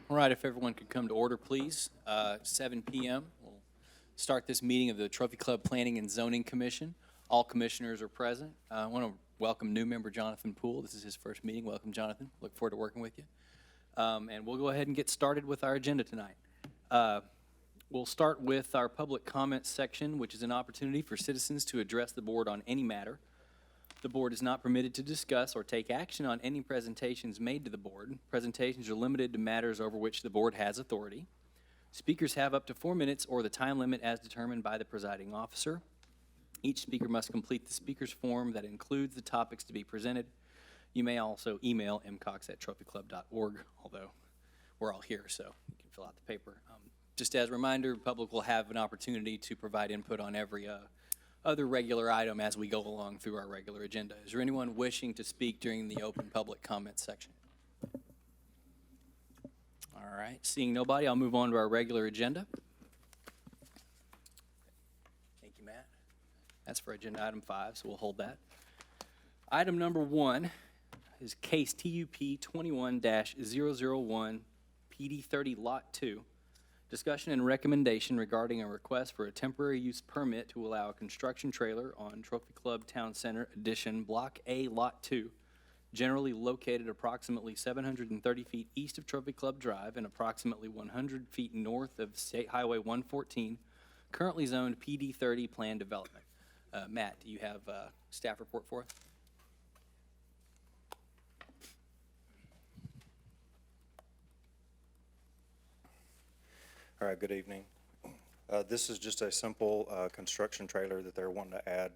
All right, if everyone could come to order, please. 7 p.m. We'll start this meeting of the Trophy Club Planning and Zoning Commission. All commissioners are present. I want to welcome new member Jonathan Poole. This is his first meeting. Welcome, Jonathan. Look forward to working with you. And we'll go ahead and get started with our agenda tonight. We'll start with our public comments section, which is an opportunity for citizens to address the board on any matter. The board is not permitted to discuss or take action on any presentations made to the board. Presentations are limited to matters over which the board has authority. Speakers have up to 4 minutes or the time limit as determined by the presiding officer. Each speaker must complete the speaker's form that includes the topics to be presented. You may also email mcox@trophyclub.org, although we're all here, so you can fill out the paper. Just as a reminder, the public will have an opportunity to provide input on every other regular item as we go along through our regular agenda. Is there anyone wishing to speak during the open public comment section? All right, seeing nobody, I'll move on to our regular agenda. Thank you, Matt. That's for agenda item 5, so we'll hold that. Item number 1 is case TUP 21-001 PD30 Lot 2. Discussion and recommendation regarding a request for a temporary use permit to allow a construction trailer on Trophy Club Town Center Addition, Block A, Lot 2, generally located approximately 730 feet east of Trophy Club Drive and approximately 100 feet north of State Highway 114, currently zoned PD30 Plan Development. Matt, do you have a staff report for us? All right, good evening. This is just a simple construction trailer that they're wanting to add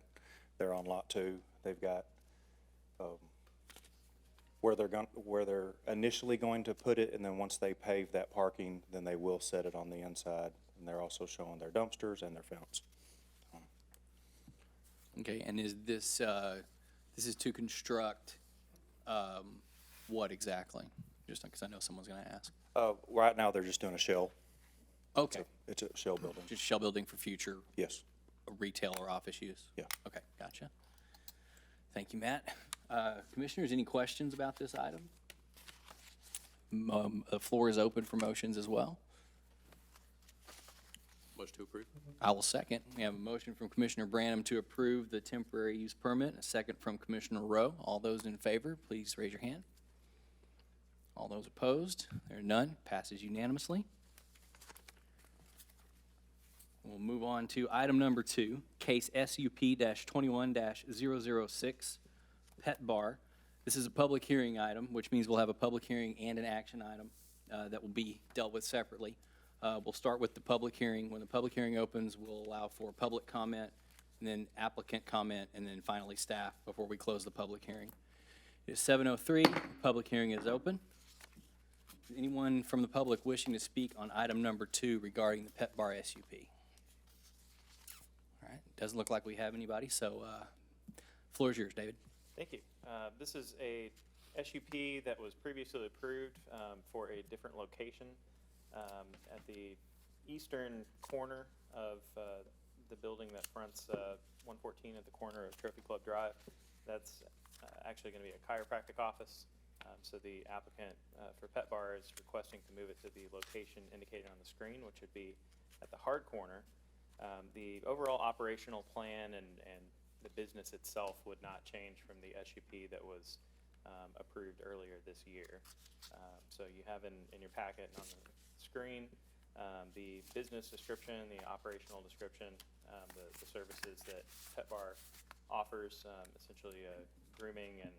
there on Lot 2. They've got where they're initially going to put it, and then once they pave that parking, then they will set it on the inside. And they're also showing their dumpsters and their fence. Okay, and is this this is to construct what exactly? Just because I know someone's going to ask. Right now, they're just doing a shell. Okay. It's a shell building. Just shell building for future Yes. retail or office use? Yeah. Okay, gotcha. Thank you, Matt. Commissioners, any questions about this item? The floor is open for motions as well. Motion to approve. I will second. We have a motion from Commissioner Branham to approve the temporary use permit, a second from Commissioner Rowe. All those in favor, please raise your hand. All those opposed? There are none. Passes unanimously. We'll move on to item number 2, case SUP-21-006, Petpar. This is a public hearing item, which means we'll have a public hearing and an action item that will be dealt with separately. We'll start with the public hearing. When the public hearing opens, we'll allow for public comment, and then applicant comment, and then finally staff before we close the public hearing. It is 7:03. The public hearing is open. Is anyone from the public wishing to speak on item number 2 regarding the Petpar SUP? All right, doesn't look like we have anybody, so floor is yours, David. Thank you. This is a SUP that was previously approved for a different location at the eastern corner of the building that fronts 114 at the corner of Trophy Club Drive. That's actually going to be a chiropractic office. So the applicant for Petpar is requesting to move it to the location indicated on the screen, which would be at the hard corner. The overall operational plan and the business itself would not change from the SUP that was approved earlier this year. So you have in your packet and on the screen the business description, the operational description, the services that Petpar offers, essentially grooming and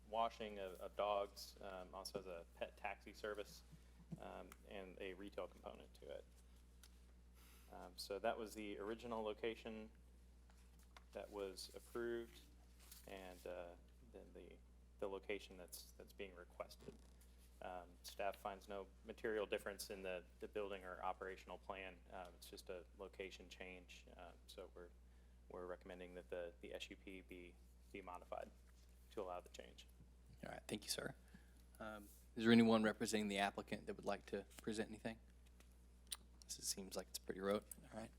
washing of dogs, also has a pet taxi service, and a retail component to it. So that was the original location that was approved, and then the location that's being requested. Staff finds no material difference in the building or operational plan. It's just a location change, so we're recommending that the SUP be modified to allow the change. All right, thank you, sir. Is there anyone representing the applicant that would like to present anything? This seems like it's pretty rote. All right.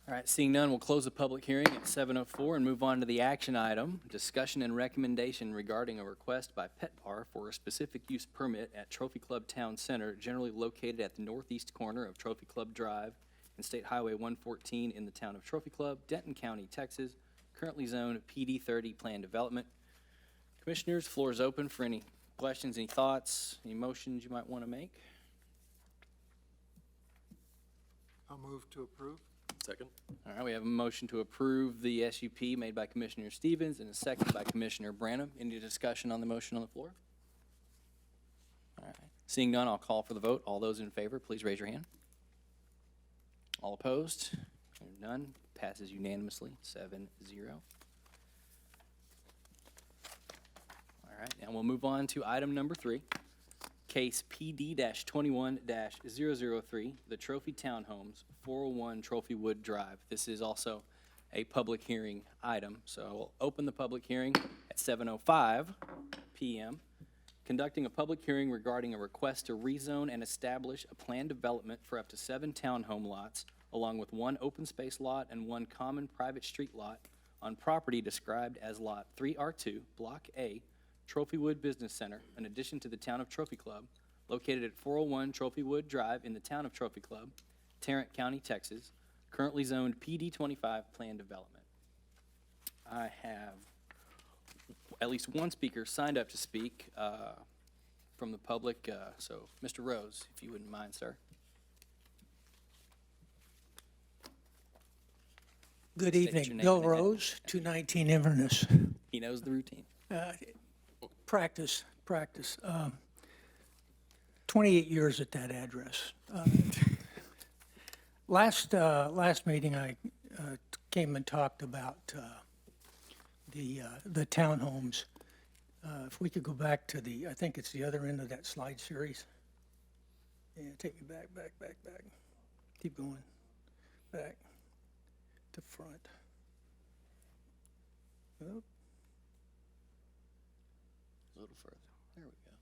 All right, seeing none, we'll close the public hearing at 7:04 and move on to the action item, discussion and recommendation regarding a request by Petpar for a specific use permit at Trophy Club Town Center, generally located at the northeast corner of Trophy Club Drive and State Highway 114 in the town of Trophy Club, Denton County, Texas, currently zoned PD 30 Plan Development. Commissioners, floor is open for any questions, any thoughts, any motions you might want to make. I'll move to approve. Second. All right, we have a motion to approve the SUP made by Commissioner Stevens and a second by Commissioner Branham. Any discussion on the motion on the floor? All right, seeing none, I'll call for the vote. All those in favor, please raise your hand. All opposed? Hearing none, passes unanimously, 7-0. All right, now we'll move on to item number 3. Case PD-21-003, the Trophy Townhomes, 401 Trophy Wood Drive. This is also a public hearing item, so I will open the public hearing at 7:05 p.m., conducting a public hearing regarding a request to rezone and establish a planned development for up to 7 townhome lots, along with 1 open space lot and 1 common private street lot on property described as Lot 3R2, Block A, Trophywood Business Center, in addition to the town of Trophy Club, located at 401 Trophywood Drive in the town of Trophy Club, Tarrant County, Texas, currently zoned PD 25 Plan Development. I have at least one speaker signed up to speak from the public, so Mr. Rose, if you wouldn't mind, sir. Good State evening. your name Bill and Rose, 219 Inverness. He knows the routine. Practice. 28 years at that address. Last meeting, I came and talked about the townhomes. If we could go back to I think it's the other end of that slide series. Yeah, take me back. Keep going. Back to front. Oh. A little further. There we go.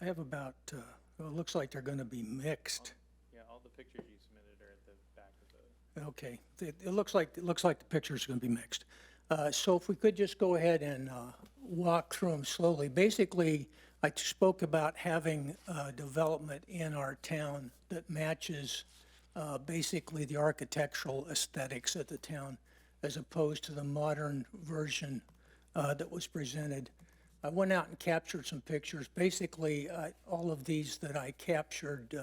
I have about, well, it looks like they're going to be mixed. Yeah, all the pictures you submitted are at the back of the. Okay, it looks like the pictures are going to be mixed. So if we could just go ahead and walk through them slowly. Basically, I spoke about having development in our town that matches basically the architectural aesthetics of the town, as opposed to the modern version that was presented. I went out and captured some pictures. Basically, all of these that I captured,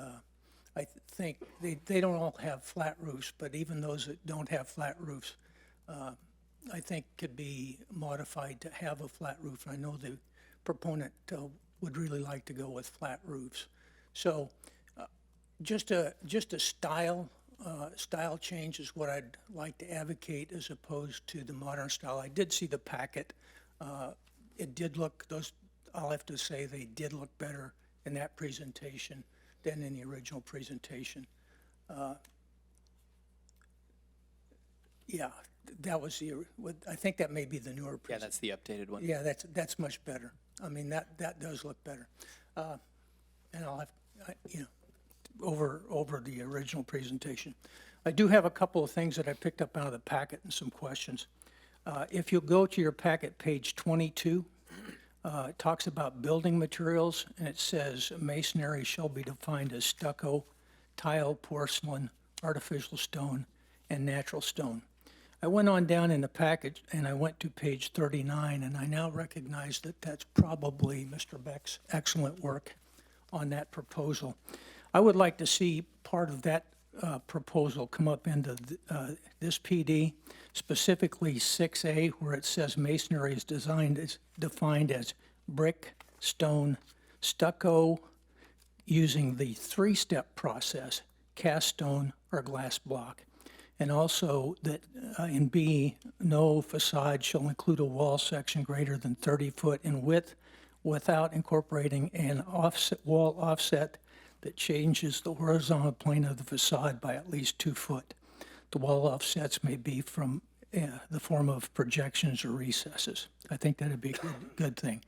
I think they don't all have flat roofs, but even those that don't have flat roofs, I think could be modified to have a flat roof. I know the proponent would really like to go with flat roofs. So just a style change is what I'd like to advocate, as opposed to the modern style. I did see the packet. It did look, I'll have to say, they did look better in that presentation than in the original presentation. Yeah, that was I think that may be the newer Yeah, presentation. that's the updated one. Yeah, that's much better. I mean, that does look better. And I'll have, over the original presentation. I do have a couple of things that I picked up out of the packet and some questions. If you'll go to your packet, page 22, it talks about building materials, and it says masonry shall be defined as stucco, tile, porcelain, artificial stone, and natural stone. I went on down in the package and I went to page 39, and I now recognize that that's probably Mr. Beck's excellent work on that proposal. I would like to see part of that proposal come up into this PD, specifically 6A, where it says masonry is defined as brick, stone, stucco, using the 3-step process, cast stone or glass block. And also that in B, no facade shall include a wall section greater than 30 foot in width without incorporating an wall offset that changes the horizontal plane of the facade by at least 2 foot. The wall offsets may be from the form of projections or recesses. I think that'd be a good thing.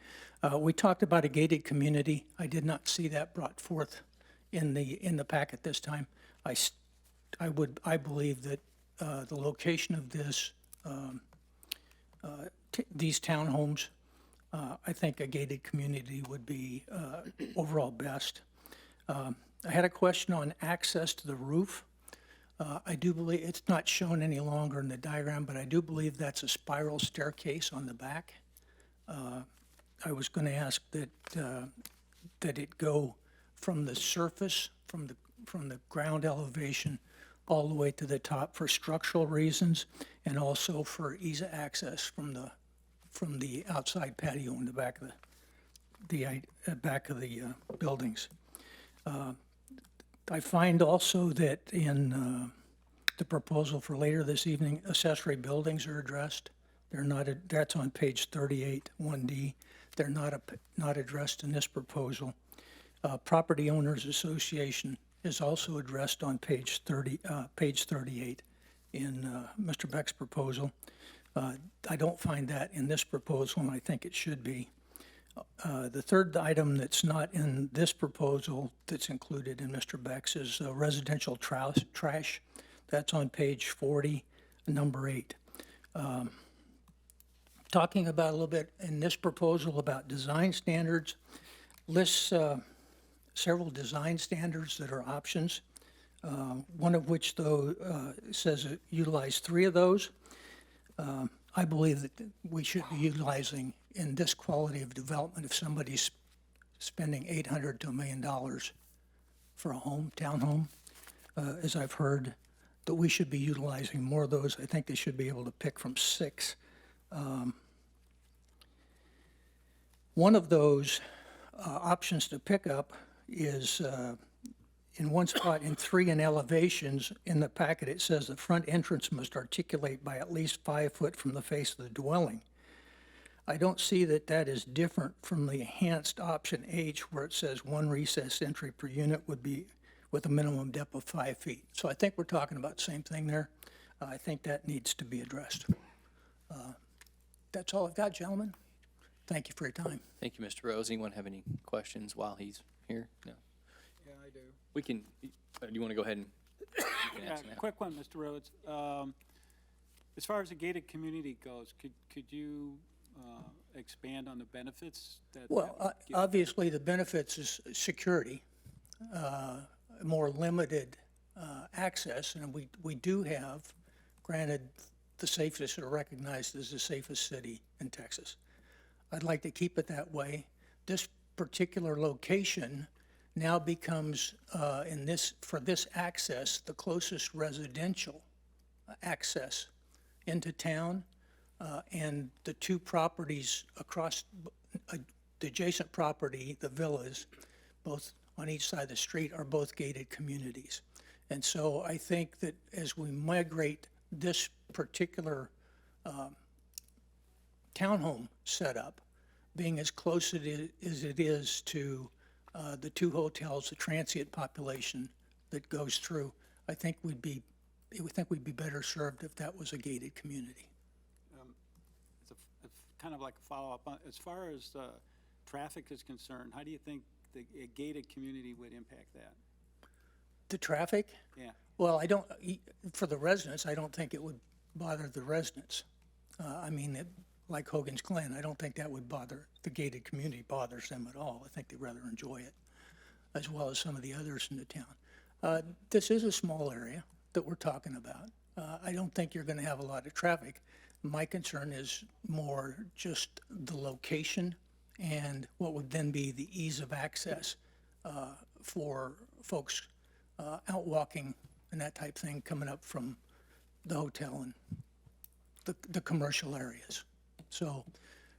We talked about a gated community. I did not see that brought forth in the packet this time. I believe that the location of this, these townhomes, I think a gated community would be overall best. I had a question on access to the roof. I do believe, it's not shown any longer in the diagram, but I do believe that's a spiral staircase on the back. I was going to ask that it go from the surface, from the ground elevation, all the way to the top for structural reasons, and also for ease of access from the outside patio in the back of the buildings. I find also that in the proposal for later this evening, accessory buildings are addressed. They're not, that's on page 38, 1D. They're not addressed in this proposal. Property Owners Association is also addressed on page 38 in Mr. Beck's proposal. I don't find that in this proposal, and I think it should be. The third item that's not in this proposal that's included in Mr. Beck's is residential trash. That's on page 40, number 8. Talking about a little bit in this proposal about design standards, lists several design standards that are options. One of which, though, says utilize 3 of those. I believe that we should be utilizing in this quality of development, if somebody's spending $800 to $1 million for a home, townhome, as I've heard, that we should be utilizing more of those. I think they should be able to pick from 6. One of those options to pick up is in one spot in 3 in elevations in the packet, it says the front entrance must articulate by at least 5 foot from the face of the dwelling. I don't see that that is different from the enhanced option H, where it says 1 recessed entry per unit would be with a minimum depth of 5 feet. So I think we're talking about the same thing there. I think that needs to be addressed. That's all I've got, gentlemen. Thank you for your time. Thank you, Mr. Rose. Anyone have any questions while he's here? No. Yeah, I do. We can, do you want to go ahead and you can Yeah, answer now? quick one, Mr. Rhodes. As far as the gated community goes, could you expand on the benefits that? Well, that would give? obviously, the benefits is security, more limited access, and we do have, granted, the safest, are recognized as the safest city in Texas. I'd like to keep it that way. This particular location now becomes, for this access, the closest residential access into town, and the 2 properties across the adjacent property, the villas, both on each side of the street, are both gated communities. And so I think that as we migrate this particular townhome setup, being as close as it is to the 2 hotels, the transient population that goes through, I think we'd be better served if that was a gated community. It's kind of like a follow-up. As far as traffic is concerned, how do you think a gated community would impact that? The traffic? Yeah. Well, for the residents, I don't think it would bother the residents. I mean, like Hogan's Glen, I don't think that would bother, the gated community bothers them at all. I think they'd rather enjoy it, as well as some of the others in the town. This is a small area that we're talking about. I don't think you're going to have a lot of traffic. My concern is more just the location and what would then be the ease of access for folks out walking and that type thing coming up from the hotel and the commercial areas. So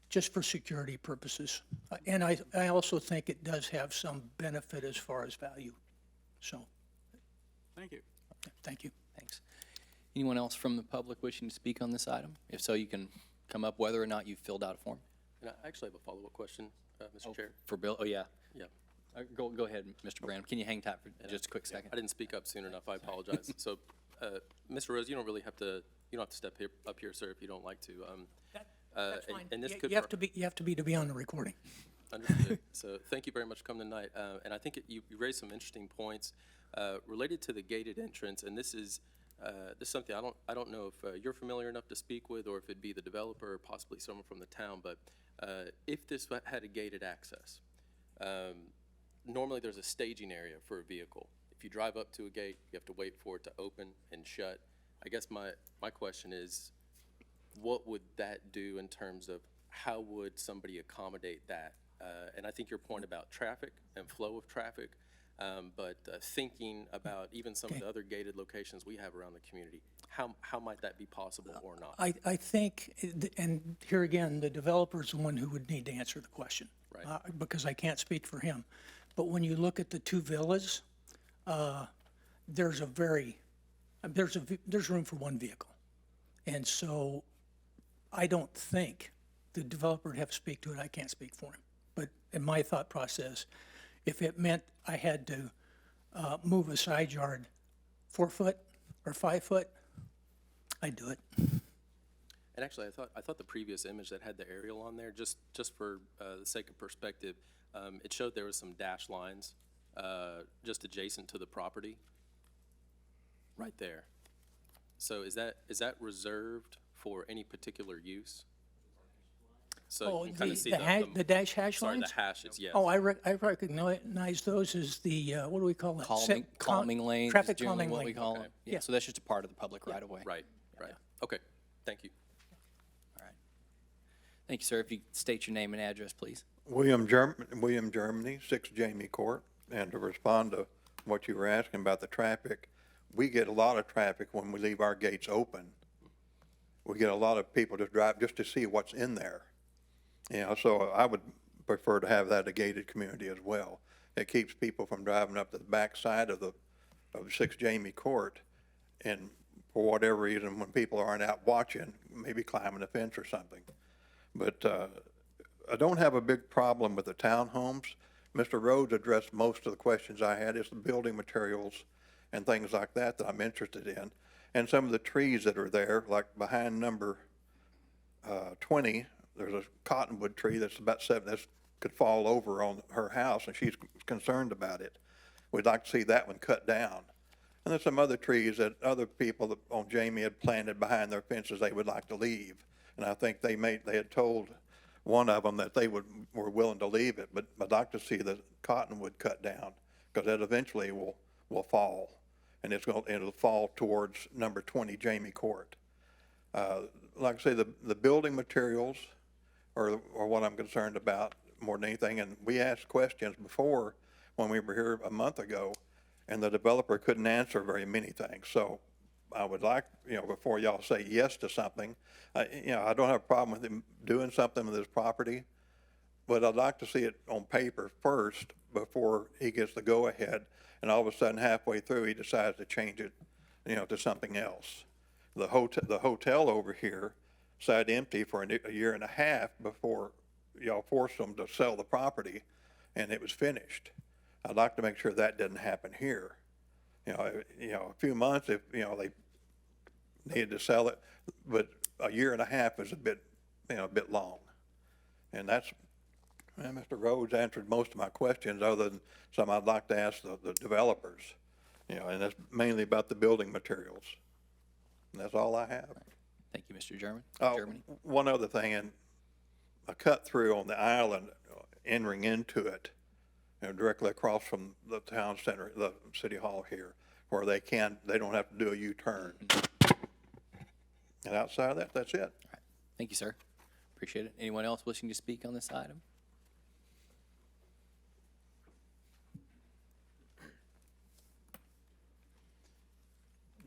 just for security purposes. And I also think it does have some benefit as far as value. So, Thank you. thank you. Thanks. Anyone else from the public wishing to speak on this item? If so, you can come up whether or not you filled out a form. And I actually have a follow-up question, Mr. Chair. For Bill, oh, yeah. Yeah. Go ahead, Mr. Brown. Can you hang tight for just a quick second? I didn't speak up soon enough. I apologize. So, Mr. Rose, you don't really have to. You don't have to step up here, sir, if you don't like to. That's fine. And this could You have to be on the recording. Understood. So thank you very much for coming tonight. And I think you raised some interesting points related to the gated entrance. And this is something I don't know if you're familiar enough to speak with, or if it'd be the developer or possibly someone from the town. But if this had a gated access, normally there's a staging area for a vehicle. If you drive up to a gate, you have to wait for it to open and shut. I guess my question is, what would that do in terms of how would somebody accommodate that? And I think your point about traffic and flow of traffic, but thinking about even some of the other gated locations we have around the community, how might that be possible or not? I think, and here again, the developer's the one who would need to answer the question. Right. Because I can't speak for him. But when you look at the two villas, there's room for one vehicle. And so I don't think the developer would have to speak to it. I can't speak for him. But in my thought process, if it meant I had to move a side yard 4 foot or 5 foot, I'd do it. And actually, I thought the previous image that had the aerial on there, just for the sake of perspective, it showed there was some dash lines just adjacent to the property, right there. So is that reserved for any particular use? So you can kind of see the dash hash sorry, lines? the hashes, yes. Oh, I recognize those as the, what do we call that? Calming lanes is Traffic generally calming what we lane. call Okay. them. Yeah, Yeah. so that's just a part of the public right of way. Right. Okay, thank you. All right. Thank you, sir. If you could state your name and address, please. William Germany, 6 Jamie Court. And to respond to what you were asking about the traffic, we get a lot of traffic when we leave our gates open. We get a lot of people just drive just to see what's in there. You know, so I would prefer to have that a gated community as well. It keeps people from driving up to the backside of 6 Jamie Court, and for whatever reason, when people aren't out watching, maybe climbing a fence or something. But I don't have a big problem with the townhomes. Mr. Rhodes addressed most of the questions I had. It's the building materials and things like that I'm interested in. And some of the trees that are there, like behind number 20, there's a cottonwood tree that's about 7 that could fall over on her house, and she's concerned about it. We'd like to see that one cut down. And there's some other trees that other people on Jamie had planted behind their fences they would like to leave. And I think they had told one of them that they were willing to leave it, but I'd like to see the cottonwood cut down, because that eventually will fall. And it'll fall towards number 20 Jamie Court. Like I say, the building materials are what I'm concerned about more than anything. And we asked questions before when we were here a month ago, and the developer couldn't answer very many things. So I would like, before y'all say yes to something, I don't have a problem with him doing something with his property, but I'd like to see it on paper first before he gets the go-ahead, and all of a sudden halfway through he decides to change it, to something else. The hotel over here sat empty for a year and a half before y'all forced them to sell the property, and it was finished. I'd like to make sure that didn't happen here. A few months if, they needed to sell it, but a year and a half is a bit long. And that's, Mr. Rhodes answered most of my questions, other than some I'd like to ask the developers, and that's mainly about the building materials. And that's all I have. Thank you, Mr. Germany. One other thing, and a cut through on the island, entering into it, directly across from the town center, the city hall here, where they don't have to do a U-turn. And outside of that, that's it. All right. Thank you, sir. Appreciate it. Anyone else wishing to speak on this item?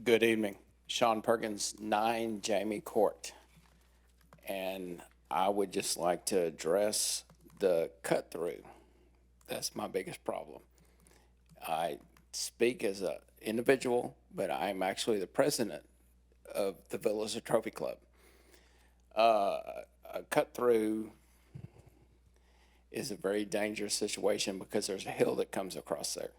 Good evening. Sean Perkins, 9 Jamie Court. And I would just like to address the cut-through. That's my biggest problem. I speak as an individual, but I'm actually the president of the Villas of Trophy Club. A cut-through is a very dangerous situation because there's a hill that comes across there.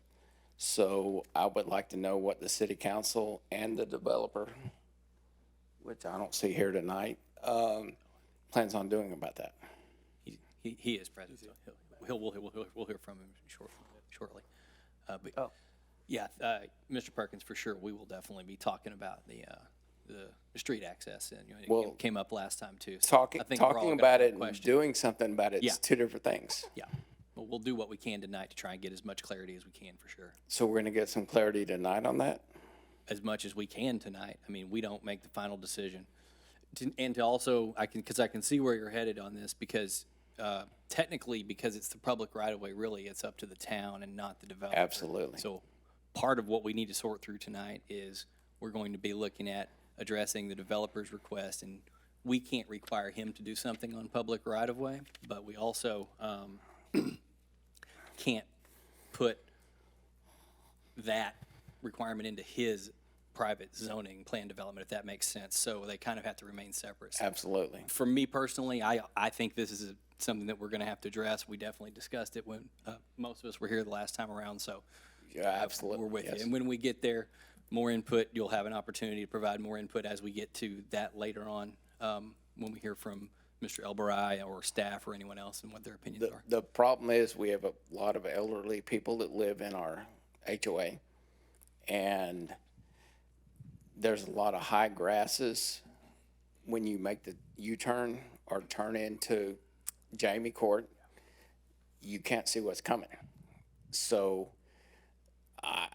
So I would like to know what the city council and the developer, which I don't see here tonight, plans on doing about that. He is present, so we'll hear from him shortly. But, yeah, Mr. Perkins, for sure, we will definitely be talking about the street access, and, Well, it came up last time, too. So Talking, I think we're all talking got about that it and question. doing something about it Yeah. is two different things. Yeah, well, we'll do what we can tonight to try and get as much clarity as we can, for sure. So we're gonna get some clarity tonight on that? As much as we can tonight. I mean, we don't make the final decision. And to also, because I can see where you're headed on this, because technically, because it's the public right-of-way, really, it's up to the town and not the developer. Absolutely. So part of what we need to sort through tonight is we're going to be looking at addressing the developer's request, and we can't require him to do something on public right-of-way, but we also can't put that requirement into his private zoning plan development, if that makes sense. So they kind of have to remain separate. So Absolutely. for me personally, I think this is something that we're going to have to address. We definitely discussed it when most of us were here the last time around, so Yeah, absolutely. we're with yes. you. And when we get there, more input, you'll have an opportunity to provide more input as we get to that later on, when we hear from Mr. Elbarai or staff or anyone else and what their opinions are. The problem is we have a lot of elderly people that live in our HOA, and there's a lot of high grasses when you make the U-turn or turn into Jamie Court. You can't see what's coming. So I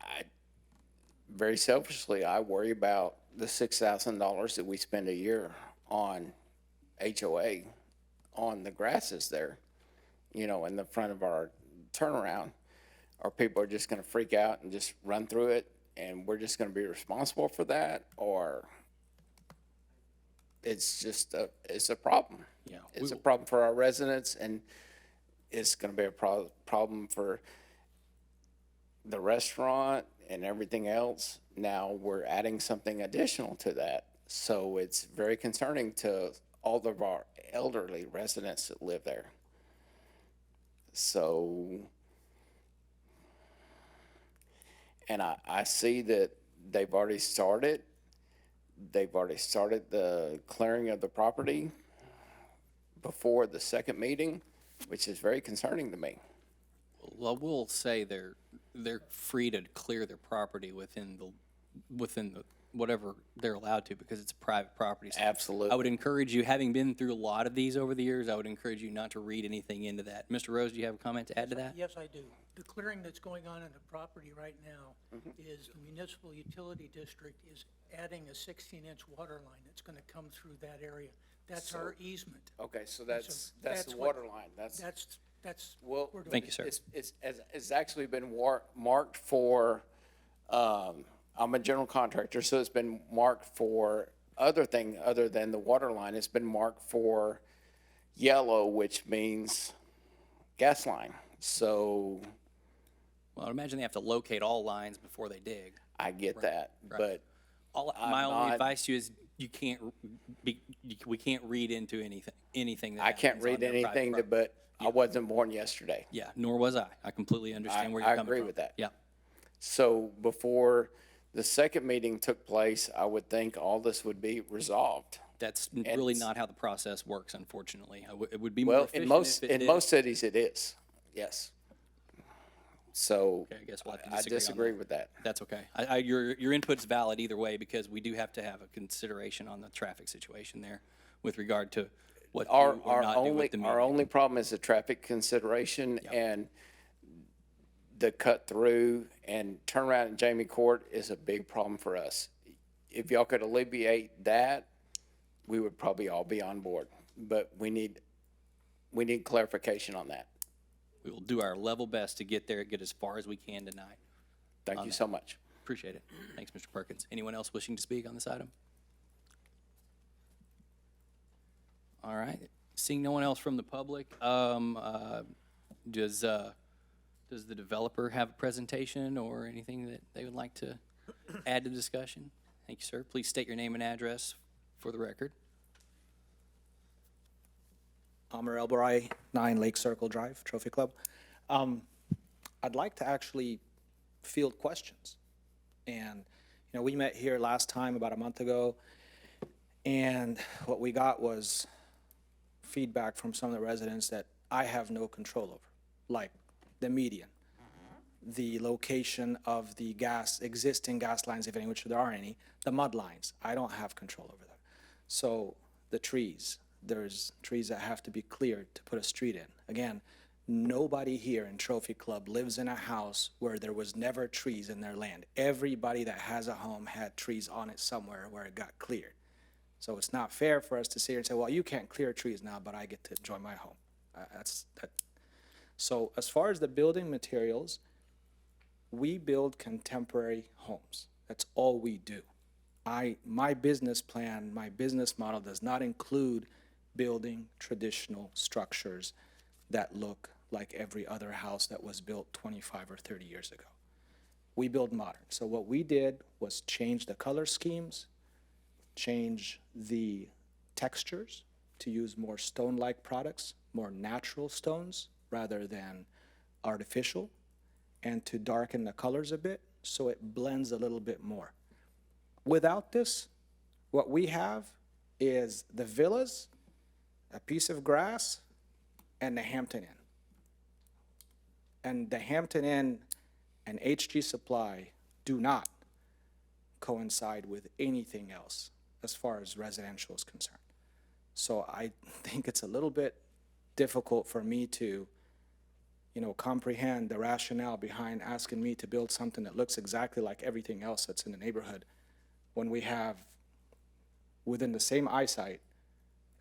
very selfishly, I worry about the $6,000 that we spend a year on HOA on the grasses there, you know, in the front of our turnaround. Or people are just gonna freak out and just run through it, and we're just gonna be responsible for that, or it's just it's a problem. Yeah, It's a problem for our residents, and it's gonna be a problem for the restaurant and everything else. Now we're adding something additional to that, so it's very concerning to all of our elderly residents that live there. So, and I see that they've already started the clearing of the property before the second meeting, which is very concerning to me. Well, we'll say they're free to clear their property within the whatever they're allowed to, because it's private property. So Absolutely. I would encourage you, having been through a lot of these over the years, I would encourage you not to read anything into that. Mr. Rose, do you have a comment to add to that? Yes, I do. The clearing that's going on in the property right now is the municipal utility district is adding a 16-inch water line that's gonna come through that area. That's our easement. Okay, so that's that's the what- water line. That's, Well, we're doing. Thank you, sir. It's actually been marked for, I'm a general contractor, so it's been marked for other than the water line. It's been marked for yellow, which means gas line. So Well, I imagine they have to locate all lines before they dig. I get that, but My only not- advice to you is we can't read into anything that I can't happens on read their private anything property. but I wasn't born yesterday. Yeah, nor was I. I completely understand where I you're coming from. agree with that. Yeah. So before the second meeting took place, I would think all this would be resolved. That's really not how the process works, unfortunately. It would be more Well, efficient if it in did. most cities it is, yes. So Okay, I guess we'll have to I disagree on disagree that. with that. That's okay. Your input's valid either way, because we do have to have a consideration on the traffic situation there with regard to what do Our or not do only, with the our meeting. only problem is the traffic consideration and the cut through and turnaround at Jamie Court is a big problem for us. If y'all could alleviate that, we would probably all be on board, but we need clarification on that. We will do our level best to get there, get as far as we can tonight. Thank you so much. Appreciate it. Thanks, Mr. Perkins. Anyone else wishing to speak on this item? All right. Seeing no one else from the public, does the developer have a presentation or anything that they would like to add to the discussion? Thank you, sir. Please state your name and address for the record. Amr Elbarai, 9 Lake Circle Drive, Trophy Club. I'd like to actually field questions. And, you know, we met here last time about a month ago, and what we got was feedback from some of the residents that I have no control over, like the median, the location of the existing gas lines, if any, which there are any, the mud lines, I don't have control over that. So the trees, there's trees that have to be cleared to put a street in. Again, nobody here in Trophy Club lives in a house where there was never trees in their land. Everybody that has a home had trees on it somewhere where it got cleared. So it's not fair for us to sit here and say, well, you can't clear trees now, but I get to enjoy my home. So as far as the building materials, we build contemporary homes. That's all we do. My business plan, my business model does not include building traditional structures that look like every other house that was built 25 or 30 years ago. We build modern. So what we did was change the color schemes, change the textures to use more stone-like products, more natural stones rather than artificial, and to darken the colors a bit so it blends a little bit more. Without this, what we have is the villas, a piece of grass, and the Hampton Inn. And the Hampton Inn and HG Supply do not coincide with anything else as far as residential is concerned. So I think it's a little bit difficult for me to, comprehend the rationale behind asking me to build something that looks exactly like everything else that's in the neighborhood when we have, within the same eyesight,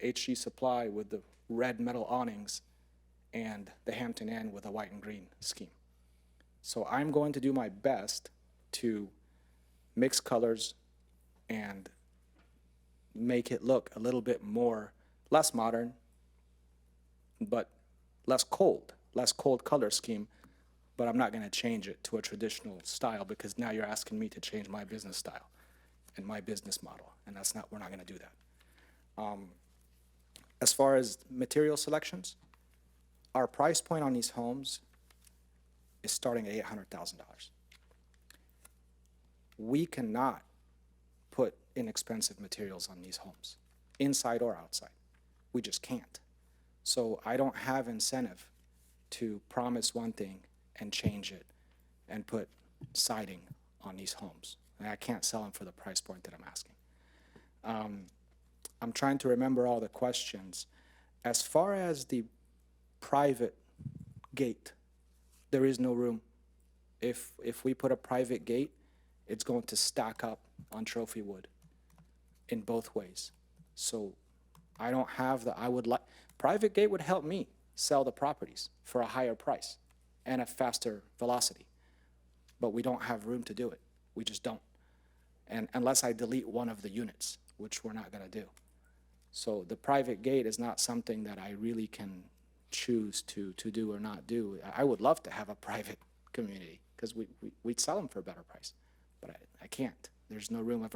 HG Supply with the red metal awnings and the Hampton Inn with a white and green scheme. So I'm going to do my best to mix colors and make it look a little bit more, less modern, but less cold color scheme, but I'm not going to change it to a traditional style because now you're asking me to change my business style and my business model, and we're not going to do that. As far as material selections, our price point on these homes is starting at $800,000. We cannot put inexpensive materials on these homes, inside or outside. We just can't. So I don't have incentive to promise one thing and change it and put siding on these homes. And I can't sell them for the price point that I'm asking. I'm trying to remember all the questions. As far as the private gate, there is no room. If we put a private gate, it's going to stack up on trophy wood in both ways. So I don't have private gate would help me sell the properties for a higher price and a faster velocity. But we don't have room to do it. We just don't. And unless I delete one of the units, which we're not gonna do. So the private gate is not something that I really can choose to do or not do. I would love to have a private community because we'd sell them for a better price, but I can't. There's no room.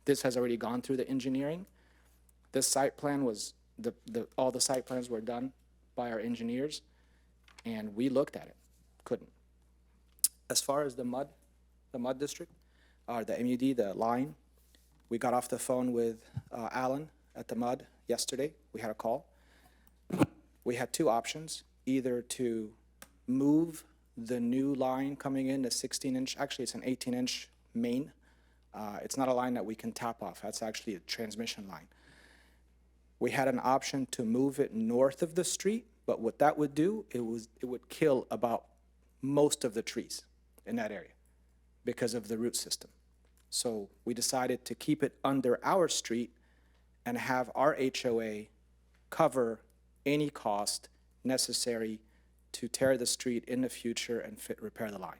This has already gone through the engineering. This site plan was, all the site plans were done by our engineers, and we looked at it, couldn't. As far as the mud district, the MUD, the line, we got off the phone with Alan at the mud yesterday. We had a call. We had two options, either to move the new line coming in, the 16-inch, actually it's an 18-inch main. It's not a line that we can tap off. That's actually a transmission line. We had an option to move it north of the street, but what that would do, it would kill about most of the trees in that area because of the root system. So we decided to keep it under our street and have our HOA cover any cost necessary to tear the street in the future and repair the line.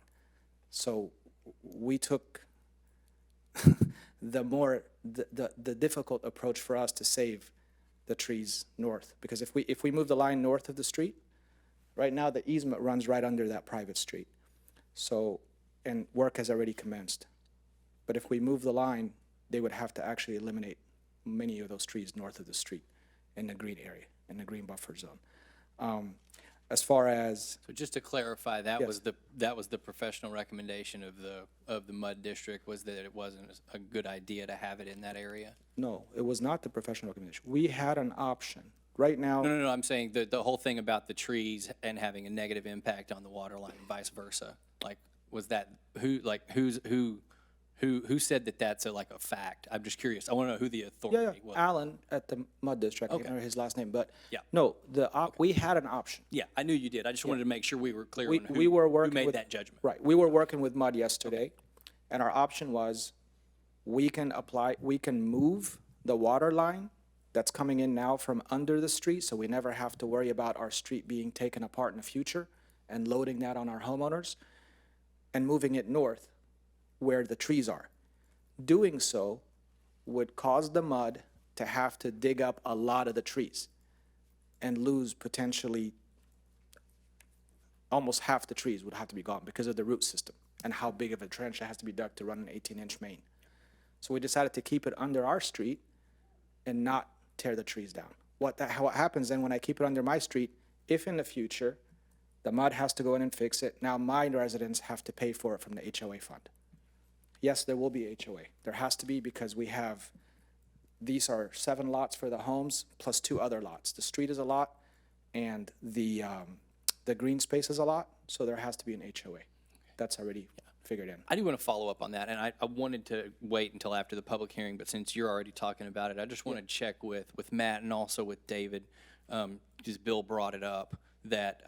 So we took the difficult approach for us to save the trees north, because if we move the line north of the street, right now the easement runs right under that private street. So, and work has already commenced. But if we move the line, they would have to actually eliminate many of those trees north of the street in the green area, in the green buffer zone. As far as, So just to clarify, that Yes. was the professional recommendation of the mud district, was that it wasn't a good idea to have it in that area? no, it was not the professional recommendation. We had an option. right now. No, I'm saying the whole thing about the trees and having a negative impact on the water line and vice versa. Like, was that, who said that that's like a fact? I'm just curious. I want to know who the Yeah, authority was. Alan at the Mud District, I Okay. can't remember his last name, but. Yeah. No, we had an option. Yeah, I knew you did. I just wanted to make sure we were clear We, on we were who working made with. that judgment. Right, we were working with Mud yesterday, and our option was, we can move the water line that's coming in now from under the street, so we never have to worry about our street being taken apart in the future and loading that on our homeowners, and moving it north where the trees are. Doing so would cause the mud to have to dig up a lot of the trees and lose potentially almost half the trees would have to be gone because of the root system and how big of a trench that has to be dug to run an 18-inch main. So we decided to keep it under our street and not tear the trees down. What happens then when I keep it under my street, if in the future the mud has to go in and fix it, now my residents have to pay for it from the HOA fund. Yes, there will be HOA. There has to be because these are 7 lots for the homes plus 2 other lots. The street is a lot and the green space is a lot, so there has to be an HOA. That's already figured in. I do want to follow up on that, and I wanted to wait until after the public hearing, but since you're already talking about it, I just want to check with Matt and also with David, because Bill brought it up, that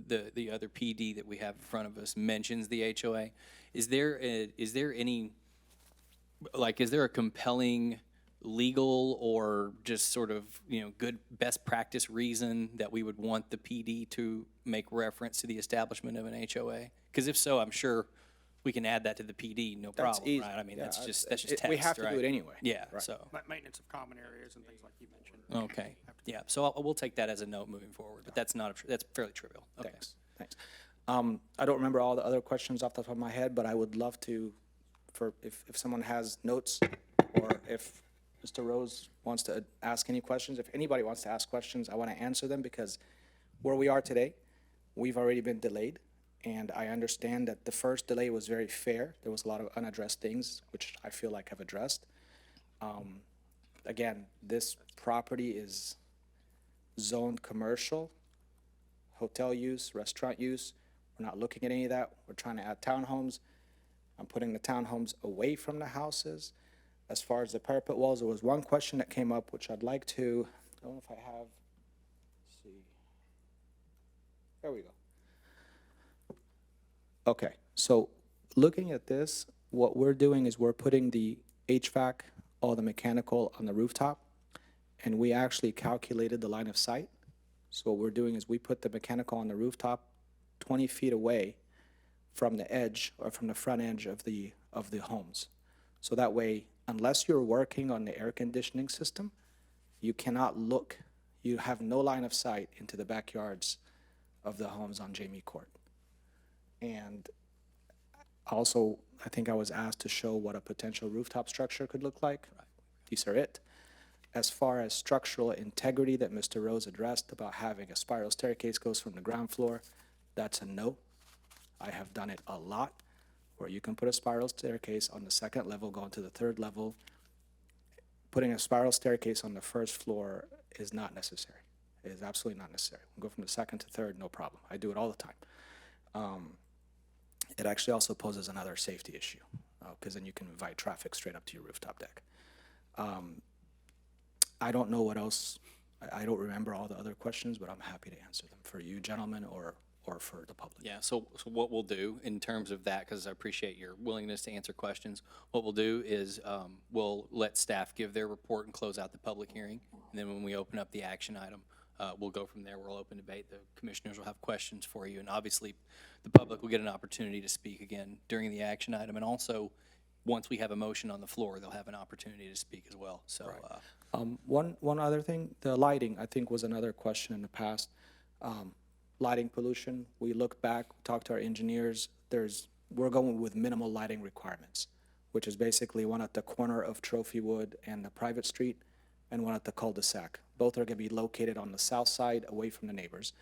the other PD that we have in front of us mentions the HOA. Is there a compelling legal or just sort of, good best practice reason that we would want the PD to make reference to the establishment of an HOA? Because if so, I'm sure we can add that to the PD, no That's problem, easy. right? I mean, Yeah, that's just text, we have to do right? it anyway. Yeah, Right. so, Maintenance of common areas and things like you mentioned. okay, yeah, so we'll take that as a note moving forward, but that's that's fairly trivial. Okay. Thanks. I don't remember all the other questions off the top of my head, but I would love to, if someone has notes, or if Mr. Rose wants to ask any questions, if anybody wants to ask questions, I want to answer them, because where we are today, we've already been delayed, and I understand that the first delay was very fair. There was a lot of unaddressed things, which I feel like I've addressed. Again, this property is zoned commercial, hotel use, restaurant use. We're not looking at any of that. We're trying to add townhomes. I'm putting the townhomes away from the houses. As far as the parapet walls, there was one question that came up, which I'd like to, I don't know if I have, let's see. There we go. Okay, so looking at this, what we're doing is we're putting the HVAC, all the mechanical on the rooftop, and we actually calculated the line of sight. So what we're doing is we put the mechanical on the rooftop 20 feet away from the edge or from the front edge of the homes. So that way, unless you're working on the air conditioning system, you cannot look, you have no line of sight into the backyards of the homes on Jamie Court. And also, I think I was asked to show what a potential rooftop structure could look like. These are it. As far as structural integrity that Mr. Rose addressed about having a spiral staircase goes from the ground floor, that's a no. I have done it a lot, where you can put a spiral staircase on the 2nd level, going to the 3rd level. Putting a spiral staircase on the 1st floor is not necessary. It is absolutely not necessary. We'll go from the 2nd to 3rd, no problem. I do it all the time. It actually also poses another safety issue, because then you can invite traffic straight up to your rooftop deck. I don't know what else, I don't remember all the other questions, but I'm happy to answer them for you gentlemen or for the public. Yeah, so what we'll do in terms of that, because I appreciate your willingness to answer questions, what we'll do is we'll let staff give their report and close out the public hearing, and then when we open up the action item, we'll go from there. We'll open debate. The commissioners will have questions for you, and obviously the public will get an opportunity to speak again during the action item, and also once we have a motion on the floor, they'll have an opportunity to speak as well. So, One other thing, the lighting, I think, was another question in the past. Lighting pollution, we looked back, talked to our engineers, we're going with minimal lighting requirements, which is basically one at the corner of Trophywood and the private street, and one at the cul-de-sac. Both are gonna be located on the south side, away from the neighbors.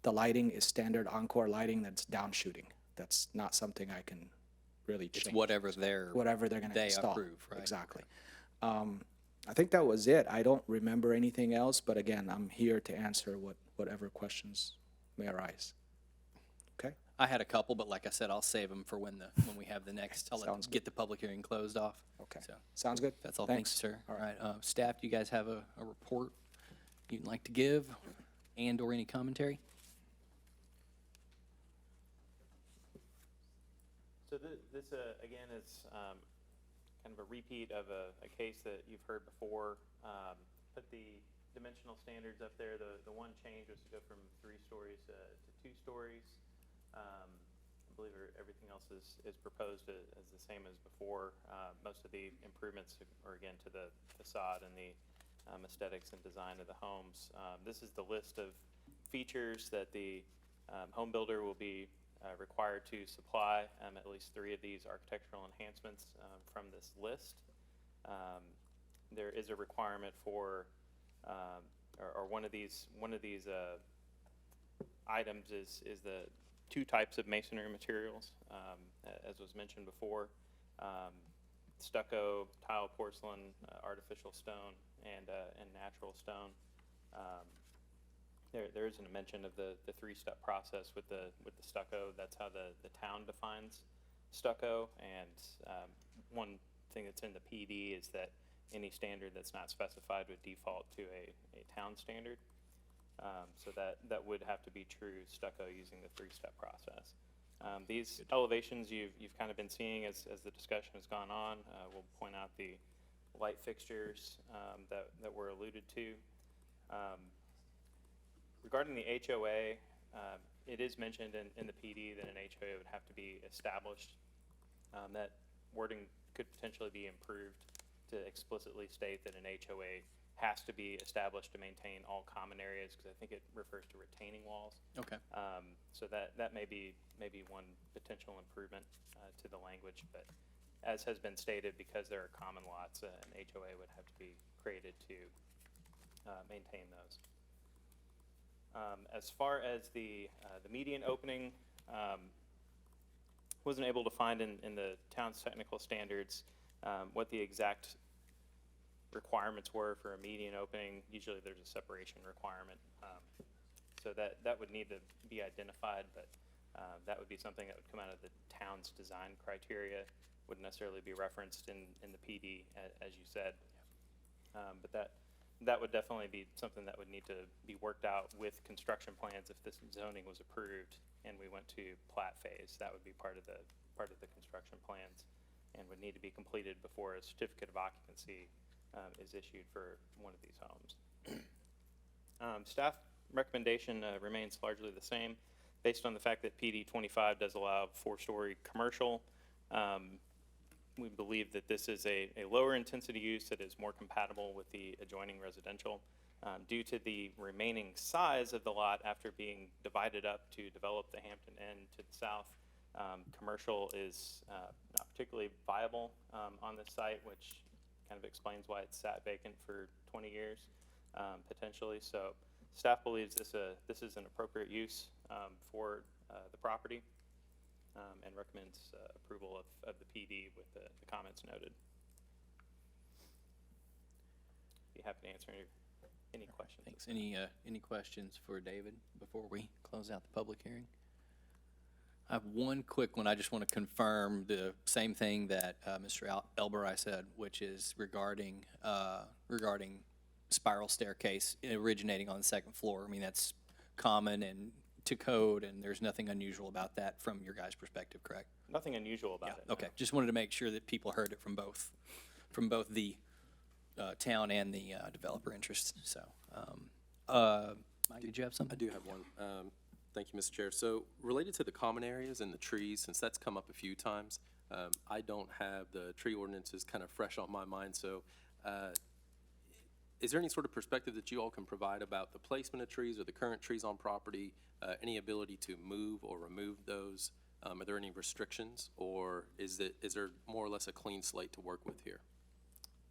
The lighting is standard Encore lighting that's down shooting. That's not something I can really change. it's whatever Whatever they're gonna they install. approve, right? Exactly. I think that was it. I don't remember anything else, but again, I'm here to answer whatever questions may arise. Okay? I had a couple, but like I said, I'll save them for when we have the next, I'll Sounds get the public hearing closed off. Okay. So, Sounds good. that's all. Thanks, sir. All right, staff, do you guys have a report you'd like to give and/or any commentary? So this, again, is kind of a repeat of a case that you've heard before. Put the dimensional standards up there. The one change was to go from 3 stories to 2 stories. I believe everything else is proposed as the same as before. Most of the improvements are, again, to the facade and the aesthetics and design of the homes. This is the list of features that the home builder will be required to supply at least 3 of these architectural enhancements from this list. There is a requirement for, or one of these items is the 2 types of masonry materials, as was mentioned before: stucco, tile, porcelain, artificial stone, and natural stone. There isn't a mention of the 3-step process with the stucco. That's how the town defines stucco. And one thing that's in the PD is that any standard that's not specified would default to a town standard. So that would have to be true stucco using the 3-step process. These elevations you've kind of been seeing as the discussion has gone on. We'll point out the light fixtures that were alluded to. Regarding the HOA, it is mentioned in the PD that an HOA would have to be established. That wording could potentially be improved to explicitly state that an HOA has to be established to maintain all common areas, because I think it refers to retaining walls. Okay. So that may be one potential improvement to the language, but as has been stated, because there are common lots, an HOA would have to be created to maintain those. As far as the median opening, wasn't able to find in the town's technical standards what the exact requirements were for a median opening. Usually there's a separation requirement, so that would need to be identified, but that would be something that would come out of the town's design criteria. Wouldn't necessarily be referenced in the PD, as you said, but that would definitely be something that would need to be worked out with construction plans if this zoning was approved and we went to plat phase. That would be part of the construction plans and would need to be completed before a certificate of occupancy is issued for one of these homes. Staff recommendation remains largely the same, based on the fact that PD 25 does allow 4-story commercial. We believe that this is a lower intensity use that is more compatible with the adjoining residential. Due to the remaining size of the lot after being divided up to develop the Hampton Inn to the south, commercial is not particularly viable on this site, which kind of explains why it's sat vacant for 20 years, potentially. So staff believes this is an appropriate use for the property. And recommends approval of the PD with the comments noted. Be happy to answer any questions. Thanks. Any questions for David before we close out the public hearing? I have one quick one. I just want to confirm the same thing that Mr. Elberai said, which is regarding spiral staircase originating on the 2nd floor. I mean, that's common and to code, and there's nothing unusual about that from your guys' perspective, correct? Nothing unusual about it. Okay, just wanted to make sure that people heard it from both the town and the developer interests. So, Mike, did you have something? I do have one. Thank you, Mr. Chair. So related to the common areas and the trees, since that's come up a few times, I don't have the tree ordinances kind of fresh on my mind. So is there any sort of perspective that you all can provide about the placement of trees or the current trees on property, any ability to move or remove those? Are there any restrictions, or is there more or less a clean slate to work with here?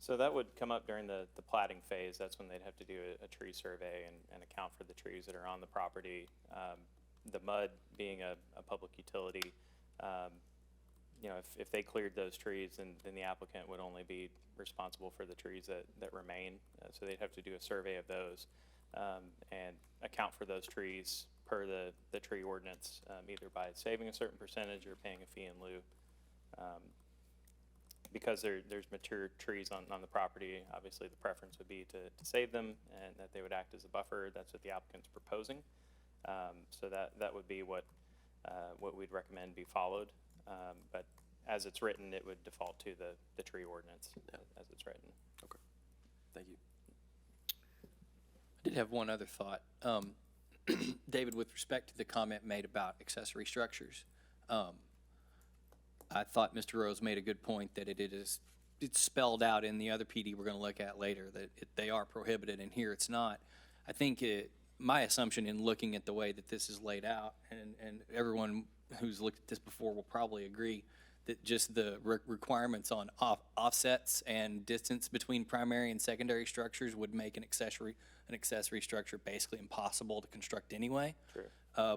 So that would come up during the platting phase. That's when they'd have to do a tree survey and account for the trees that are on the property. The mud being a public utility, you know, if they cleared those trees, then the applicant would only be responsible for the trees that remain. So they'd have to do a survey of those and account for those trees per the tree ordinance, either by saving a certain percentage or paying a fee in lieu. Because there's mature trees on the property, obviously the preference would be to save them and that they would act as a buffer. That's what the applicant's proposing. So that would be what we'd recommend be followed. But as it's written, it would default to the tree ordinance as it's written. Okay, thank you. I did have one other thought. David, with respect to the comment made about accessory structures, I thought Mr. Rose made a good point that it's spelled out in the other PD we're going to look at later that they are prohibited, and here it's not. I think my assumption in looking at the way that this is laid out, and everyone who's looked at this before will probably agree, that just the requirements on offsets and distance between primary and secondary structures would make an accessory structure basically impossible to construct anyway. True.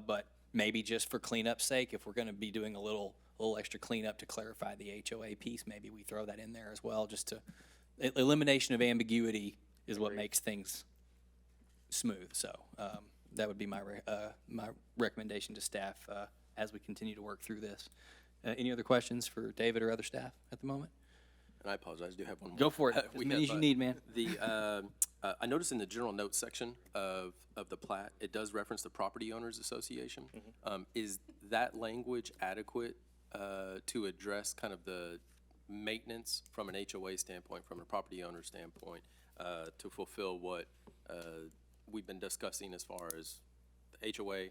But maybe just for cleanup's sake, if we're going to be doing a little extra cleanup to clarify the HOA piece, maybe we throw that in there as well, just to, elimination of ambiguity is what makes things smooth. So that would be my recommendation to staff as we continue to work through this. Any other questions for David or other staff at the moment? And I apologize, I do have one more. Go for it, as many as you need, man. I noticed in the general notes section of the plat, it does reference the Property Owners Association. Is that language adequate to address kind of the maintenance from an HOA standpoint, from a property owner standpoint, to fulfill what we've been discussing as far as the HOA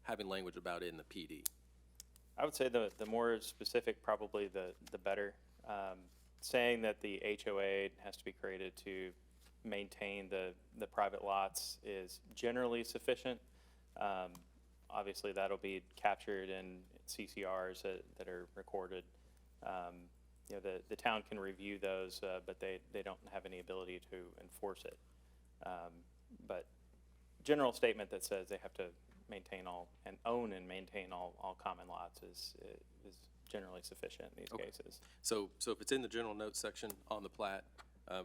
having language about it in the PD? I would say the more specific, probably the better. Saying that the HOA has to be created to maintain the private lots is generally sufficient. Obviously, that'll be captured in CCRs that are recorded. You know, the town can review those, but they don't have any ability to enforce it. But general statement that says they have to maintain own and maintain all common lots is generally sufficient in these cases. So if it's in the general notes section on the plat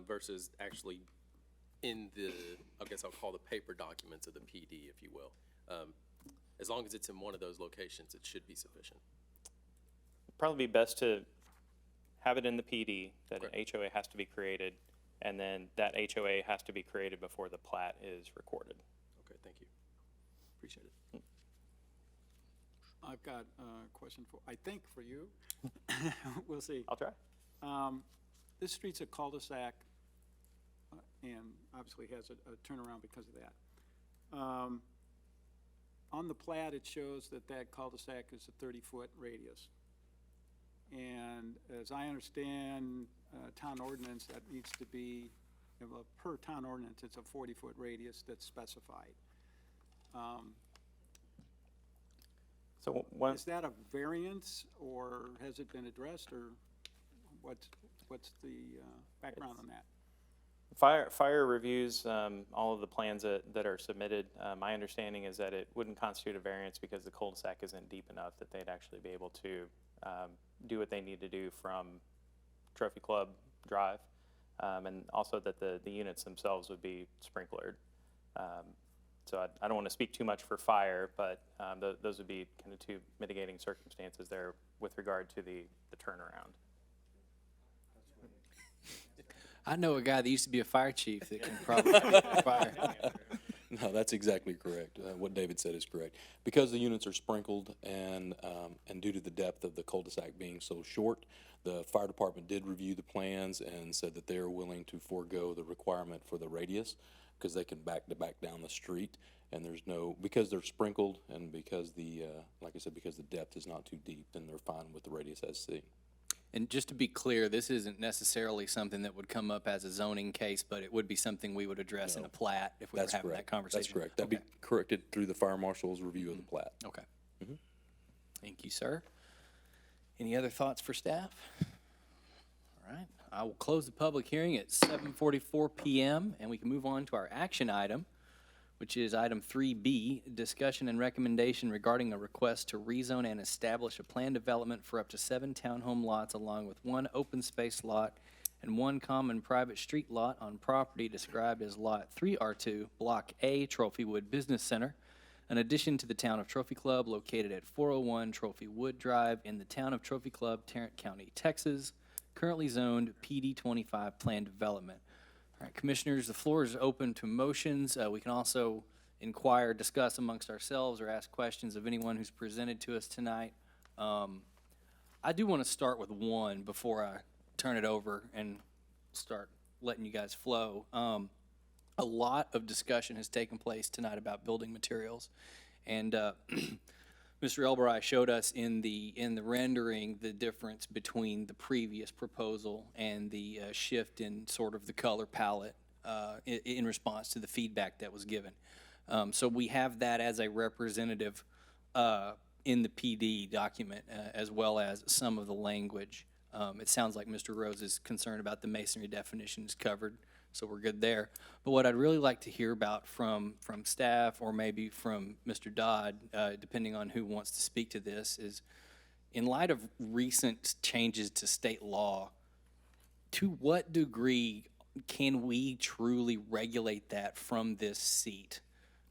versus actually in the, I guess I'll call the paper documents of the PD, if you will, as long as it's in one of those locations, it should be sufficient. Probably be best to have it in the PD that an HOA has to be created, and then that HOA has to be created before the plat is recorded. Okay, thank you. Appreciate it. I've got a question I think for you. We'll see. I'll try. This street's a cul-de-sac, and obviously has a turnaround because of that. On the plat, it shows that cul-de-sac is a 30-foot radius. And as I understand town ordinance, that needs to be, per town ordinance, it's a 40-foot radius that's specified. So Is that a variance, or has it been addressed, or what's the background on that? Fire reviews all of the plans that are submitted. My understanding is that it wouldn't constitute a variance because the cul-de-sac isn't deep enough that they'd actually be able to do what they need to do from Trophy Club Drive, and also that the units themselves would be sprinklered. So I don't want to speak too much for fire, but those would be kind of two mitigating circumstances there with regard to the turnaround. I know a guy that used to be a fire chief that can probably fire. No, that's exactly correct. What David said is correct. Because the units are sprinkled and due to the depth of the cul-de-sac being so short, the fire department did review the plans and said that they are willing to forego the requirement for the radius because they can back down the street, and there's no, because they're sprinkled and because like I said, because the depth is not too deep, then they're fine with the radius as seen. And just to be clear, this isn't necessarily something that would come up as a zoning case, but it would be something we would address in a plat if we were That's having correct. that conversation. That's correct. That'd be corrected through the fire marshal's review of the plat. Okay. Thank you, sir. Any other thoughts for staff? All right, I will close the public hearing at 7:44 p.m. and we can move on to our action item, which is item 3B, discussion and recommendation regarding a request to rezone and establish a planned development for up to 7 townhome lots along with 1 open space lot and 1 common private street lot on property described as Lot 3R2, Block A, Trophywood Business Center, an addition to the town of Trophy Club located at 401 Trophywood Drive in the town of Trophy Club, Tarrant County, Texas, currently zoned PD 25 planned development. All right, Commissioners, the floor is open to motions. We can also inquire, discuss amongst ourselves, or ask questions of anyone who's presented to us tonight. I do want to start with one before I turn it over and start letting you guys flow. A lot of discussion has taken place tonight about building materials, and Mr. Elbry showed us in the rendering the difference between the previous proposal and the shift in sort of the color palette in response to the feedback that was given. So we have that as a representative in the PD document, as well as some of the language. It sounds like Mr. Rose's concern about the masonry definition is covered, so we're good there. But what I'd really like to hear about from staff or maybe from Mr. Dodd, depending on who wants to speak to this, is in light of recent changes to state law, to what degree can we truly regulate that from this seat?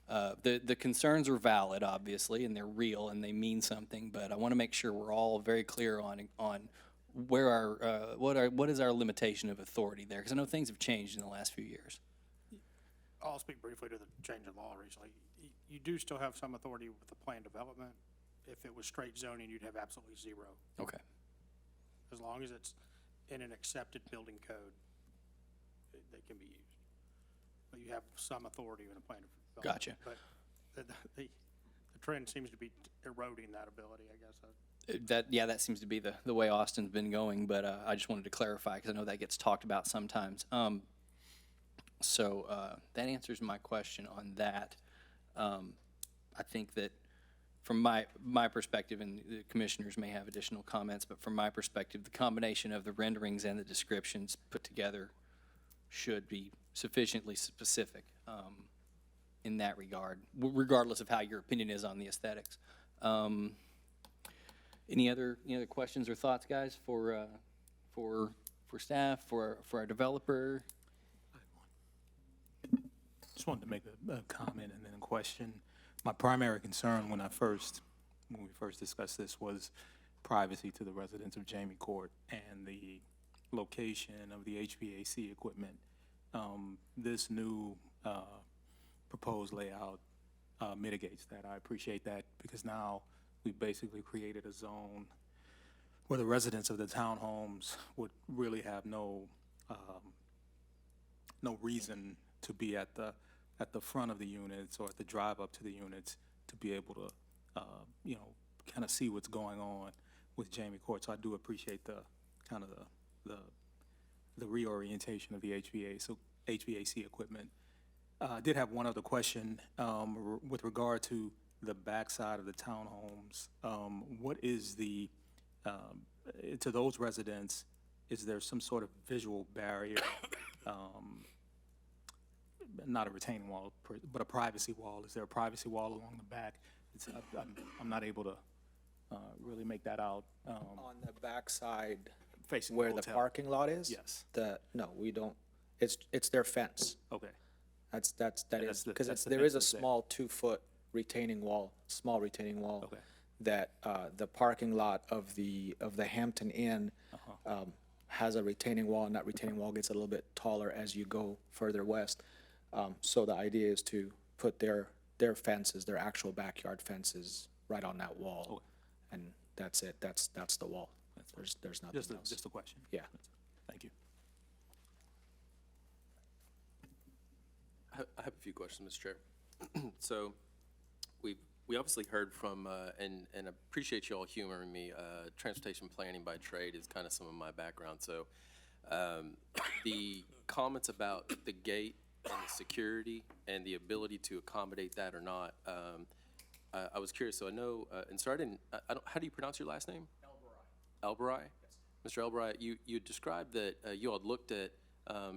The concerns are valid, obviously, and they're real and they mean something, but I want to make sure we're all very clear on where our what is our limitation of authority there, because I know things have changed in the last few years. I'll speak briefly to the change in law recently. You do still have some authority with the plan development. If it was straight zoning, you'd have absolutely zero. Okay. As long as it's in an accepted building code, they can be used. But you have some authority in a plan development. Gotcha. But the trend seems to be eroding that ability, I guess. That seems to be the way Austin's been going, but I just wanted to clarify because I know that gets talked about sometimes. So that answers my question on that. I think that from my perspective, and the commissioners may have additional comments, but from my perspective, the combination of the renderings and the descriptions put together should be sufficiently specific in that regard, regardless of how your opinion is on the aesthetics. Any other questions or thoughts, guys, for staff, for our developer? Just wanted to make a comment and then a question. My primary concern when we first discussed this was privacy to the residents of Jamie Court and the location of the HVAC equipment. This new proposed layout mitigates that. I appreciate that because now we've basically created a zone where the residents of the townhomes would really have no reason to be at the front of the units or at the drive up to the units to be able to, kind of see what's going on with Jamie Court. So I do appreciate the kind of the reorientation of the HVAC equipment. I did have one other question with regard to the backside of the townhomes. What is to those residents, is there some sort of visual barrier, not a retaining wall, but a privacy wall? Is there a privacy wall along the back? I'm not able to really make that out. On the backside, Facing where the the hotel. parking lot is? Yes. No, we don't. It's their fence. Okay. That Yeah, is, that's because the there fence is a that's there. small 2-foot retaining wall, small retaining wall. Okay. That, the parking lot of the Hampton Inn, has a retaining wall, and that retaining wall gets a little bit taller as you go further west. So the idea is to put their fences, their actual backyard fences, right on that wall. Okay. And that's it, that's the wall. There's nothing else. Just a question. Yeah. Thank you. I have a few questions, Mr. Chair. So we obviously heard from, and appreciate you all humoring me, transportation planning by trade is kind of some of my background. So the comments about the gate and the security and the ability to accommodate that or not, I was curious. So I know, and so I don't, how do you pronounce your last name? Elbry. Mr. Elbry, you described that you all had looked at,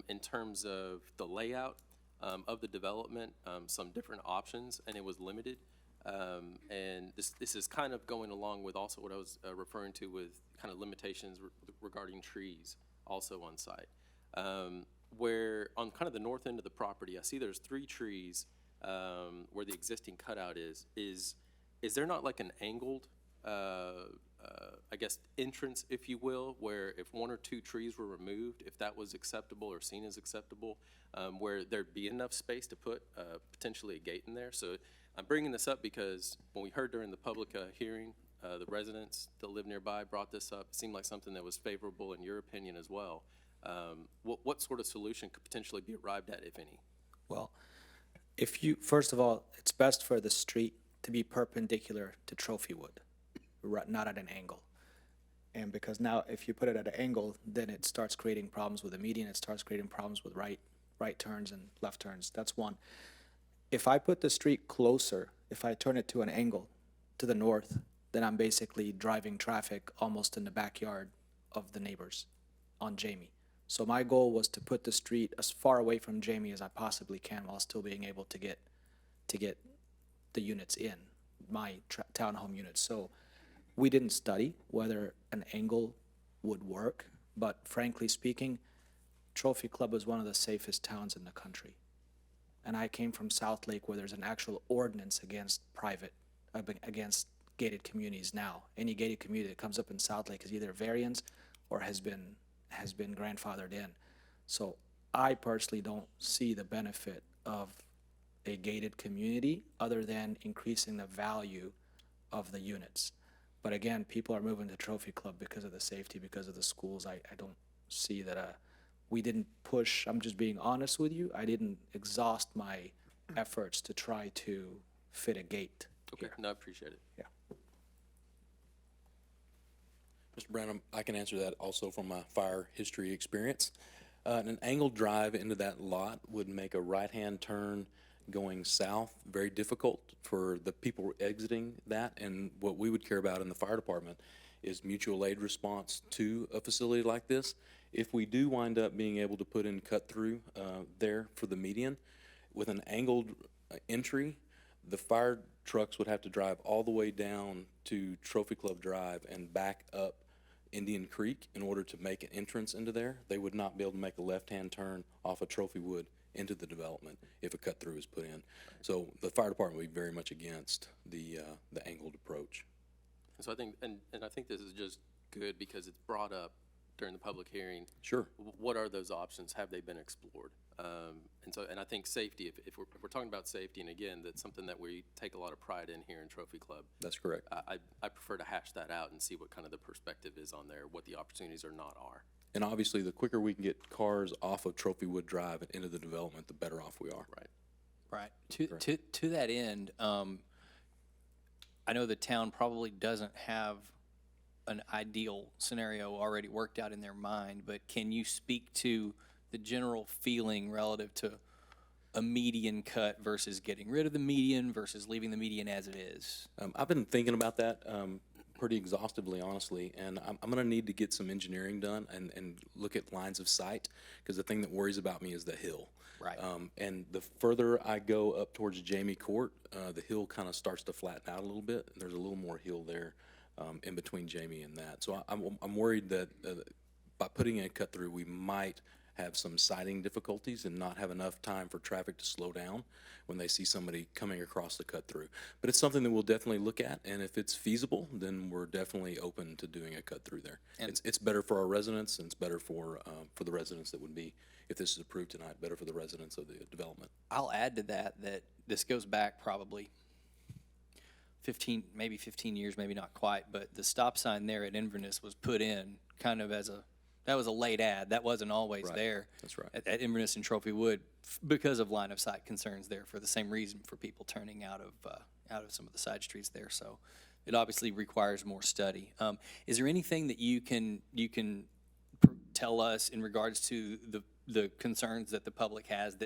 in terms of the layout, of the development, some different options, and it was limited. And this is kind of going along with also what I was referring to with kind of limitations regarding trees also on site. Where on kind of the north end of the property, I see there's 3 trees where the existing cutout is. Is there not like an angled, I guess, entrance, if you will, where if 1 or 2 trees were removed, if that was acceptable or seen as acceptable, where there'd be enough space to put potentially a gate in there? So I'm bringing this up because when we heard during the public hearing, the residents that live nearby brought this up. It seemed like something that was favorable in your opinion as well. What sort of solution could potentially be arrived at, if any? Well, first of all, it's best for the street to be perpendicular to Trophywood, not at an angle. And because now if you put it at an angle, then it starts creating problems with the median, it starts creating problems with right turns and left turns. That's one. If I put the street closer, if I turn it to an angle to the north, then I'm basically driving traffic almost in the backyard of the neighbors on Jamie. So my goal was to put the street as far away from Jamie as I possibly can while still being able to get the units in, my townhome units. So we didn't study whether an angle would work, but frankly speaking, Trophy Club is one of the safest towns in the country. And I came from South Lake where there's an actual ordinance against against gated communities now. Any gated community that comes up in South Lake is either variance or has been grandfathered in. So I personally don't see the benefit of a gated community other than increasing the value of the units. But again, people are moving to Trophy Club because of the safety, because of the schools. I don't see that we didn't push, I'm just being honest with you, I didn't exhaust my efforts to try to fit a gate. Okay, here. no, I appreciate it. Yeah. Mr. Branham, I can answer that also from my fire history experience. An angled drive into that lot would make a right-hand turn going south very difficult for the people exiting that. And what we would care about in the fire department is mutual aid response to a facility like this. If we do wind up being able to put in cut-through there for the median, with an angled entry, the fire trucks would have to drive all the way down to Trophy Club Drive and back up Indian Creek in order to make an entrance into there. They would not be able to make a left-hand turn off of Trophywood into the development if a cut-through is put in. So the fire department would be very much against the angled approach. So I think, and I think this is just good because it's brought up during the public hearing. Sure. What are those options? Have they been explored? And I think safety, if we're talking about safety, and again, that's something that we take a lot of pride in here in Trophy Club. That's correct. I prefer to hash that out and see what kind of the perspective is on there, what the opportunities are not are. And obviously, the quicker we can get cars off of Trophywood Drive and into the development, the better off we are. Right. Right. To that end, I know the town probably doesn't have an ideal scenario already worked out in their mind, but can you speak to the general feeling relative to a median cut versus getting rid of the median versus leaving the median as it is? I've been thinking about that pretty exhaustively, honestly, and I'm going to need to get some engineering done and look at lines of sight, because the thing that worries about me is the hill. Right. And the further I go up towards Jamie Court, the hill kind of starts to flatten out a little bit. There's a little more hill there in between Jamie and that. So I'm worried that by putting in a cut through, we might have some sighting difficulties and not have enough time for traffic to slow down when they see somebody coming across the cut through. But it's something that we'll definitely look at, and if it's feasible, then we're definitely open to doing a cut through there. And it's better for our residents, and it's better for the residents that would be, if this is approved tonight, better for the residents of the development. I'll add to that this goes back probably 15 years, maybe not quite, but the stop sign there at Inverness was put in kind of that was a late ad. That wasn't always Right. there. That's right. At Inverness and Trophywood because of line of sight concerns there for the same reason for people turning out of some of the side streets there. So it obviously requires more study. Is there anything that you can tell us in regards to the concerns that the public has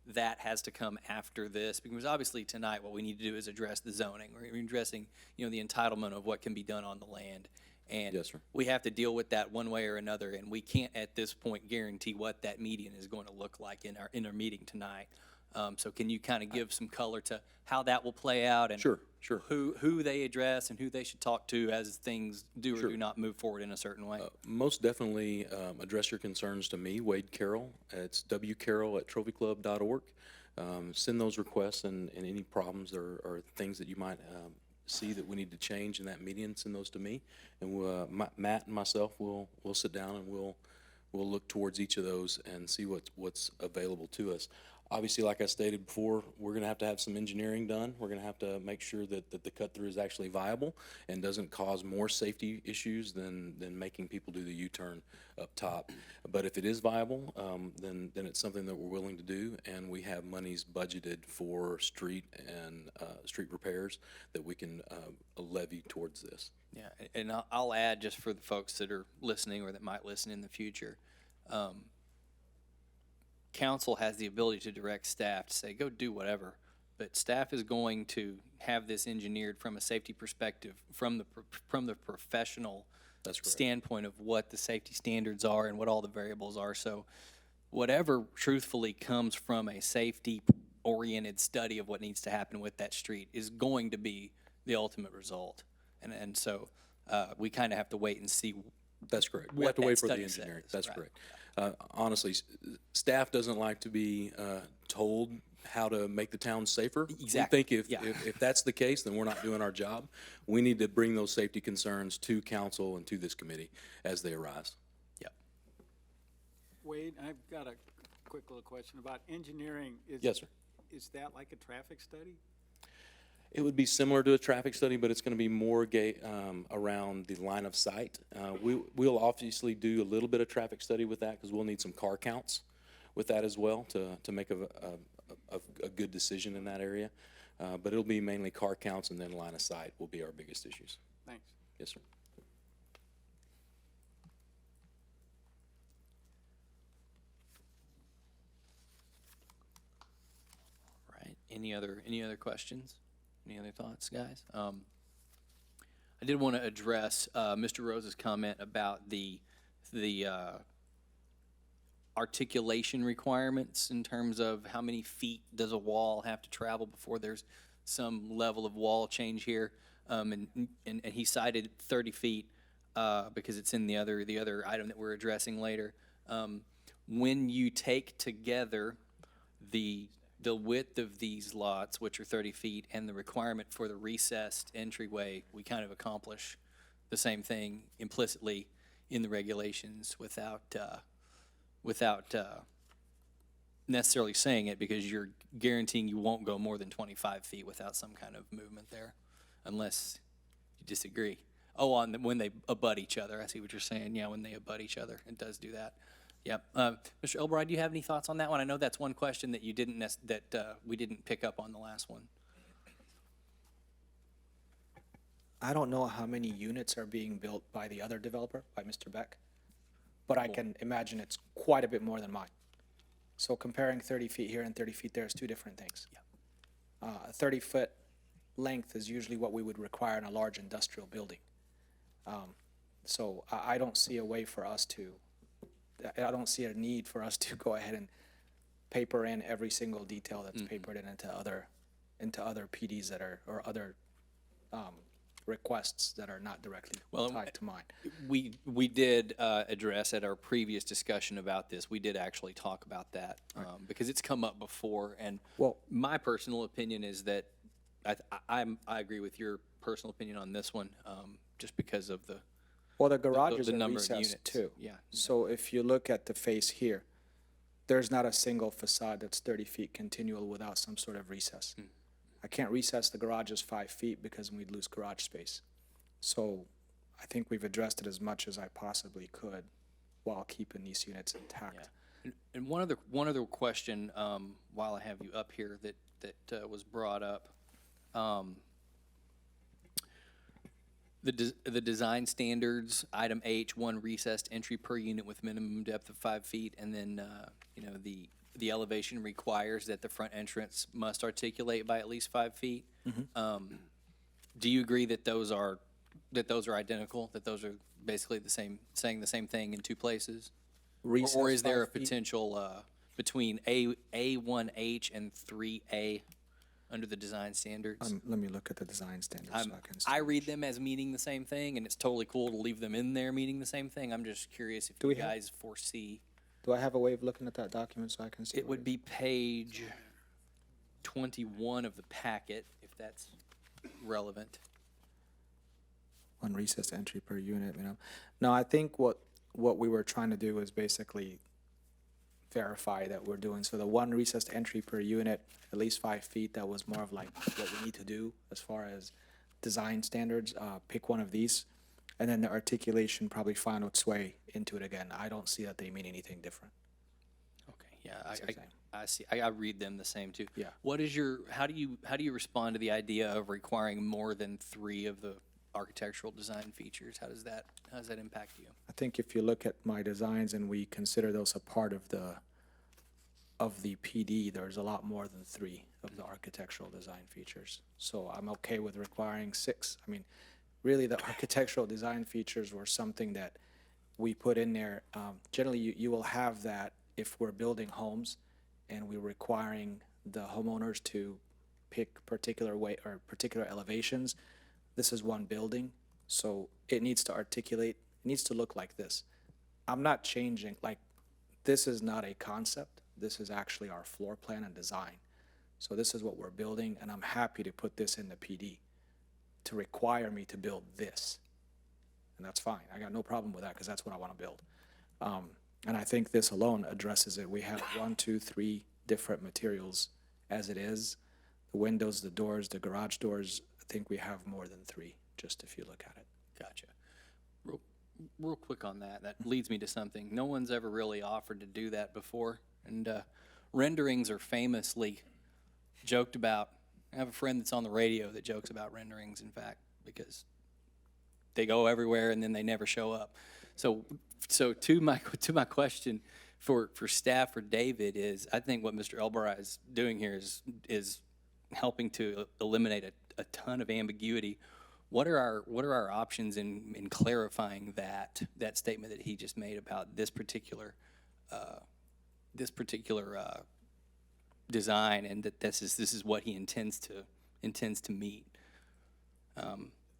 that has to come after this? Because obviously tonight what we need to do is address the zoning. We're addressing, the entitlement of what can be done on the land. And Yes, sir. we have to deal with that one way or another, and we can't at this point guarantee what that median is going to look like in our meeting tonight. So can you kind of give some color to how that will play out? And Sure. who they address and who they should talk to as things do or do not move forward in a certain way? Most definitely address your concerns to me, Wade Carroll. It's wcarroll@trophyclub.org. Send those requests and any problems or things that you might see that we need to change in that meeting, send those to me. And Matt and myself will sit down and we'll look towards each of those and see what's available to us. Obviously, like I stated before, we're going to have some engineering done. We're going to have to make sure that the cut-through is actually viable and doesn't cause more safety issues than making people do the U-turn up top. But if it is viable, then it's something that we're willing to do, and we have monies budgeted for street and street repairs that we can levy towards this. Yeah, and I'll add, just for the folks that are listening or that might listen in the future, council has the ability to direct staff to say, go do whatever, but staff is going to have this engineered from a safety perspective, from the professional That's correct. standpoint of what the safety standards are and what all the variables are. So whatever truthfully comes from a safety-oriented study of what needs to happen with that street is going to be the ultimate result. And so we kind of have to wait and see. That's correct. We what have to that wait for the study engineering. says, That's right. correct. Honestly, staff doesn't like to be told how to make the town safer. Exactly. We think if that's the case, then we're not doing our job. We need to bring those safety concerns to council and to this committee as they arise. Yep. Wade, I've got a quick little question about engineering. Yes, sir. Is that like a traffic study? It would be similar to a traffic study, but it's going to be more around the line of sight. We'll obviously do a little bit of traffic study with that because we'll need some car counts with that as well to make a good decision in that area. But it'll be mainly car counts, and then line of sight will be our biggest issues. Thanks. Yes, sir. Right. Any other questions? Any other thoughts, guys? I did want to address Mr. Rose's comment about the articulation requirements in terms of how many feet does a wall have to travel before there's some level of wall change here. And he cited 30 feet because it's in the other item that we're addressing later. When you take together the width of these lots, which are 30 feet, and the requirement for the recessed entryway, we kind of accomplish the same thing implicitly in the regulations without necessarily saying it, because you're guaranteeing you won't go more than 25 feet without some kind of movement there, unless you disagree. Oh, when they abut each other. I see what you're saying. Yeah, when they abut each other, it does do that. Yep. Mr. Elbride, do you have any thoughts on that one? I know that's one question that you didn't we didn't pick up on the last one. I don't know how many units are being built by the other developer, by Mr. Beck, but I can imagine it's quite a bit more than mine. So comparing 30 feet here and 30 feet there is two different things. Yeah. A 30-foot length is usually what we would require in a large industrial building. So I don't see a way for us to, I don't see a need for us to go ahead and paper in every single detail that's papered in into other PDs that are, or other requests that are not directly tied to mine. We did address at our previous discussion about this, we did actually talk about that because it's come up before. And my personal opinion is that I agree with your personal opinion on this one, just because of the garages are number of recessed units. too. Yeah. So if you look at the face here, there's not a single facade that's 30 feet continual without some sort of recess. I can't recess the garages 5 feet because we'd lose garage space. So I think we've addressed it as much as I possibly could while keeping these units intact. Yeah. And one other question, while I have you up here, that was brought up. The design standards, item H, one recessed entry per unit with minimum depth of 5 feet, and then the elevation requires that the front entrance must articulate by at least 5 feet. Do you agree that those are identical? That those are basically saying the same thing in two places? Or is there a potential between A1H and 3A under the design standards. Let me look at the design standards so I can see. I read them as meaning the same thing, and it's totally cool to leave them in there meaning the same thing. I'm just curious if Do you we have- guys foresee. Do I have a way of looking at that document so I can see? It what would be page 21 of the packet, if that's relevant. One recessed entry per unit, you know? No, I think what we were trying to do is basically verify that we're doing, so the one recessed entry per unit, at least 5 feet, that was more of like what we need to do as far as design standards, pick one of these, and then the articulation probably found its way into it again. I don't see that they mean anything different. Okay, yeah, That's what I'm saying. I see. I read them the same too. Yeah. What is your, how do you respond to the idea of requiring more than 3 of the architectural design features? How does that impact you? I think if you look at my designs and we consider those a part of the PD, there's a lot more than 3 of the architectural design features. So I'm okay with requiring 6. I mean, really, the architectural design features were something that we put in there. Generally, you will have that if we're building homes and we're requiring the homeowners to pick particular way or particular elevations. This is one building, so it needs to articulate, it needs to look like this. I'm not changing, like, this is not a concept. This is actually our floor plan and design. So this is what we're building, and I'm happy to put this in the PD to require me to build this. And that's fine. I got no problem with that because that's what I want to build. And I think this alone addresses it. We have 1, 2, 3 different materials as it is. The windows, the doors, the garage doors, I think we have more than 3, just if you look at it. Gotcha. Real quick on that. That leads me to something. No one's ever really offered to do that before. And renderings are famously joked about. I have a friend that's on the radio that jokes about renderings, in fact, because they go everywhere and then they never show up. So to my question for staff or David is, I think what Mr. Elbarai is doing here is helping to eliminate a ton of ambiguity. What are our options in clarifying that statement that he just made about this particular design, and that this is what he intends to meet?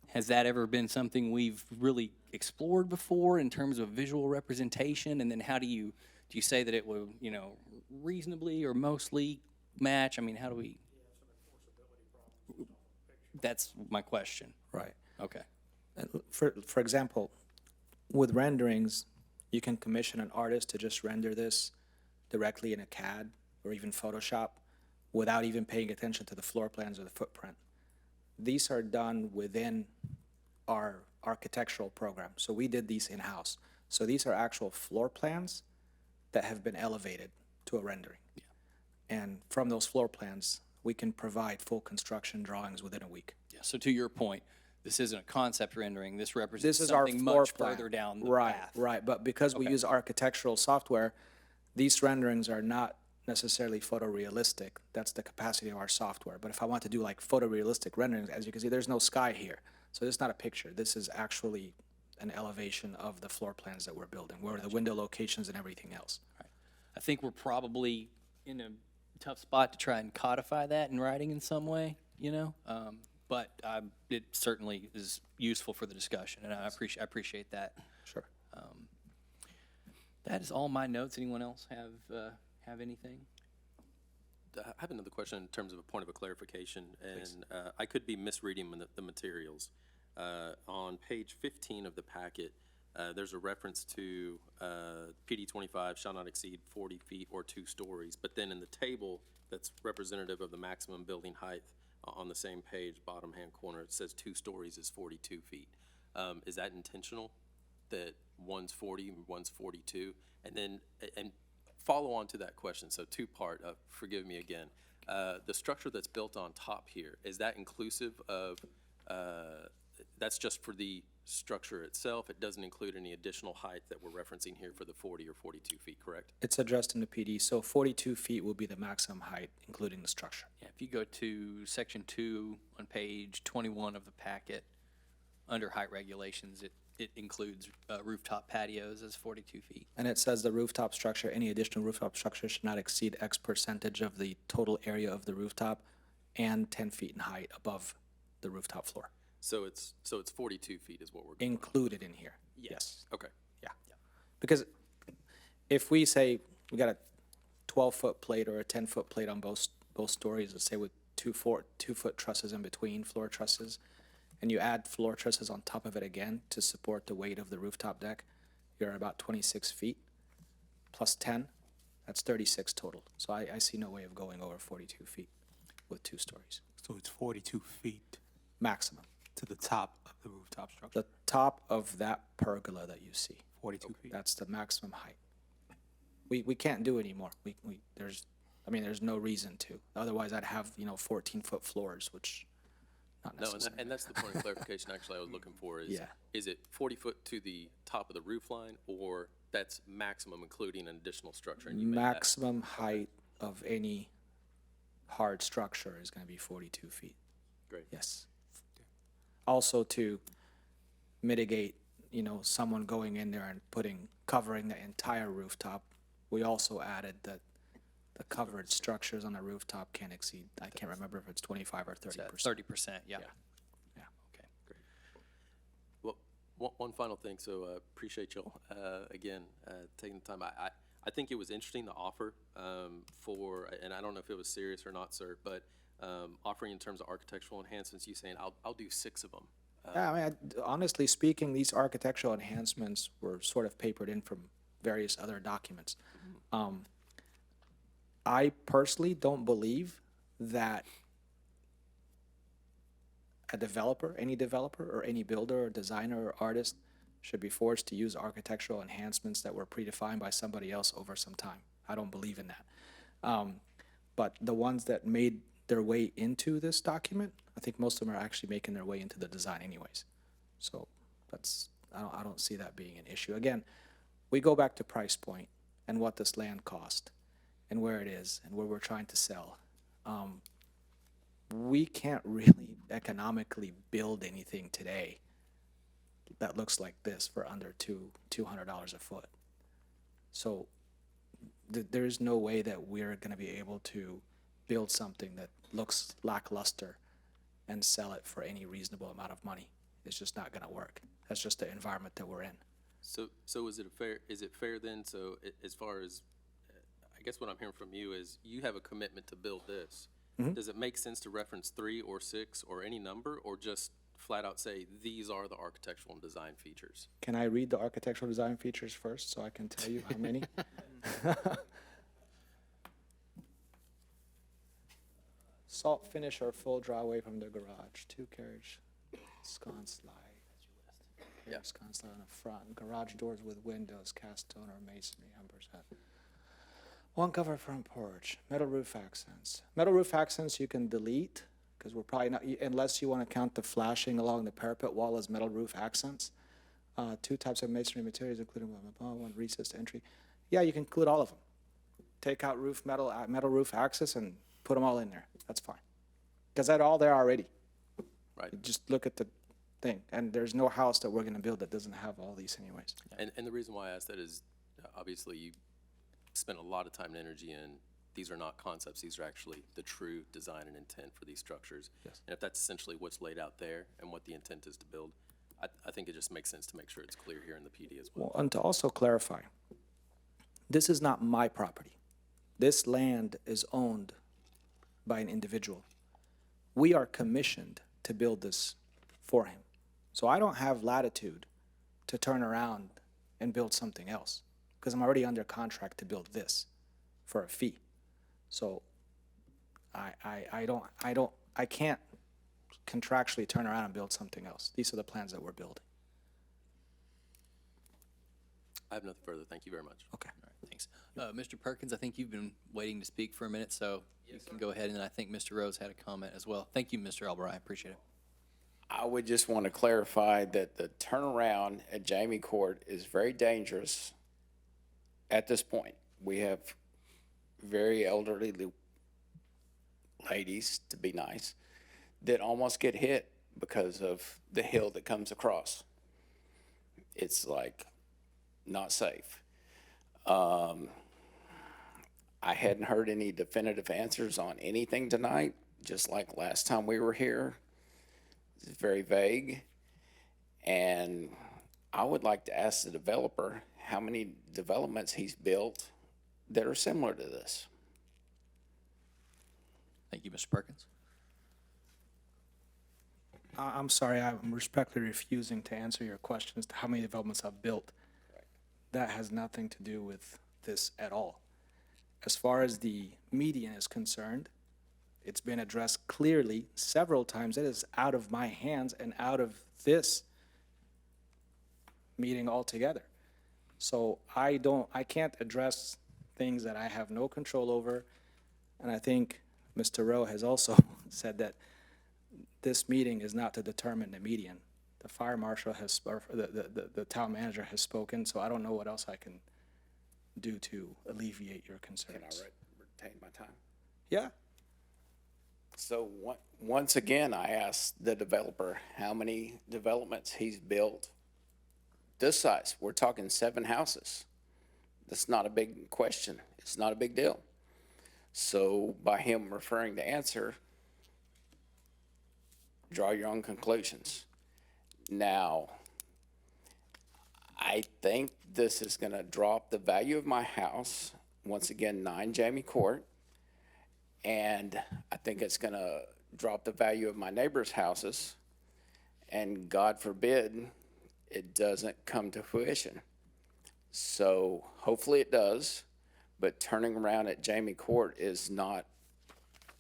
Has that ever been something we've really explored before in terms of visual representation? And then how do you say that it will, reasonably or mostly match? I mean, how do we? That's my question. Right. Okay. For example, with renderings, you can commission an artist to just render this directly in a CAD or even Photoshop without even paying attention to the floor plans or the footprint. These are done within our architectural program. So we did these in-house. So these are actual floor plans that have been elevated to a rendering. Yeah. And from those floor plans, we can provide full construction drawings within a week. Yeah. So to your point, this isn't a concept rendering. This represents This is our something floor much plan. further down the Right, path. right. But because we Okay. use architectural software, these renderings are not necessarily photorealistic. That's the capacity of our software. But if I want to do like photorealistic renderings, as you can see, there's no sky here. So this is not a picture. This is actually an elevation of the floor plans that we're building, where the window locations and everything else. I think we're probably in a tough spot to try and codify that in writing in some way, but it certainly is useful for the discussion, and I appreciate that. Sure. That is all my notes. Anyone else have anything? I have another question in terms of a point of a clarification, and I could be misreading the materials. On page 15 of the packet, there's a reference to PD 25 shall not exceed 40 feet or 2 stories, but then in the table that's representative of the maximum building height on the same page, bottom hand corner, it says 2 stories is 42 feet. Is that intentional, that one's 40 and one's 42? And then, and follow on to that question, so 2-part, forgive me again. The structure that's built on top here, is that inclusive of, that's just for the structure itself? It doesn't include any additional height that we're referencing here for the 40 or 42 feet, correct? It's addressed in the PD. So 42 feet will be the maximum height, including the structure. Yeah, if you go to section 2 on page 21 of the packet, under height regulations, it includes rooftop patios as 42 feet. And it says the rooftop structure, any additional rooftop structure should not exceed X percentage of the total area of the rooftop and 10 feet in height above the rooftop floor, So it's 42 feet is what we're going with. included in here. Yes. Okay. Yeah. Because if we say we got a 12-foot plate or a 10-foot plate on both stories, let's say with 2-foot trusses in between, floor trusses, and you add floor trusses on top of it again to support the weight of the rooftop deck, you're at about 26 feet plus 10, that's 36 total. So I see no way of going over 42 feet with 2 stories, So it's 42 feet maximum. to the top of the rooftop structure, The top of that pergola that you see, 42 feet. that's the maximum height. We can't do any more. There's no reason to. Otherwise, I'd have, 14-foot floors, which not No, necessary. and that's the point of clarification actually I was looking for is, Yeah. is it 40 foot to the top of the roof line, or that's maximum including an additional structure? And you made that- Maximum height of any hard structure is gonna be 42 feet. Great. Yes. Also to mitigate, someone going in there and covering the entire rooftop, we also added that the covered structures on the rooftop can't exceed, I can't remember if it's 25 or 30%. 30%, yeah. Yeah. Okay. Well, one final thing, so appreciate y'all, again, taking the time. I think it was interesting, the offer for, and I don't know if it was serious or not, sir, but offering in terms of architectural enhancements, you saying, I'll do 6 of them. Yeah, honestly speaking, these architectural enhancements were sort of papered in from various other documents. I personally don't believe that a developer, any developer, or any builder or designer or artist should be forced to use architectural enhancements that were predefined by somebody else over some time. I don't believe in that. But the ones that made their way into this document, I think most of them are actually making their way into the design anyways. So I don't see that being an issue. Again, we go back to price point and what this land cost and where it is and where we're trying to sell. We can't really economically build anything today that looks like this for under $200 a foot. So there is no way that we're going to be able to build something that looks lackluster and sell it for any reasonable amount of money. It's just not going to work. That's just the environment that we're in. So is it fair then, so as far as, I guess what I'm hearing from you is, you have a commitment to build this. Mm-hmm. Does it make sense to reference 3 or 6 or any number, or just flat out say, these are the architectural and design features? Can I read the architectural design features first so I can tell you how many? Salt finish or full draw away from the garage, 2-carriage sconce slide. Carriage sconce slide on the front, garage doors with windows, cast stone or masonry, 100%. 1 cover front porch, metal roof accents. Metal roof accents you can delete, because we're probably not, unless you want to count the flashing along the parapet wall as metal roof accents. 2 types of masonry materials, including 1 recessed entry. Yeah, you can include all of them. Take out metal roof access and put them all in there. That's fine. Because that's all there already. Right. You just look at the thing, and there's no house that we're going to build that doesn't have all these anyways. And the reason why I asked that is, obviously, you spent a lot of time and energy in, these are not concepts, these are actually the true design and intent for these structures. Yes. And if that's essentially what's laid out there and what the intent is to build, I think it just makes sense to make sure it's clear here in the PD as well. Well, and to also clarify, this is not my property. This land is owned by an individual. We are commissioned to build this for him. So I don't have latitude to turn around and build something else, because I'm already under contract to build this for a fee. So I can't contractually turn around and build something else. These are the plans that we're building. I have nothing further. Thank you very much. Okay. All right, thanks. Mr. Perkins, I think you've been waiting to speak for a minute, so you can go ahead, and then I think Mr. Rose had a comment as well. Thank you, Mr. Albright, I appreciate it. I would just want to clarify that the turnaround at Jamie Court is very dangerous at this point. We have very elderly ladies, to be nice, that almost get hit because of the hill that comes across. it's like not safe. I hadn't heard any definitive answers on anything tonight, just like last time we were here. It's very vague. And I would like to ask the developer how many developments he's built that are similar to this. Thank you, Mr. Perkins. I'm sorry, I'm respectfully refusing to answer your questions to how many developments I've built. That has nothing to do with this at all. As far as the median is concerned, it's been addressed clearly several times. It is out of my hands and out of this meeting altogether. So I can't address things that I have no control over. And I think Mr. Rowe has also said that this meeting is not to determine the median. The fire marshal has, or the town manager has spoken, so I don't know what else I can do to alleviate your Can concerns. I retain my time? Yeah, So once again, I asked the developer how many developments he's built this size. We're talking 7 houses. That's not a big question. It's not a big deal. So by him referring to answer, draw your own conclusions. Now, I think this is gonna drop the value of my house, once again, 9 Jamie Court. And I think it's gonna drop the value of my neighbors' houses. And God forbid, it doesn't come to fruition. So hopefully it does, but turning around at Jamie Court is not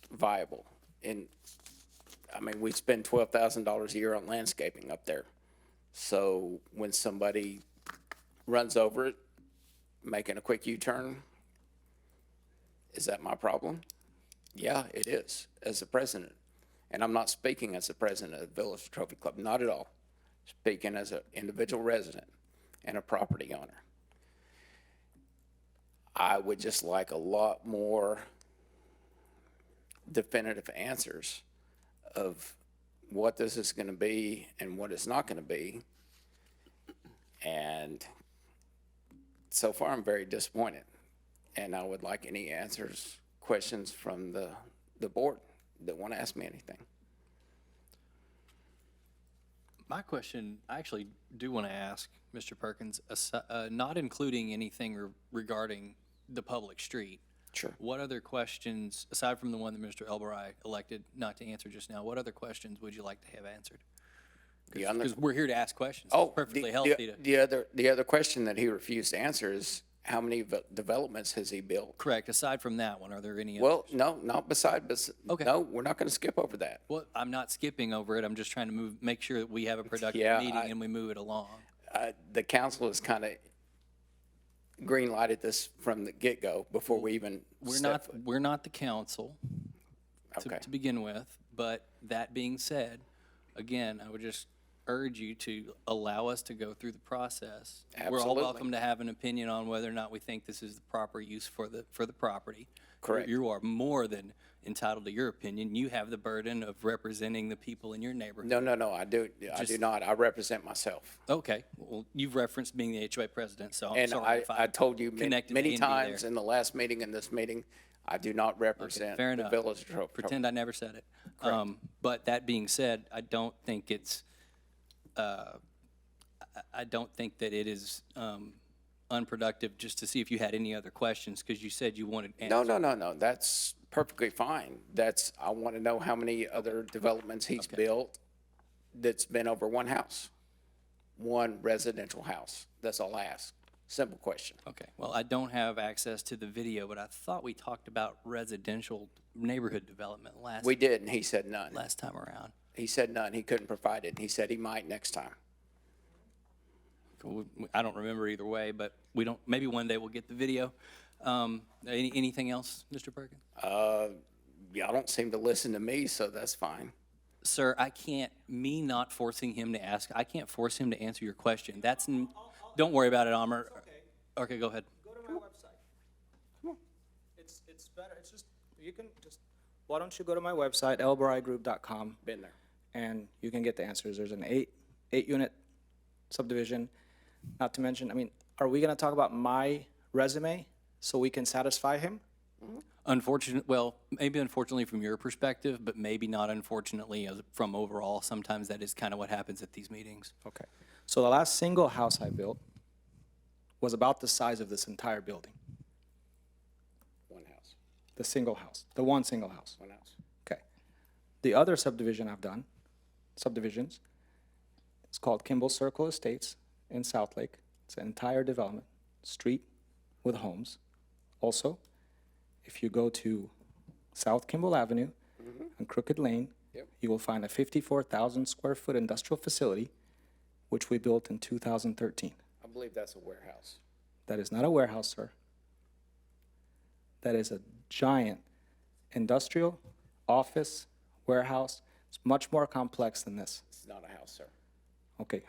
viable. And, I mean, we spend $12,000 a year on landscaping up there. So when somebody runs over it, making a quick U-turn, is that my problem? Yeah, it is, as the president. And I'm not speaking as the president of the Village Trophy Club, not at all. Speaking as an individual resident and a property owner. I would just like a lot more definitive answers of what this is gonna be and what it's not gonna be. And so far, I'm very disappointed. And I would like any answers, questions from the board that want to ask me anything. My question, I actually do want to ask, Mr. Perkins, not including anything regarding the public street. Sure. What other questions, aside from the one that Mr. Elbarai elected not to answer just now, what other questions would you like to have answered? Because we're here to ask questions. Oh, It's perfectly healthy to. the other question that he refused to answer is, how many developments has he built? Correct. Aside from that one, are there any Well, others? no, not beside, Okay. no, we're not gonna skip over that. Well, I'm not skipping over it. I'm just trying to make sure that we have a productive Yeah, meeting and we move it along. The council has kind of green-lighted this from the get-go before we even step foot. We're not the council Okay. to begin with, but that being said, again, I would just urge you to allow us to go through the process. We're all Absolutely. welcome to have an opinion on whether or not we think this is the proper use for the property. Correct. You are more than entitled to your opinion. You have the burden of representing the people in your neighborhood. No, I do not. I represent myself. Okay, well, you've referenced being the HOA president, so I'm And sorry if I told you connected many Andy times there. in the last meeting and this meeting, I do not represent Fair the enough. Village of Trophy. Pretend I never said it. But that being said, I don't think it's, I don't think that it is unproductive just to see if you had any other questions, because you said you wanted answers. No, that's perfectly fine. I want to know how many other developments he's built that's been over one house, one residential house. That's all I ask. Simple question. Okay, well, I don't have access to the video, but I thought we talked about residential neighborhood development We did, and he said none. last time around. He said none. He couldn't provide it. He said he might next time. I don't remember either way, but we don't, maybe one day we'll get the video. Anything else, Mr. Perkins? Y'all don't seem to listen to me, so that's fine. Sir, I can't, me not forcing him to ask, I can't force him to answer your question. Don't worry about it, Amr. Okay, go ahead. go to my website. It's better, it's just, you can just, why don't you go to my website, elbaraigroup.com, Been there. and you can get the answers. There's an eight unit subdivision. Not to mention, I mean, are we gonna talk about my resume so we can satisfy him? Maybe unfortunately from your perspective, but maybe not unfortunately from overall. Sometimes that is kind of what happens at these meetings. Okay. So the last single house I built was about the size of this entire building. One house, The single house, the one single house. one house. Okay. The other subdivision I've done, subdivisions, it's called Kimball Circle Estates in South Lake. It's an entire development, street with homes. Also, if you go to South Kimball Avenue and Crooked Lane, Yep. you will find a 54,000 square foot industrial facility, which we built in 2013. I believe that's a warehouse. That is not a warehouse, sir. That is a giant industrial, office, warehouse. It's much more complex than this. It's not a house, sir. Okay,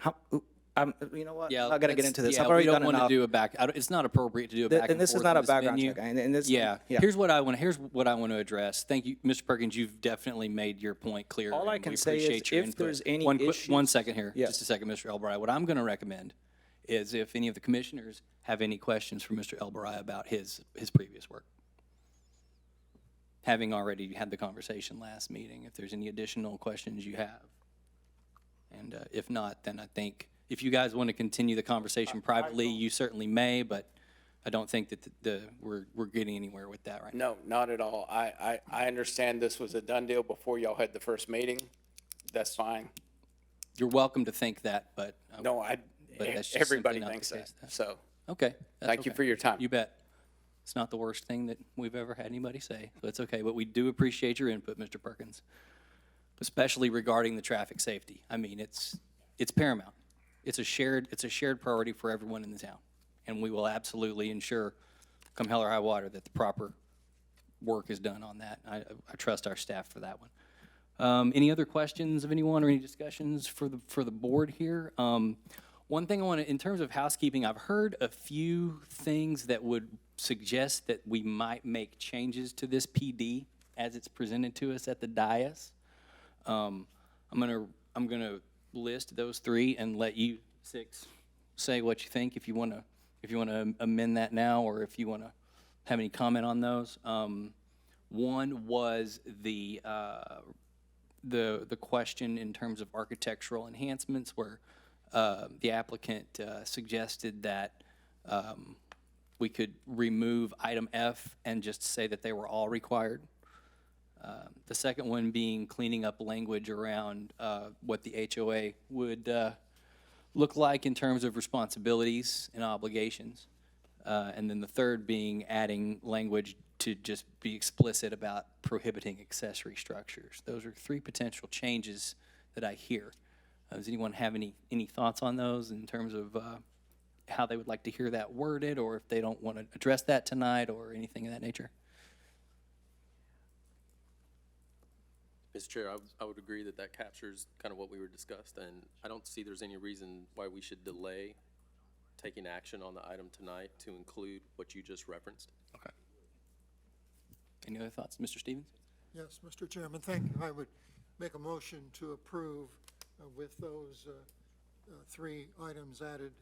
you know what? Yeah, I'm not gonna get into this. Yeah, I've already we done don't want to enough. do it's not appropriate to do a Th- back and and this is forth not in a this background venue. check, and this- Yeah, yeah. here's what I want to address. Thank you, Mr. Perkins, you've definitely made your point clear. All I and can we say is appreciate your if input. there's any One issues- second here, Yes. just a second, Mr. Elbarai. What I'm going to recommend is if any of the commissioners have any questions for Mr. Elbarai about his previous work. Having already had the conversation last meeting, if there's any additional questions you have. And if not, then I think if you guys want to continue the conversation privately, you certainly may, but I don't think that we're getting anywhere with that right now. No, not at all. I understand this was a done deal before y'all had the first meeting. That's fine. You're welcome to think that, but. No, but that's just everybody simply not thinks the that, case. so. Okay. that's Thank you okay. for your time. You bet. It's not the worst thing that we've ever had anybody say, so it's okay. But we do appreciate your input, Mr. Perkins, especially regarding the traffic safety. I mean, it's paramount. It's a shared priority for everyone in the town. And we will absolutely ensure, come hell or high water, that the proper work is done on that. I trust our staff for that one. Any other questions of anyone or any discussions for the board here? One thing I want to, in terms of housekeeping, I've heard a few things that would suggest that we might make changes to this PD as it's presented to us at the dais. I'm gonna list those three and let you six say what you think, if you want to amend that now, or if you want to have any comment on those. One was the question in terms of architectural enhancements, where the applicant suggested that we could remove item F and just say that they were all required. The second one being cleaning up language around what the HOA would look like in terms of responsibilities and obligations. And then the third being adding language to just be explicit about prohibiting accessory structures. Those are three potential changes that I hear. Does anyone have any thoughts on those in terms of how they would like to hear that worded, or if they don't want to address that tonight, or anything of that nature? Mr. Chair, I would agree that that captures kind of what we were discussed, and I don't see there's any reason why we should delay taking action on the item tonight to include what you just referenced. Okay. Any other thoughts, Mr. Stevens? Yes, Mr. Chairman, thank you. I would make a motion to approve with those three items added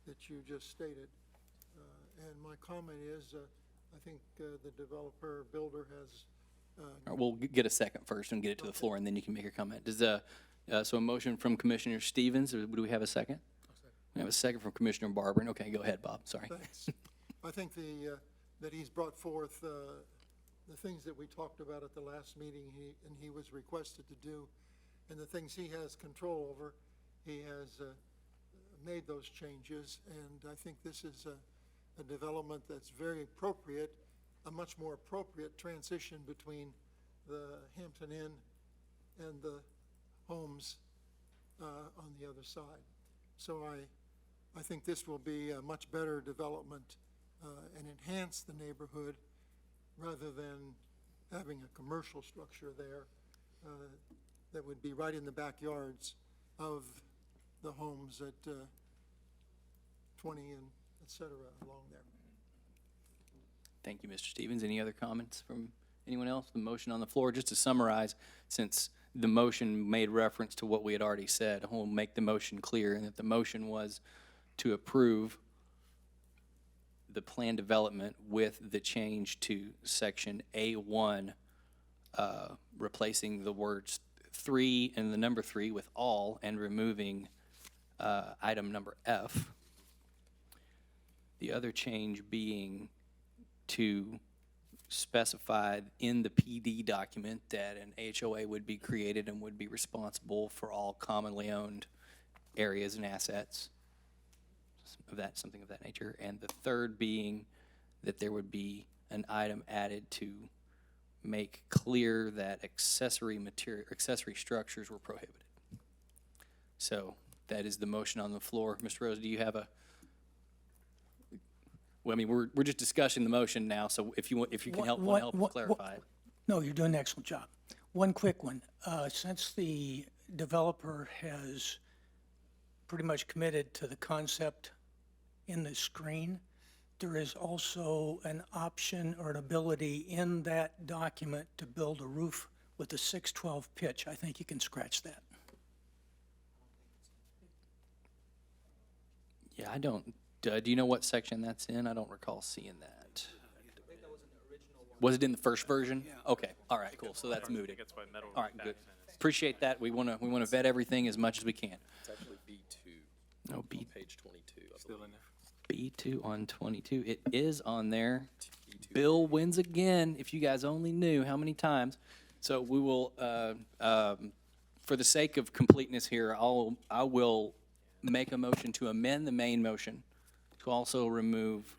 that you just stated. And my comment is, I think the developer builder has All right, we'll get a second first and get it to the floor, and then you can make your comment. So a motion from Commissioner Stevens, or do we have a second? We have a second from Commissioner Barber. Okay, go ahead, Bob, sorry. Thanks. I think that he's brought forth the things that we talked about at the last meeting, he was requested to do, and the things he has control over, he has made those changes, and I think this is a development that's very appropriate, a much more appropriate transition between the Hampton Inn and the homes on the other side. So I think this will be a much better development and enhance the neighborhood rather than having a commercial structure there that would be right in the backyards of the homes at 20 and et cetera along there. Thank you, Mr. Stevens. Any other comments from anyone else? The motion on the floor, just to summarize, since the motion made reference to what we had already said, we'll make the motion clear, and that the motion was to approve the plan development with the change to section A1, replacing the words 3 and the number 3 with all and removing item number F. The other change being to specify in the PD document that an HOA would be created and would be responsible for all commonly owned areas and assets of that, something of that nature. And the third being that there would be an item added to make clear that accessory structures were prohibited. So that is the motion on the floor. Mr. Rose, do you have a? Well, I mean, we're just discussing the motion now, so if you can help clarify it. No, you're doing an excellent job. One quick one. Since the developer has pretty much committed to the concept in the screen, there is also an option or an ability in that document to build a roof with a 612 pitch. I think you can scratch that. Yeah, I don't. Do you know what section that's in? I don't recall seeing that. Was it in the first version? Okay, all right, cool. So that's mooted. That's why metal All right, good. Appreciate that. We want to vet everything as much as we can. It's actually B2. No, B, Page 22. Still in there. B2 on 22. It is on there. Bill wins again, if you guys only knew how many times. So we will, for the sake of completeness here, I will make a motion to amend the main motion to also remove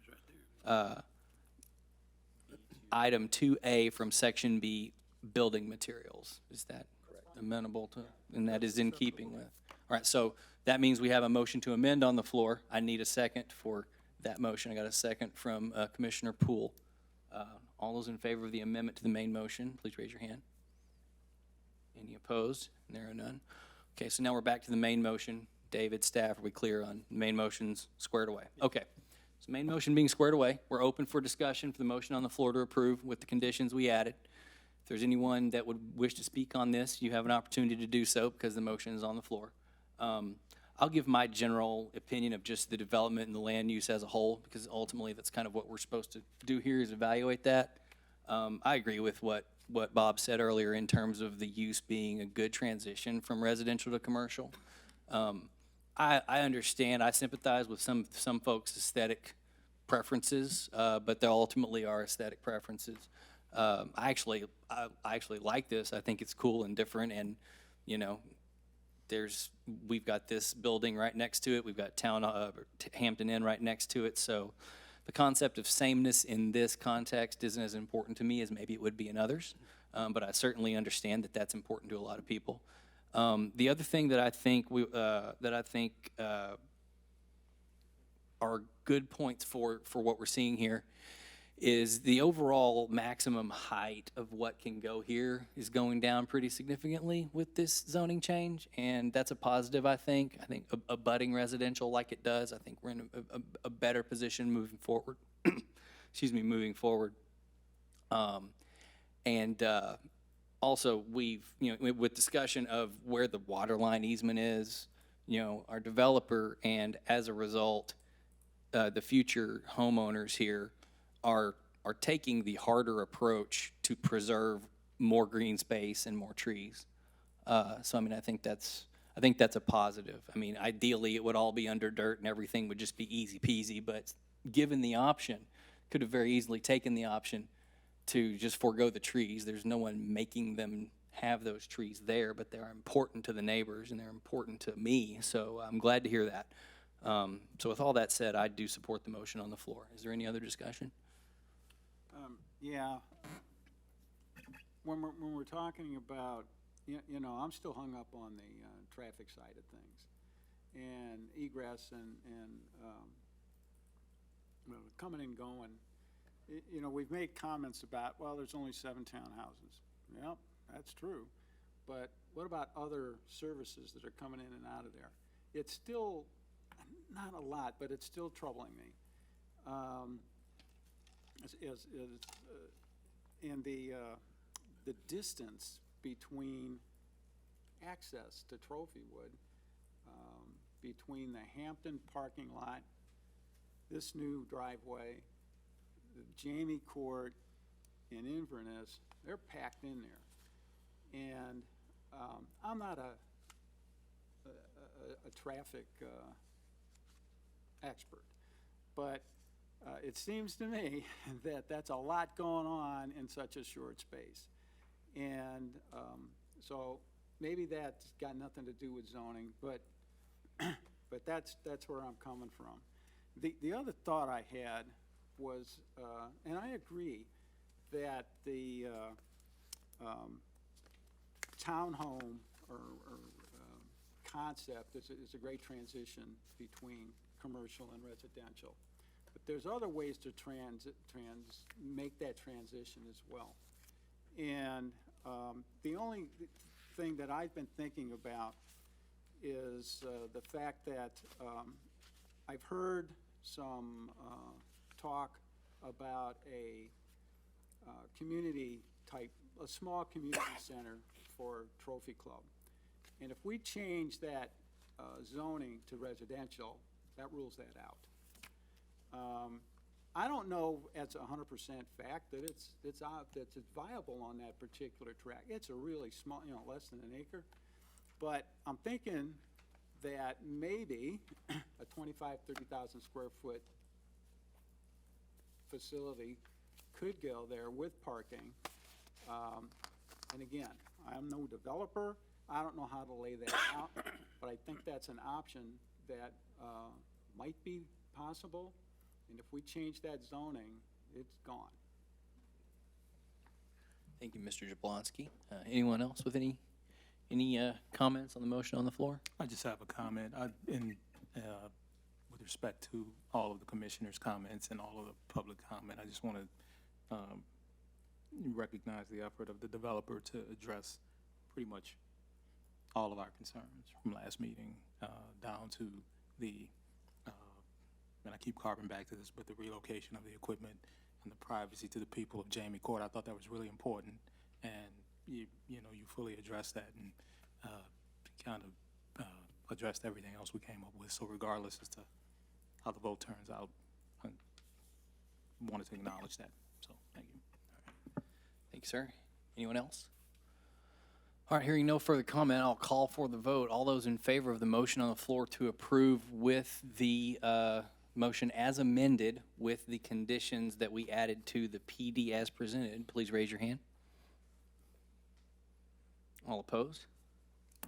item 2A from section B, building materials. Is that amenable to, and that is in keeping with? All right, so that means we have a motion to amend on the floor. I need a second for that motion. I got a second from Commissioner Poole. All those in favor of the amendment to the main motion, please raise your hand. Any opposed? There are none. Okay, so now we're back to the main motion. David, staff, are we clear on main motions squared away? Okay, so main motion being squared away, we're open for discussion for the motion on the floor to approve with the conditions we added. If there's anyone that would wish to speak on this, you have an opportunity to do so because the motion is on the floor. I'll give my general opinion of just the development and the land use as a whole, because ultimately that's kind of what we're supposed to do here is evaluate that. I agree with what Bob said earlier in terms of the use being a good transition from residential to commercial. I understand, I sympathize with some folks' aesthetic preferences, but they ultimately are aesthetic preferences. I actually like this. I think it's cool and different, and you know, we've got this building right next to it. We've got Hampton Inn right next to it. So the concept of sameness in this context isn't as important to me as maybe it would be in others. But I certainly understand that that's important to a lot of people. The other thing that I think are good points for what we're seeing here is the overall maximum height of what can go here is going down pretty significantly with this zoning change, and that's a positive, I think. I think abutting residential like it does, I think we're in a better position moving forward. Excuse me, moving forward. Also, with discussion of where the water line easement is, our developer, and as a result, the future homeowners here are taking the harder approach to preserve more green space and more trees. So I mean, I think that's a positive. I mean, ideally it would all be under dirt and everything would just be easy peasy, but given the option, could have very easily taken the option to just forego the trees. There's no one making them have those trees there, but they're important to the neighbors and they're important to me. So I'm glad to hear that. So with all that said, I do support the motion on the floor. Is there any other discussion? Yeah. When we're talking about, I'm still hung up on the traffic side of things, and egress and coming and going. We've made comments about, well, there's only 7 townhouses. Yep, that's true. But what about other services that are coming in and out of there? It's still not a lot, but it's still troubling me. And the distance between access to Trophywood between the Hampton parking lot, this new driveway, the Jamie Court, and Inverness, they're packed in there. And I'm not a traffic expert, but it seems to me that that's a lot going on in such a short space. And so maybe that's got nothing to do with zoning, but that's where I'm coming from. The other thought I had was, and I agree, that the townhome or concept is a great transition between commercial and residential. But there's other ways to make that transition as well. And the only thing that I've been thinking about is the fact that I've heard some talk about a a small community center for Trophy Club. And if we change that zoning to residential, that rules that out. I don't know as 100% fact that it's viable on that particular track. It's a really small, less than an acre. But I'm thinking that maybe a 30,000 square foot facility could go there with parking. And again, I'm no developer. I don't know how to lay that out, but I think that's an option that might be possible. And if we change that zoning, it's gone. Thank you, Mr. Jablonski. Anyone else with any comments on the motion on the floor? I just have a comment. With respect to all of the commissioners' comments and all of the public comment, I just want to recognize the effort of the developer to address pretty much all of our concerns from last meeting, down to the, and I keep carving back to this, but the relocation of the equipment and the privacy to the people of Jamie Court. I thought that was really important, and you fully addressed that and kind of addressed everything else we came up with. So regardless as to how the vote turns out, I wanted to acknowledge that. So thank you. Thank you, sir. Anyone else? All right, hearing no further comment, I'll call for the vote. All those in favor of the motion on the floor to approve with the motion as amended with the conditions that we added to the PD as presented, please raise your hand. All opposed?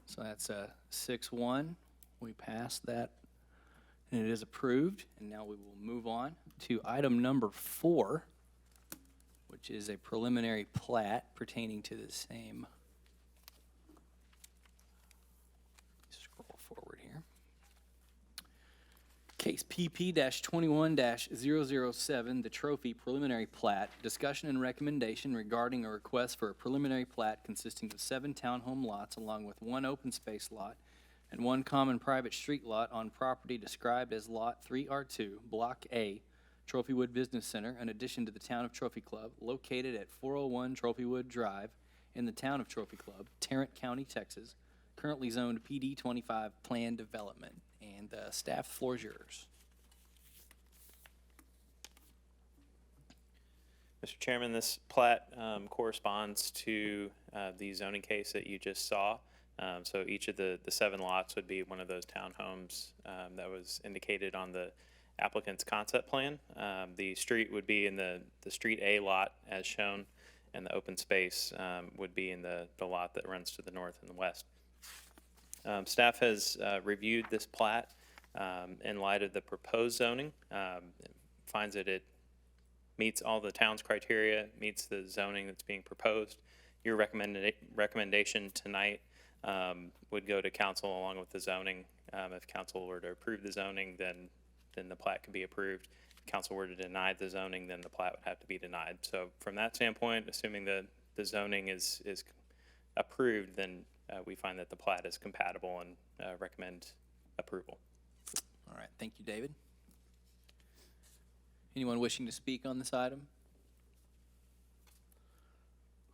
So that's 6-1. We passed that, and it is approved. And now we will move on to item number 4, which is a preliminary plat pertaining to the same. Scroll forward here. Case PP-21-007, the Trophy Preliminary Plat, discussion and recommendation regarding a request for a preliminary plat consisting of 7 townhome lots along with 1 open space lot and 1 common private street lot on property described as Lot 3R2, Block A, Trophywood Business Center, in addition to the Town of Trophy Club, located at 401 Trophywood Drive in the Town of Trophy Club, Tarrant County, Texas, currently zoned PD 25 Plan Development. And staff, the floor is yours. Mr. Chairman, this plat corresponds to the zoning case that you just saw. So each of the 7 lots would be one of those townhomes that was indicated on the applicant's concept plan. The street would be in the Street A lot as shown, and the open space would be in the lot that runs to the north and the west. Staff has reviewed this plat in light of the proposed zoning, finds that it meets all the town's criteria, meets the zoning that's being proposed. Your recommendation tonight would go to council along with the zoning. If council were to approve the zoning, then the plat could be approved. If council were to deny the zoning, then the plat would have to be denied. So from that standpoint, assuming the zoning is approved, then we find that the plat is compatible and recommend approval. All right, thank you, David. Anyone wishing to speak on this item?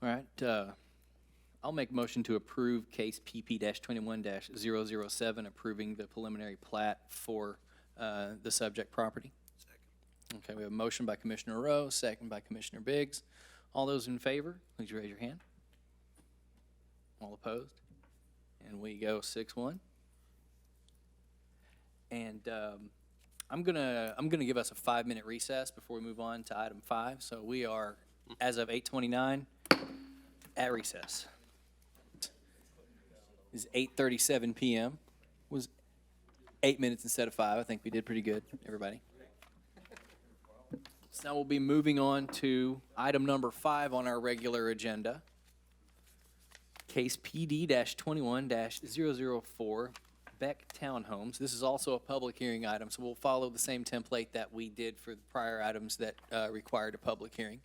All right, I'll make a motion to approve case PP-21-007, approving the preliminary plat for the subject property. Second. Okay, we have a motion by Commissioner Rowe, second by Commissioner Biggs. All those in favor, please raise your hand. All opposed? And we go 6-1. And I'm gonna give us a 5-minute recess before we move on to item 5. So we are, as of 8:29, at recess. It's 8:37 p.m. Was 8 minutes instead of 5. I think we did pretty good, everybody. So now we'll be moving on to item number 5 on our regular agenda. Case PD-21-004, Beck Townhomes. This is also a public hearing item, so we'll follow the same template that we did for the prior items that required a public hearing.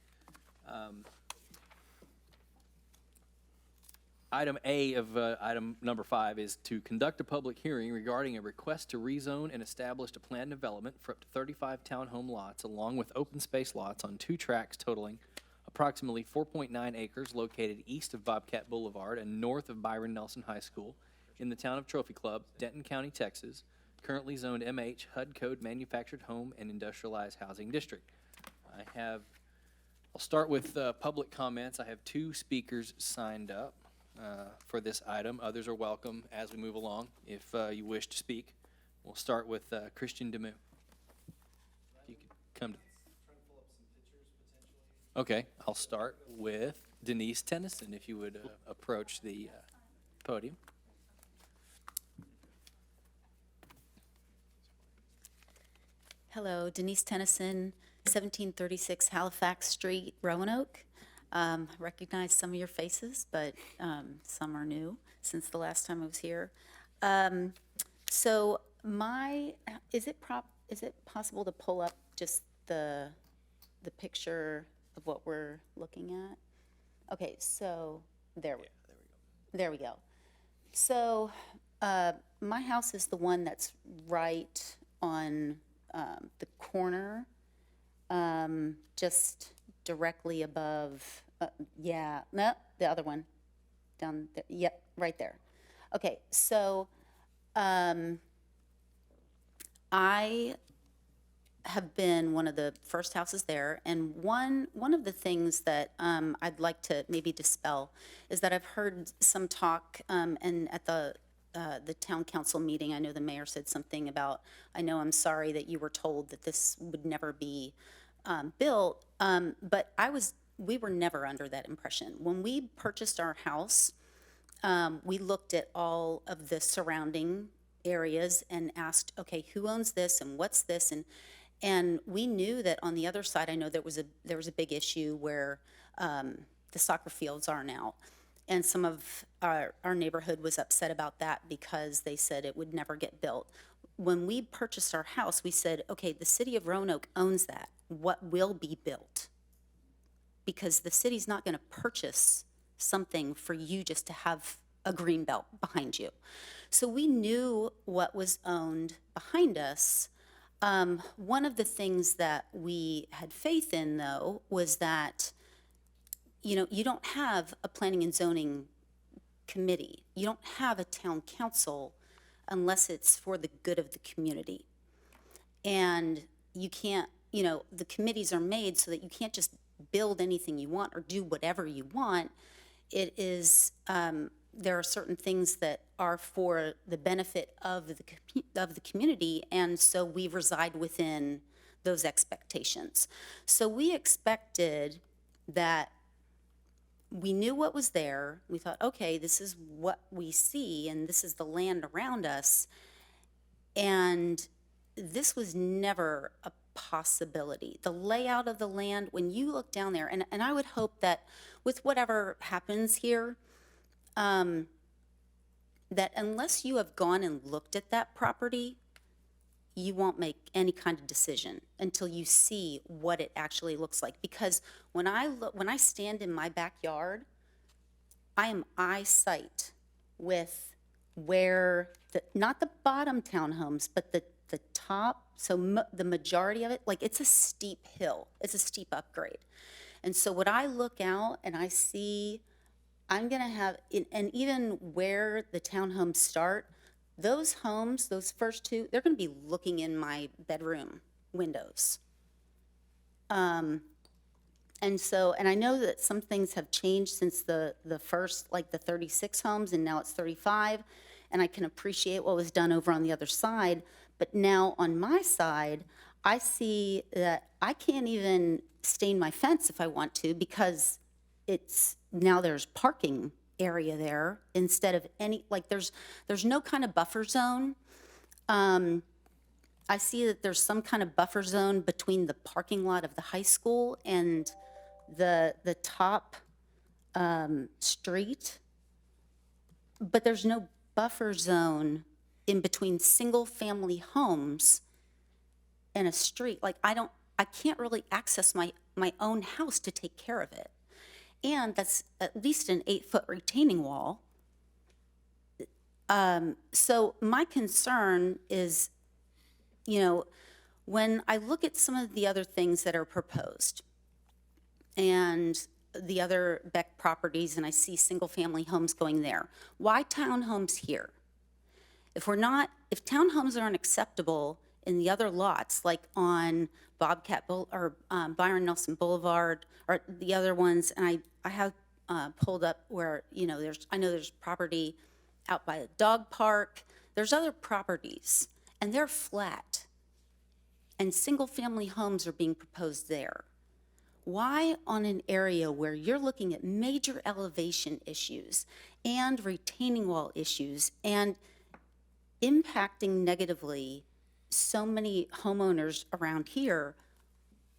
Item A of item number 5 is to conduct a public hearing regarding a request to rezone and establish a planned development for up to 35 townhome lots along with open space lots on 2 tracts totaling approximately 4.9 acres located east of Bobcat Boulevard and north of Byron Nelson High School in the town of Trophy Club, Denton County, Texas, currently zoned MH, HUD Code Manufactured Home and Industrialized Housing District. I'll start with public comments. I have 2 speakers signed up for this item. Others are welcome as we move along if you wish to speak. We'll start with Christian Demuth. If you could come to. Okay, I'll start with Denise Tennyson, if you would approach the podium. Hello, Denise Tennyson, 1736 Halifax Street, Roanoke. Recognize some of your faces, but some are new since the last time I was here. So is it possible to pull up just the picture of what we're looking at? Okay, so there we go. So my house is the one that's right on the corner, just directly above, the other one, down there, yep, right there. Okay, so I have been one of the first houses there, and one of the things that I'd like to maybe dispel is that I've heard some talk, and at the town council meeting, I know the mayor said something about, I'm sorry that you were told that this would never be built, but we were never under that impression. When we purchased our house, we looked at all of the surrounding areas and asked, okay, who owns this and what's this? And we knew that on the other side, I know there was a big issue where the soccer fields are now. And some of our neighborhood was upset about that because they said it would never get built. When we purchased our house, we said, okay, the city of Roanoke owns that. What will be built? Because the city's not going to purchase something for you just to have a green belt behind you. So we knew what was owned behind us. One of the things that we had faith in, though, was that, you don't have a planning and zoning committee. You don't have a town council unless it's for the good of the community. And you can't, the committees are made so that you can't just build anything you want or do whatever you want. It is, there are certain things that are for the benefit of the community, and so we reside within those expectations. So we expected that we knew what was there. We thought, okay, this is what we see, and this is the land around us. And this was never a possibility. The layout of the land, when you look down there, and I would hope that with whatever happens here, that unless you have gone and looked at that property, you won't make any kind of decision until you see what it actually looks like. Because when I stand in my backyard, I am eyesight with where not the bottom townhomes, but the top. So the majority of it, like, it's a steep hill. It's a steep upgrade. And so when I look out and I see I'm gonna have, and even where the townhomes start, those homes, those first two, they're gonna be looking in my bedroom windows. And so, and I know that some things have changed since the first, like the 36 homes, and now it's 35, and I can appreciate what was done over on the other side, but now on my side, I see that I can't even stain my fence if I want to, because now there's parking area there instead of any, like there's no kind of buffer zone. I see that there's some kind of buffer zone between the parking lot of the high school and the top street, but there's no buffer zone in between single-family homes and a street. Like I can't really access my own house to take care of it. And that's at least an 8-foot retaining wall. So my concern is, when I look at some of the other things that are proposed and the other Beck properties, and I see single-family homes going there, why townhomes here? If townhomes aren't acceptable in the other lots, like on Byron Nelson Boulevard, or the other ones, and I have pulled up where, I know there's property out by a dog park. There's other properties, and they're flat, and single-family homes are being proposed there. Why on an area where you're looking at major elevation issues and retaining wall issues and impacting negatively so many homeowners around here,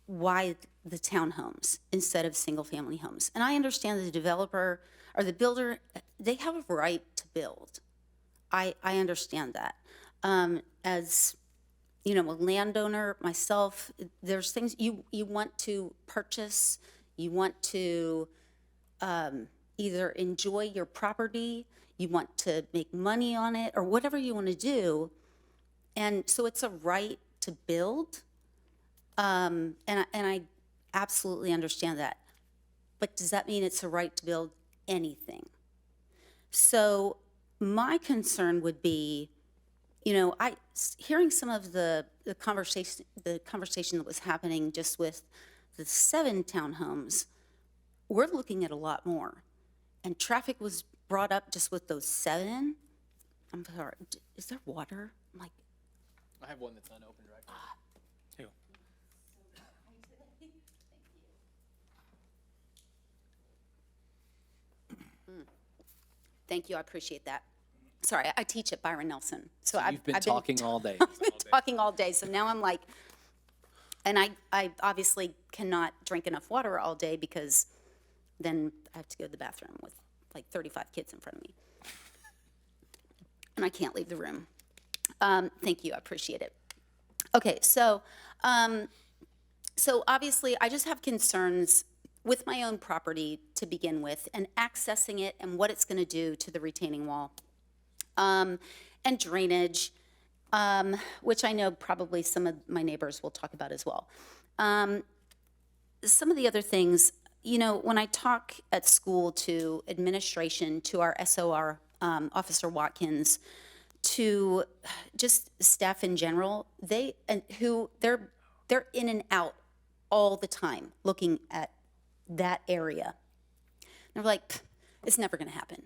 why the townhomes instead of single-family homes? And I understand the developer or the builder, they have a right to build. I understand that. As a landowner myself, there's things you want to purchase, you want to either enjoy your property, you want to make money on it, or whatever you want to do. And so it's a right to build. And I absolutely understand that. But does that mean it's a right to build anything? So my concern would be, hearing some of the conversation that was happening just with the 7 townhomes, we're looking at a lot more. And traffic was brought up just with those 7. I'm sorry, is there water? I'm like, I have one that's unopened right now. Here. Thank you, I appreciate that. Sorry, I teach at Byron Nelson, so You've been I've talking all day. I've been talking all day, so now I'm like, and I obviously cannot drink enough water all day because then I have to go to the bathroom with like 35 kids in front of me. And I can't leave the room. Thank you, I appreciate it. Okay, so obviously I just have concerns with my own property to begin with and accessing it and what it's gonna do to the retaining wall. And drainage, which I know probably some of my neighbors will talk about as well. Some of the other things, when I talk at school to administration, to our SOR, Officer Watkins, to just staff in general, they're in and out all the time looking at that area. They're like, it's never gonna happen.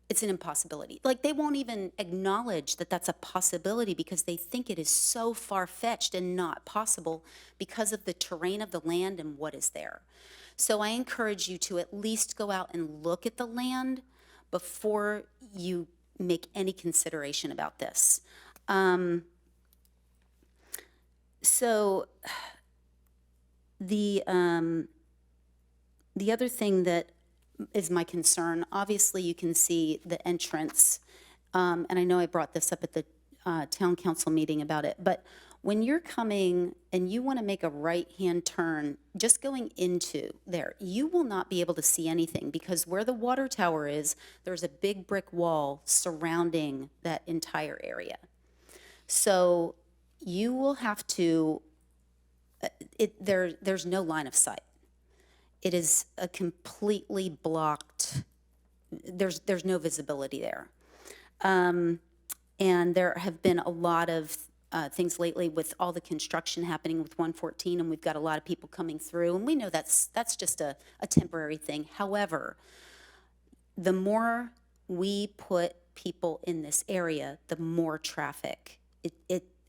It's an impossibility. Like, they won't even acknowledge that that's a possibility because they think it is so far-fetched and not possible because of the terrain of the land and what is there. So I encourage you to at least go out and look at the land before you make any consideration about this. So the other thing that is my concern, obviously you can see the entrance, and I know I brought this up at the town council meeting about it, but when you're coming and you want to make a right-hand turn, just going into there, you will not be able to see anything because where the water tower is, there's a big brick wall surrounding that entire area. So you will have to, there's no line of sight. It is a completely blocked there's no visibility there. And there have been a lot of things lately with all the construction happening with 114, and we've got a lot of people coming through, and we know that's just a temporary thing. However, the more we put people in this area, the more traffic.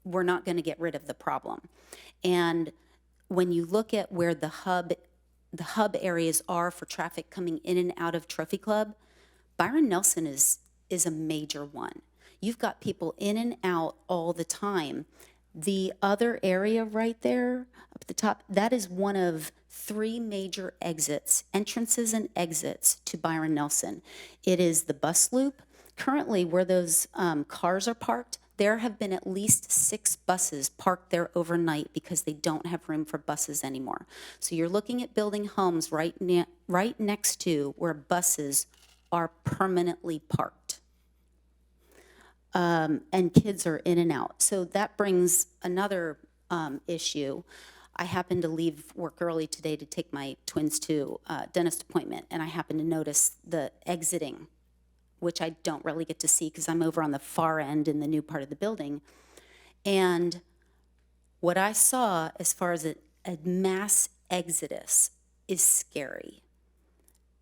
We're not going to get rid of the problem. And when you look at where the hub areas are for traffic coming in and out of Trophy Club, Byron Nelson is a major one. You've got people in and out all the time. The other area right there up at the top, that is one of 3 major exits, entrances and exits to Byron Nelson. It is the bus loop. Currently, where those cars are parked, there have been at least 6 buses parked there overnight because they don't have room for buses anymore. So you're looking at building homes right next to where buses are permanently parked. And kids are in and out. So that brings another issue. I happened to leave work early today to take my twins to a dentist appointment, and I happened to notice the exiting, which I don't really get to see because I'm over on the far end in the new part of the building. And what I saw as far as a mass exodus is scary.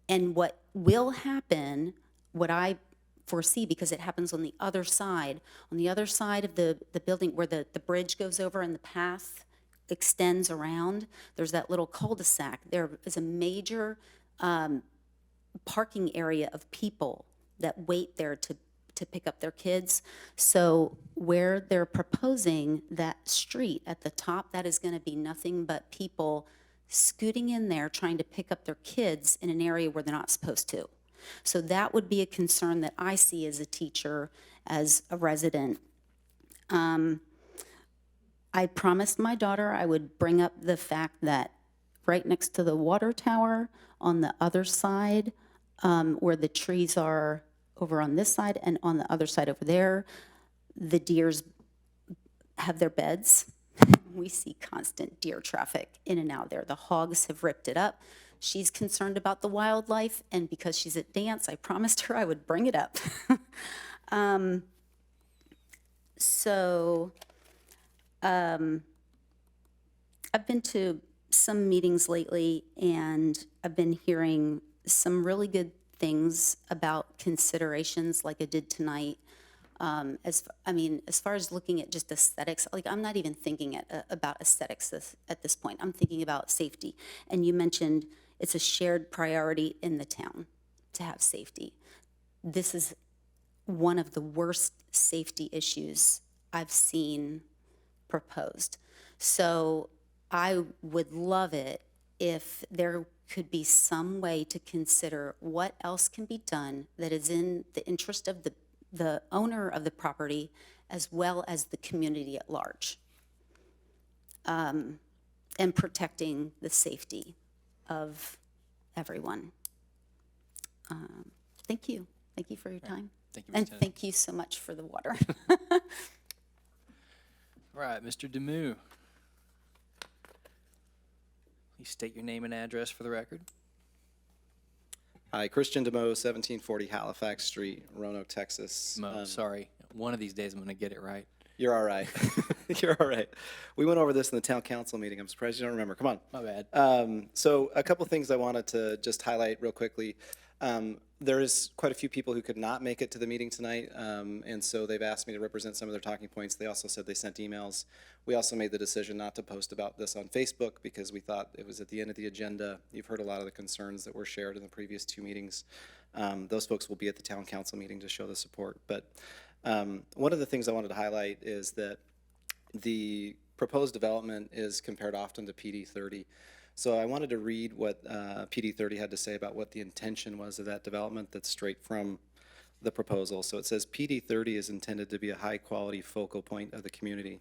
And what will happen, what I foresee, because it happens on the other side of the building where the bridge goes over and the path extends around, there's that little cul-de-sac. There is a major parking area of people that wait there to pick up their kids. So where they're proposing that street at the top, that is going to be nothing but people scooting in there trying to pick up their kids in an area where they're not supposed to. So that would be a concern that I see as a teacher, as a resident. I promised my daughter I would bring up the fact that right next to the water tower on the other side, where the trees are over on this side and on the other side over there, the deers have their beds. We see constant deer traffic in and out there. The hogs have ripped it up. She's concerned about the wildlife, and because she's at dance, I promised her I would bring it up. I've been to some meetings lately, and I've been hearing some really good things about considerations like I did tonight. As far as looking at just aesthetics, like I'm not even thinking about aesthetics at this point. I'm thinking about safety. And you mentioned it's a shared priority in the town to have safety. This is one of the worst safety issues I've seen proposed. So I would love it if there could be some way to consider what else can be done that is in the interest of the owner of the property as well as the community at large, and protecting the safety of everyone. Thank you. Thank you for your time. Thank you, And Ms. Tennant. thank you so much for the water. All right, Mr. Demuth. Please state your name and address for the record. Hi, Christian DeMoe, 1740 Halifax Street, Roanoke, Texas. Sorry, one of these days I'm going to get it right. You're all right. You're all right. We went over this in the town council meeting. I'm surprised you don't remember. Come on. My bad. So a couple things I wanted to just highlight real quickly. There is quite a few people who could not make it to the meeting tonight, and so they've asked me to represent some of their talking points. They also said they sent emails. We also made the decision not to post about this on Facebook because we thought it was at the end of the agenda. You've heard a lot of the concerns that were shared in the previous 2 meetings. Those folks will be at the town council meeting to show the support. But one of the things I wanted to highlight is that the proposed development is compared often to PD 30. So I wanted to read what PD 30 had to say about what the intention was of that development. That's straight from the proposal. So it says PD 30 is intended to be a high quality focal point of the community.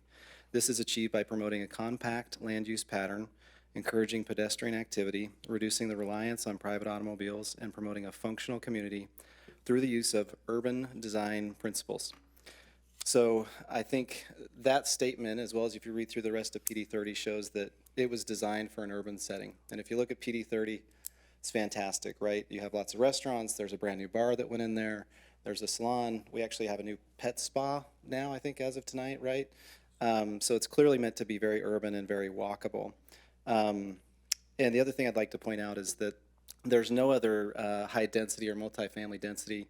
This is achieved by promoting a compact land use pattern, encouraging pedestrian activity, reducing the reliance on private automobiles, and promoting a functional community through the use of urban design principles. So I think that statement, as well as if you read through the rest of PD 30, shows that it was designed for an urban setting. And if you look at PD 30, It's fantastic, right? You have lots of restaurants. There's a brand new bar that went in there. There's a salon. We actually have a new pet spa now, I think, as of tonight, right? So it's clearly meant to be very urban and very walkable. And the other thing I'd like to point out is that there's no other high density or multifamily density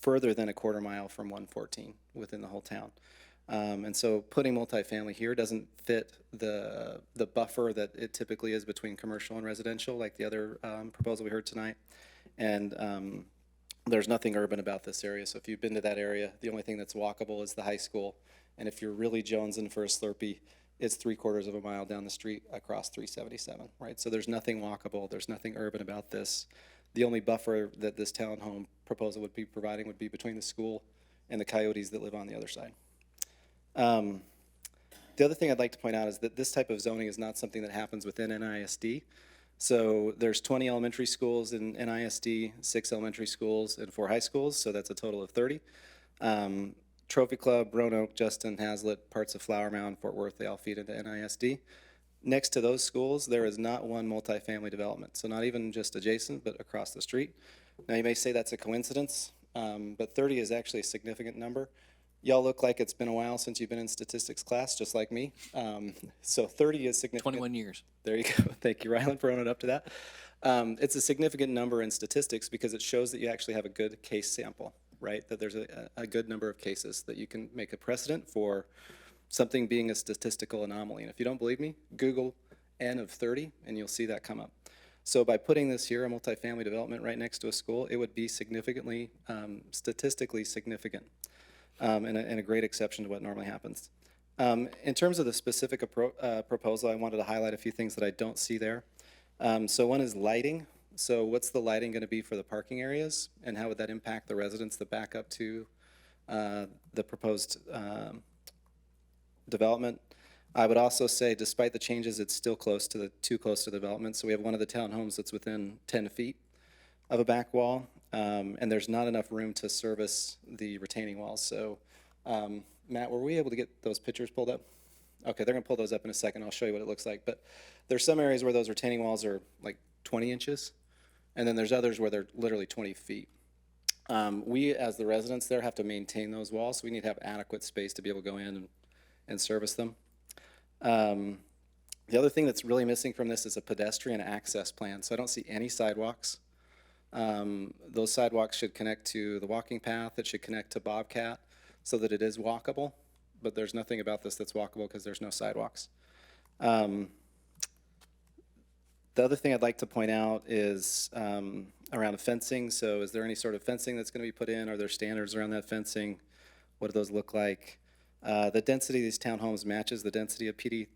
further than a quarter mile from 114 within the whole town. And so putting multifamily here doesn't fit the buffer that it typically is between commercial and residential, like the other proposal we heard tonight. And there's nothing urban about this area. So if you've been to that area, the only thing that's walkable is the high school. And if you're really jonesing for a Slurpee, it's 3/4 of a mile down the street across 377, right? So there's nothing walkable. There's nothing urban about this. The only buffer that this townhome proposal would be providing would be between the school and the coyotes that live on the other side. The other thing I'd like to point out is that this type of zoning is not something that happens within NISD. So there's 20 elementary schools in NISD, 6 elementary schools, and 4 high schools, so that's a total of 30. Trophy Club, Roanoke, Justin, Hazlitt, parts of Flower Mound, Fort Worth, they all feed into NISD. Next to those schools, there is not one multifamily development, so not even just adjacent, but across the street. Now, you may say that's a coincidence, but 30 is actually a significant number. Y'all look like it's been a while since you've been in statistics class, just like me. So 30 is significant. 21 years. There you go. Thank you, Ryland, for owning up to that. It's a significant number in statistics because it shows that you actually have a good case sample, right? That there's a good number of cases that you can make a precedent for something being a statistical anomaly. And if you don't believe me, Google N of 30 and you'll see that come up. So by putting this here, a multifamily development right next to a school, it would be significantly, statistically significant. And a great exception to what normally happens. In terms of the specific proposal, I wanted to highlight a few things that I don't see there. So one is lighting. So what's the lighting going to be for the parking areas, and how would that impact the residents that back up to the proposed development? I would also say, despite the changes, it's still too close to the development. So we have one of the townhomes that's within 10 feet of a back wall. And there's not enough room to service the retaining walls. So, Matt, were we able to get those pictures pulled up? Okay, they're gonna pull those up in a second. I'll show you what it looks like. But there's some areas where those retaining walls are like 20 inches, and then there's others where they're literally 20 feet. We, as the residents there, have to maintain those walls, so we need to have adequate space to be able to go in and service them. The other thing that's really missing from this is a pedestrian access plan. So I don't see any sidewalks. Those sidewalks should connect to the walking path. It should connect to Bobcat so that it is walkable, but there's nothing about this that's walkable because there's no sidewalks. The other thing I'd like to point out is around the fencing. So is there any sort of fencing that's going to be put in? Are there standards around that fencing? What do those look like? The density of these townhomes matches the density of PD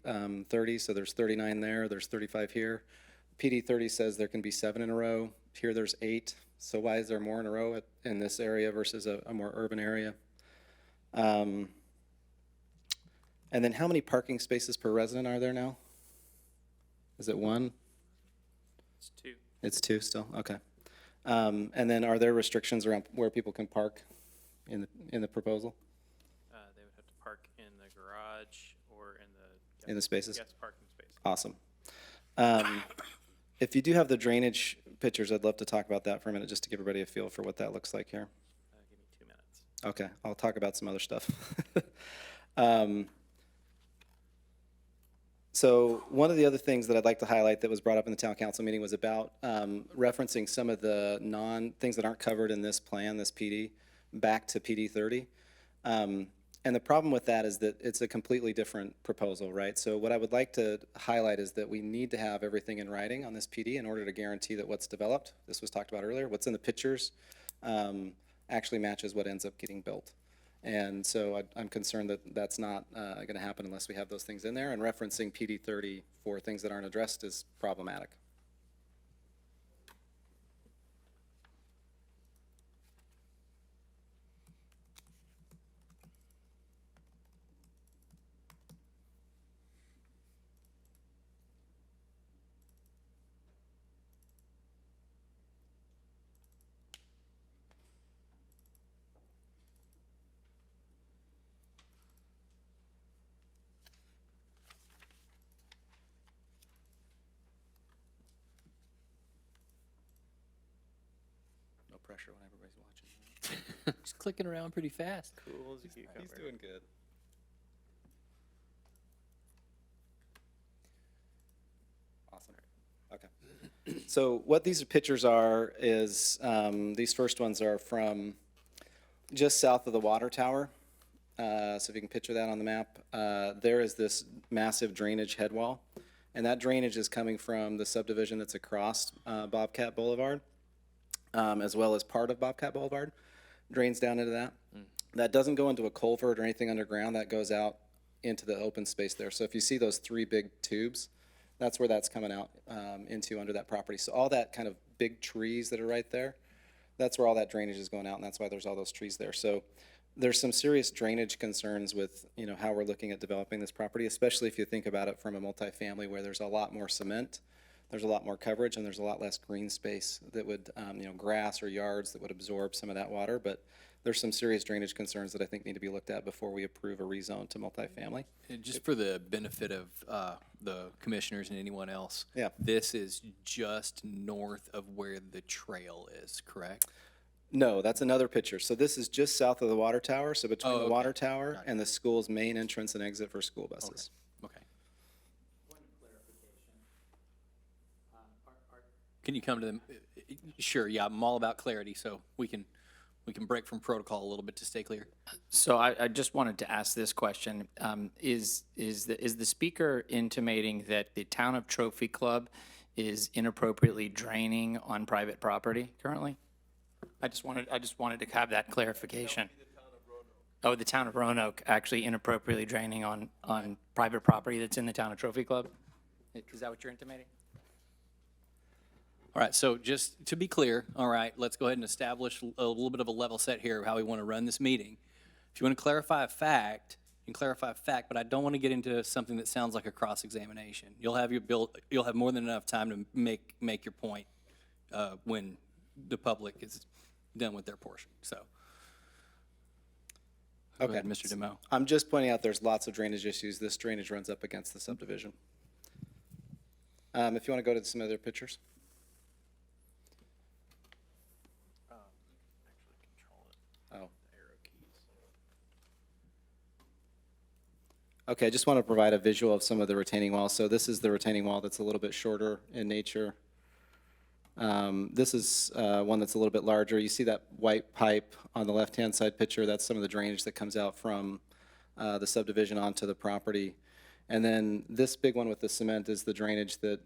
30, so there's 39 there, there's 35 here. PD 30 says there can be 7 in a row. Here there's 8. So why is there more in a row in this area versus a more urban area? And then how many parking spaces per resident are there now? Is it 1? It's 2. It's 2 still, okay. And then are there restrictions around where people can park in the proposal? They would have to park in the garage or in the Spaces? guest parking space. Awesome. If you do have the drainage pictures, I'd love to talk about that for a minute, just to give everybody a feel for what that looks like here. Give me 2 minutes. Okay, I'll talk about some other stuff. So one of the other things that I'd like to highlight that was brought up in the town council meeting was about referencing some of the things that aren't covered in this plan, this PD, back to PD 30. And the problem with that is that it's a completely different proposal, right? So what I would like to highlight is that we need to have everything in writing on this PD in order to guarantee that what's developed, this was talked about earlier, what's in the pictures actually matches what ends up getting built. And so I'm concerned that that's not going to happen unless we have those things in there, and referencing PD 30 for things that aren't addressed is problematic. pressure when everybody's watching. He's clicking around pretty fast. Cool as a cucumber. He's doing good. Awesome. Okay. So what these pictures are is, these first ones are from just south of the water tower. So if you can picture that on the map, there is this massive drainage head wall. And that drainage is coming from the subdivision that's across Bobcat Boulevard, as well as part of Bobcat Boulevard, drains down into that. That doesn't go into a culvert or anything underground, that goes out into the open space there. So if you see those three big tubes, that's where that's coming out into under that property. So all that kind of big trees that are right there, that's where all that drainage is going out, and that's why there's all those trees there. So there's some serious drainage concerns with, you know, how we're looking at developing this property, especially if you think about it from a multifamily where there's a lot more cement, there's a lot more coverage, and there's a lot less green space that would, you know, grass or yards that would absorb some of that water. But there's some serious drainage concerns that I think need to be looked at before we approve a rezone to multifamily. And just for the benefit of the commissioners and anyone else, Yeah. this is just north of where the trail is, correct? No, that's another picture. So this is just south of the water tower, so between Oh, the okay. water tower and the school's main entrance and exit for school buses. Okay. Can you come to them? Sure, yeah, I'm all about clarity, so we can break from protocol a little bit to stay clear. So I just wanted to ask this question. Is the speaker intimating that the town of Trophy Club is inappropriately draining on private property currently? I just wanted to have that clarification. Oh, the town of Roanoke actually inappropriately draining on private property that's in the town of Trophy Club? Is that what you're intimating? All right, so just to be clear, all right, let's go ahead and establish a little bit of a level set here of how we want to run this meeting. If you want to clarify a fact, you can clarify a fact, but I don't want to get into something that sounds like a cross-examination. You'll have more than enough time to make your point when the public is done with their portion, so. Go Okay. ahead, Mr. DeMo. I'm just pointing out there's lots of drainage issues. This drainage runs up against the subdivision. If you want to go to some other pictures. Oh. Okay, I just want to provide a visual of some of the retaining walls. So this is the retaining wall that's a little bit shorter in nature. This is one that's a little bit larger. You see that white pipe on the left-hand side picture? That's some of the drainage that comes out from the subdivision onto the property. And then this big one with the cement is the drainage that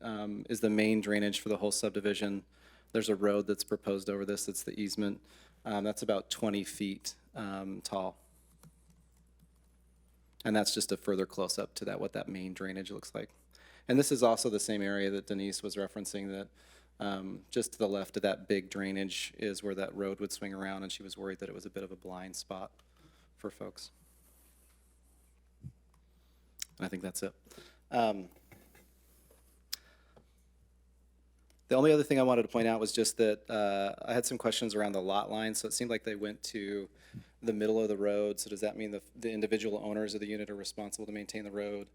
is the main drainage for the whole subdivision. There's a road that's proposed over this. It's the easement. That's about 20 feet tall. And that's just a further close-up to that, what that main drainage looks like. And this is also the same area that Denise was referencing, that just to the left of that big drainage is where that road would swing around, and she was worried that it was a bit of a blind spot for folks. And I think that's it. The only other thing I wanted to point out was just that I had some questions around the lot lines. So it seemed like they went to the middle of the road. So does that mean the individual owners of the unit are responsible to maintain the road?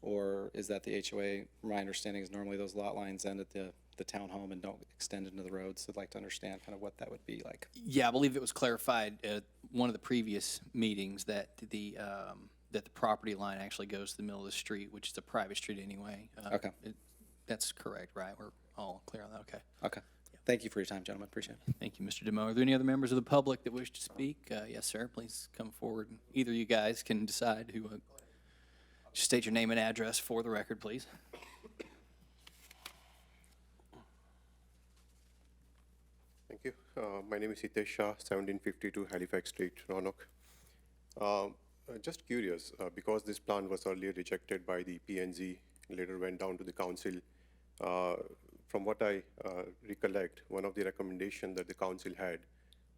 Or is that the HOA? My understanding is normally those lot lines end at the townhome and don't extend into the road. So I'd like to understand kind of what that would be like. Yeah, I believe it was clarified at one of the previous meetings that the property line actually goes to the middle of the street, which is a private street anyway. Okay. That's correct, right? We're all clear on that, okay. Okay. Thank you for your time, gentlemen. Appreciate it. Thank you, Mr. DeMo. Are there any other members of the public that wish to speak? Yes, sir, please come forward. Either you guys can decide who, just state your name and address for the record, please. Thank you. My name is Hitesh Shah, 1752 Halifax Street, Roanoke. Just curious, because this plan was earlier rejected by the P&Z, later went down to the council. From what I recollect, one of the recommendations that the council had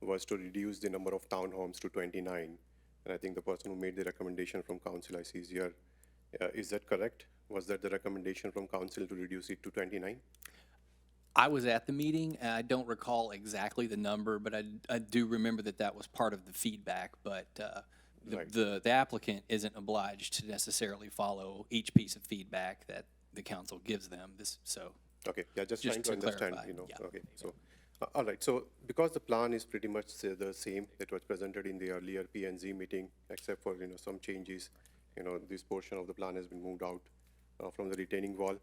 was to reduce the number of townhomes to 29. And I think the person who made the recommendation from council, I see is here. Is that correct? Was that the recommendation from council to reduce it to 29? I was at the meeting, and I don't recall exactly the number, but I do remember that was part of the feedback, but Right. the applicant isn't obliged to necessarily follow each piece of feedback that the council gives them, so. Okay, yeah, just Just trying to to understand, clarify, you know, yeah. okay, so All right, so because the plan is pretty much the same that was presented in the earlier P&Z meeting, except for, some changes, this portion of the plan has been moved out from the retaining wall.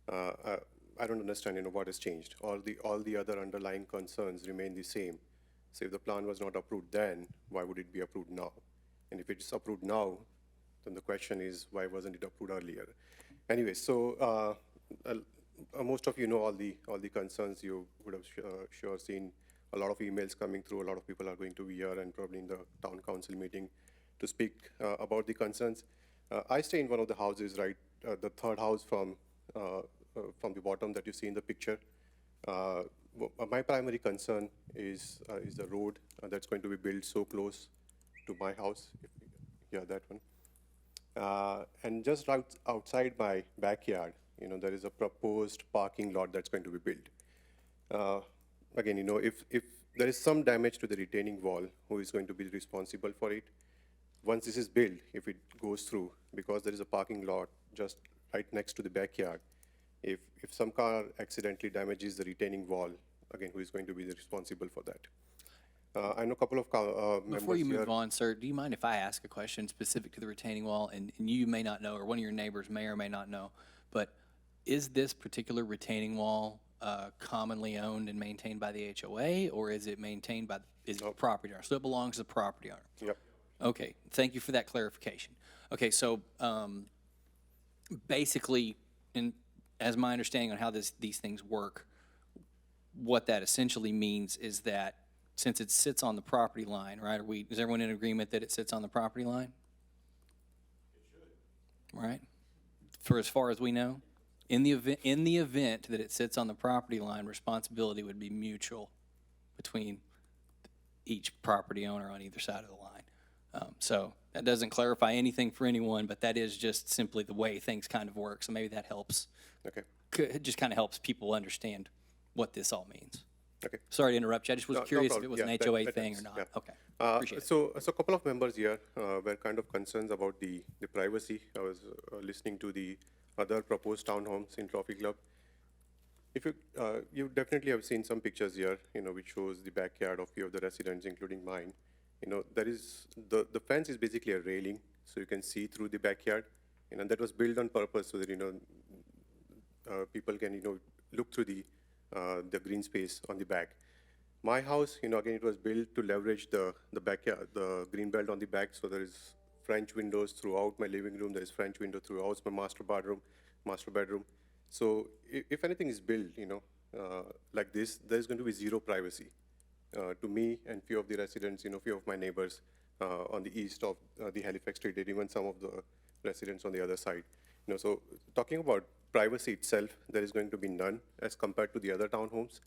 I don't understand, what has changed. All the other underlying concerns remain the same. So if the plan was not approved then, why would it be approved now? And if it's approved now, then the question is, why wasn't it approved earlier? Anyway, so most of you know all the concerns. You would have sure seen a lot of emails coming through. A lot of people are going to be here and probably in the town council meeting to speak about the concerns. I stay in one of the houses, right, the third house from the bottom that you see in the picture. My primary concern is the road that's going to be built so close to my house. Yeah, that one. And just outside my backyard, there is a proposed parking lot that's going to be built. Again, if there is some damage to the retaining wall, who is going to be responsible for it? Once this is built, if it goes through, because there is a parking lot just right next to the backyard, if some car accidentally damages the retaining wall, again, who is going to be responsible for that? I know a couple of members Before you move here. on, sir, do you mind if I ask a question specific to the retaining wall? And you may not know, or one of your neighbors may or may not know, but is this particular retaining wall commonly owned and maintained by the HOA, or is it maintained by the property owner? So it belongs to the property owner? Yep. Okay, thank you for that clarification. Okay, so basically, as my understanding on how these things work, what that essentially means is that since it sits on the property line, right, is everyone in agreement that it sits on the property line? It should. Right? For as far as we know? In the event that it sits on the property line, responsibility would be mutual between each property owner on either side of the line. So that doesn't clarify anything for anyone, but that is just simply the way things kind of work. So maybe that helps. Okay. It just kind of helps people understand what this all means. Okay. Sorry to interrupt you. I just was No curious if problem. it was Yeah, an that- HOA that thing or helps. not. Yeah. Okay. Appreciate it. So a couple of members here were kind of concerns about the privacy. I was listening to the other proposed townhomes in Trophy Club. If you definitely have seen some pictures here, which shows the backyard of few of the residents, including mine. There is the fence is basically a railing, so you can see through the backyard. And that was built on purpose so that people can look through the green space on the back. My house, again, it was built to leverage the backyard, the green belt on the back. So there is French windows throughout my living room. There is French window throughout my master bedroom. So if anything is built, like this, there is going to be zero privacy to me and few of the residents, few of my neighbors on the east of the Halifax Street, and even some of the residents on the other side. So talking about privacy itself, there is going to be none as compared to the other townhomes.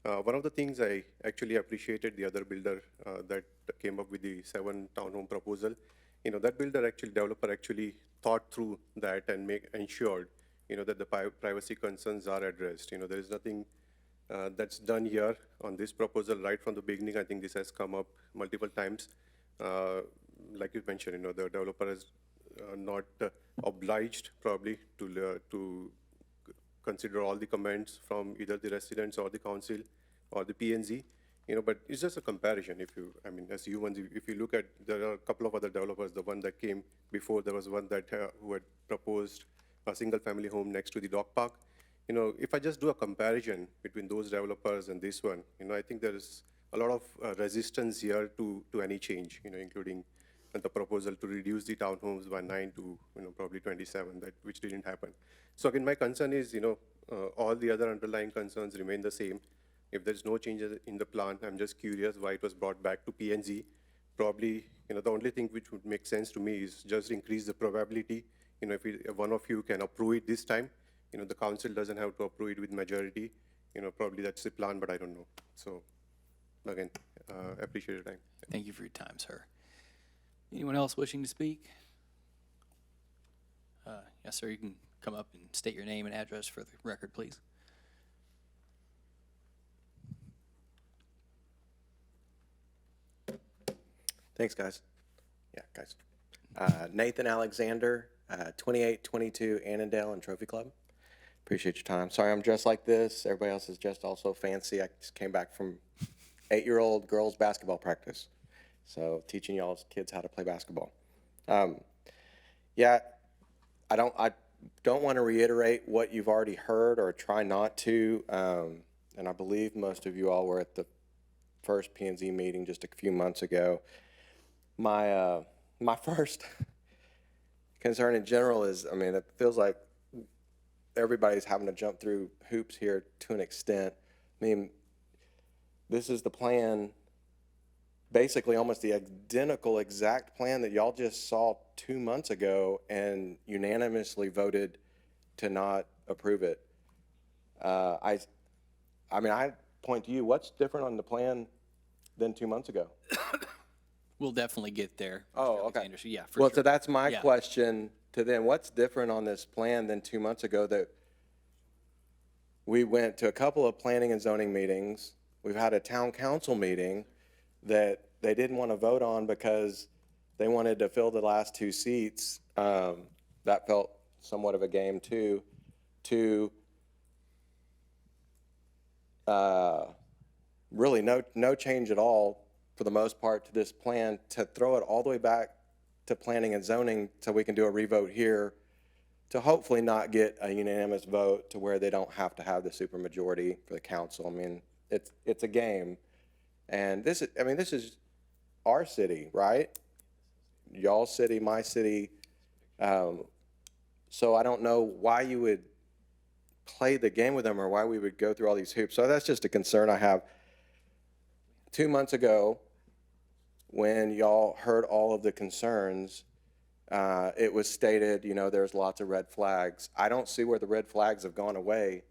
One of the things I actually appreciated the other builder that came up with the 7 townhome proposal, that developer actually thought through that and ensured, that the privacy concerns are addressed. There is nothing that's done here on this proposal right from the beginning. I think this has come up multiple times. Like you mentioned, the developer is not obliged probably to consider all the comments from either the residents or the council or the P&Z, but it's just a comparison. As humans, if you look at, there are a couple of other developers, the one that came before, there was one that who had proposed a single family home next to the dog park. If I just do a comparison between those developers and this one, I think there is a lot of resistance here to any change, including the proposal to reduce the townhomes by 9 to probably 27, which didn't happen. So again, my concern is, all the other underlying concerns remain the same. If there's no changes in the plan, I'm just curious why it was brought back to P&Z. Probably, the only thing which would make sense to me is just increase the probability. If one of you can approve it this time, the council doesn't have to approve it with majority. Probably that's the plan, but I don't know. So again, appreciate your time. Thank you for your time, sir. Anyone else wishing to speak? Yes, sir, you can come up and state your name and address for the record, please. Thanks, guys. Yeah, guys. Nathan Alexander, 2822 Annandale and Trophy Club. Appreciate your time. Sorry I'm dressed like this. Everybody else is dressed also fancy. I just came back from 8-year-old girls basketball practice. So teaching y'all's kids how to play basketball. Yeah, I don't want to reiterate what you've already heard or try not to. And I believe most of you all were at the first P&Z meeting just a few months ago. My first concern in general is, I mean, it feels like everybody's having to jump through hoops here to an extent. I mean, this is the plan, basically almost the identical exact plan that y'all just saw 2 months ago and unanimously voted to not approve it. I mean, I point to you, what's different on the plan than 2 months ago? We'll definitely get there. Mr. Oh, okay. Alexander. So, yeah, for Well, sure. so that's my Yeah. question to them. What's different on this plan than 2 months ago that we went to a couple of planning and zoning meetings? We've had a town council meeting that they didn't want to vote on because they wanted to fill the last 2 seats. That felt somewhat of a game too, to really no change at all for the most part to this plan, to throw it all the way back to planning and zoning so we can do a revote here to hopefully not get a unanimous vote to where they don't have to have the supermajority for the council. I mean, it's a game. And this is our city, right? Y'all's city, my city. So I don't know why you would play the game with them or why we would go through all these hoops. So that's just a concern I have. 2 months ago, when y'all heard all of the concerns, it was stated, you know, there's lots of red flags. I don't see where the red flags have gone away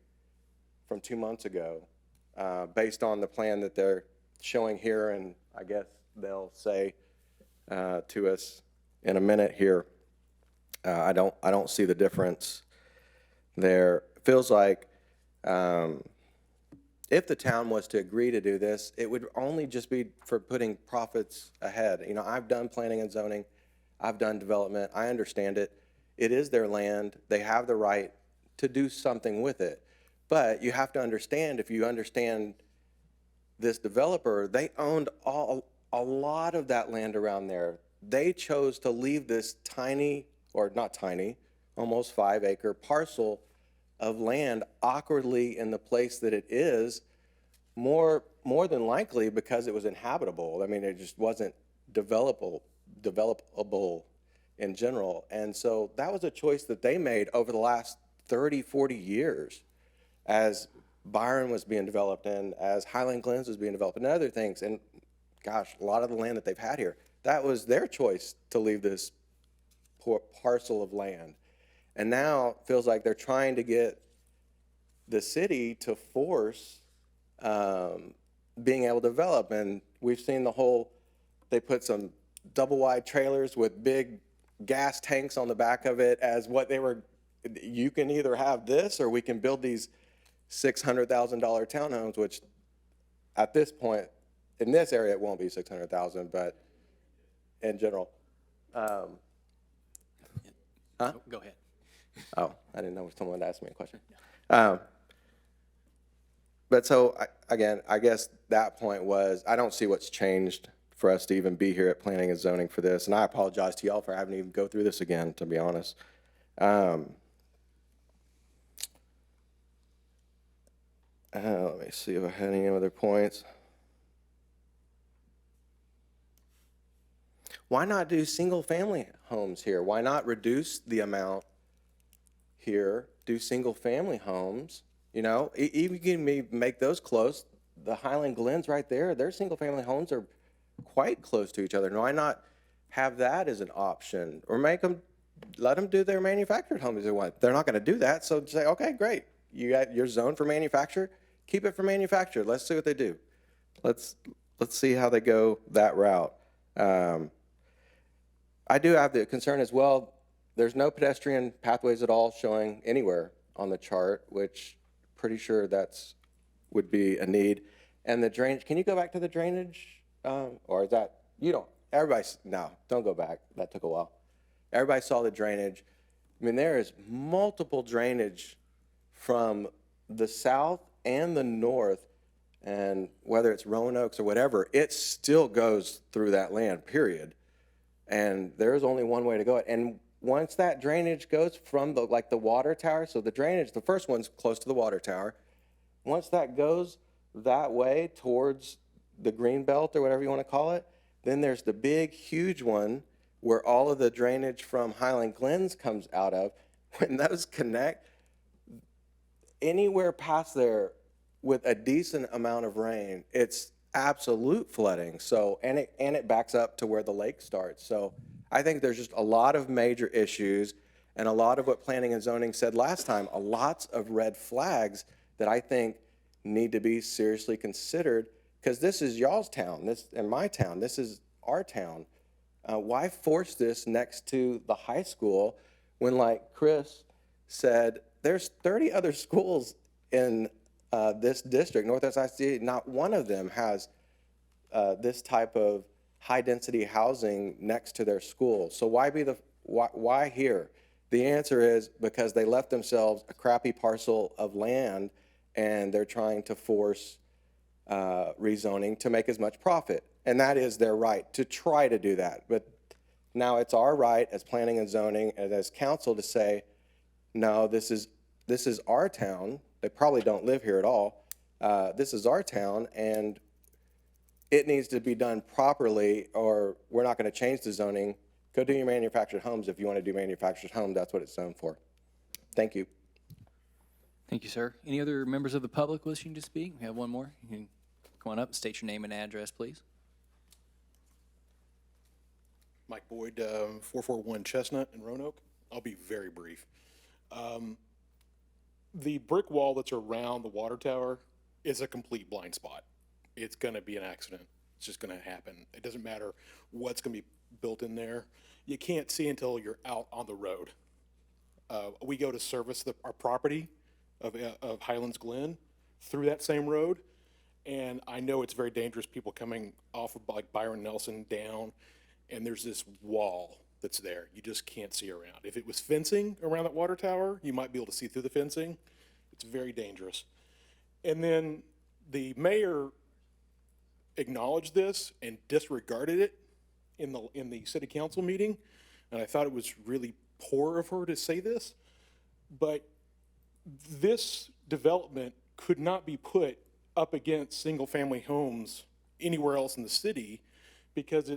from 2 months ago, based on the plan that they're showing here, and I guess they'll say to us in a minute here. I don't see the difference there. It feels like if the town was to agree to do this, it would only just be for putting profits ahead. You know, I've done planning and zoning. I've done development. I understand it. It is their land. They have the right to do something with it. But you have to understand, if you understand this developer, they owned a lot of that land around there. They chose to leave this tiny, or not tiny, almost 5-acre parcel of land awkwardly in the place that it is, more than likely because it was inhabitable. I mean, it just wasn't developable in general. And so that was a choice that they made over the last 30, 40 years as Byron was being developed and as Highland Glens was being developed and other things. And gosh, a lot of the land that they've had here, that was their choice to leave this poor parcel of land. And now it feels like they're trying to get the city to force being able to develop. And we've seen they put some double wide trailers with big gas tanks on the back of it as what you can either have this or we can build these $600,000 townhomes, which at this point, in this area, it won't be $600,000, but in general. Huh? Go ahead. Oh, I didn't know if someone asked me a question. But so, again, I guess that point was, I don't see what's changed for us to even be here at Planning and Zoning for this. And I apologize to y'all for having to even go through this again, to be honest. Let me see if I had any other points. Why not do single-family homes here? Why not reduce the amount here, do single-family homes? You know, even can make those close. The Highland Glens right there, their single-family homes are quite close to each other. Why not have that as an option? Or let them do their manufactured homes if they want. They're not going to do that, so say, okay, great. You got your zone for manufactured, keep it for manufactured. Let's see what they do. Let's see how they go that route. I do have the concern as well, there's no pedestrian pathways at all showing anywhere on the chart, which pretty sure would be a need. And the drainage, can you go back to the drainage? Or is that, no, don't go back. That took a while. Everybody saw the drainage. I mean, there is multiple drainage from the south and the north, and whether it's Roanoke's or whatever, it still goes through that land, period. And there's only one way to go. And once that drainage goes from the water tower, so the drainage, the first one's close to the water tower. Once that goes that way towards the green belt or whatever you want to call it, then there's the big, huge one where all of the drainage from Highland Glens comes out of. When those connect, anywhere past there with a decent amount of rain, it's absolute flooding. So, and it backs up to where the lake starts. So I think there's just a lot of major issues, and a lot of what planning and zoning said last time, lots of red flags that I think need to be seriously considered, because this is y'all's town, this and my town, this is our town. Why force this next to the high school when, like Chris said, there's 30 other schools in this district, Northwest ICA, not one of them has this type of high-density housing next to their school. So why here? The answer is because they left themselves a crappy parcel of land, and they're trying to force rezoning to make as much profit. And that is their right to try to do that. But now it's our right as planning and zoning and as council to say, no, this is our town. They probably don't live here at all. This is our town, and it needs to be done properly, or we're not going to change the zoning. Go do your manufactured homes if you want to do manufactured home. That's what it's zoned for. Thank you. Thank you, sir. Any other members of the public wishing to speak? We have one more. You can come on up, state your name and address, please. Mike Boyd, 441 Chestnut in Roanoke. I'll be very brief. The brick wall that's around the water tower is a complete blind spot. It's going to be an accident. It's just going to happen. It doesn't matter what's going to be built in there. You can't see until you're out on the road. We go to service our property of Highlands Glen through that same road, and I know it's very dangerous, people coming off of like Byron Nelson down, and there's this wall that's there. You just can't see around. If it was fencing around that water tower, you might be able to see through the fencing. It's very dangerous. And then the mayor acknowledged this and disregarded it in the city council meeting, and I thought it was really poor of her to say this, but this development could not be put up against single-family homes anywhere else in the city because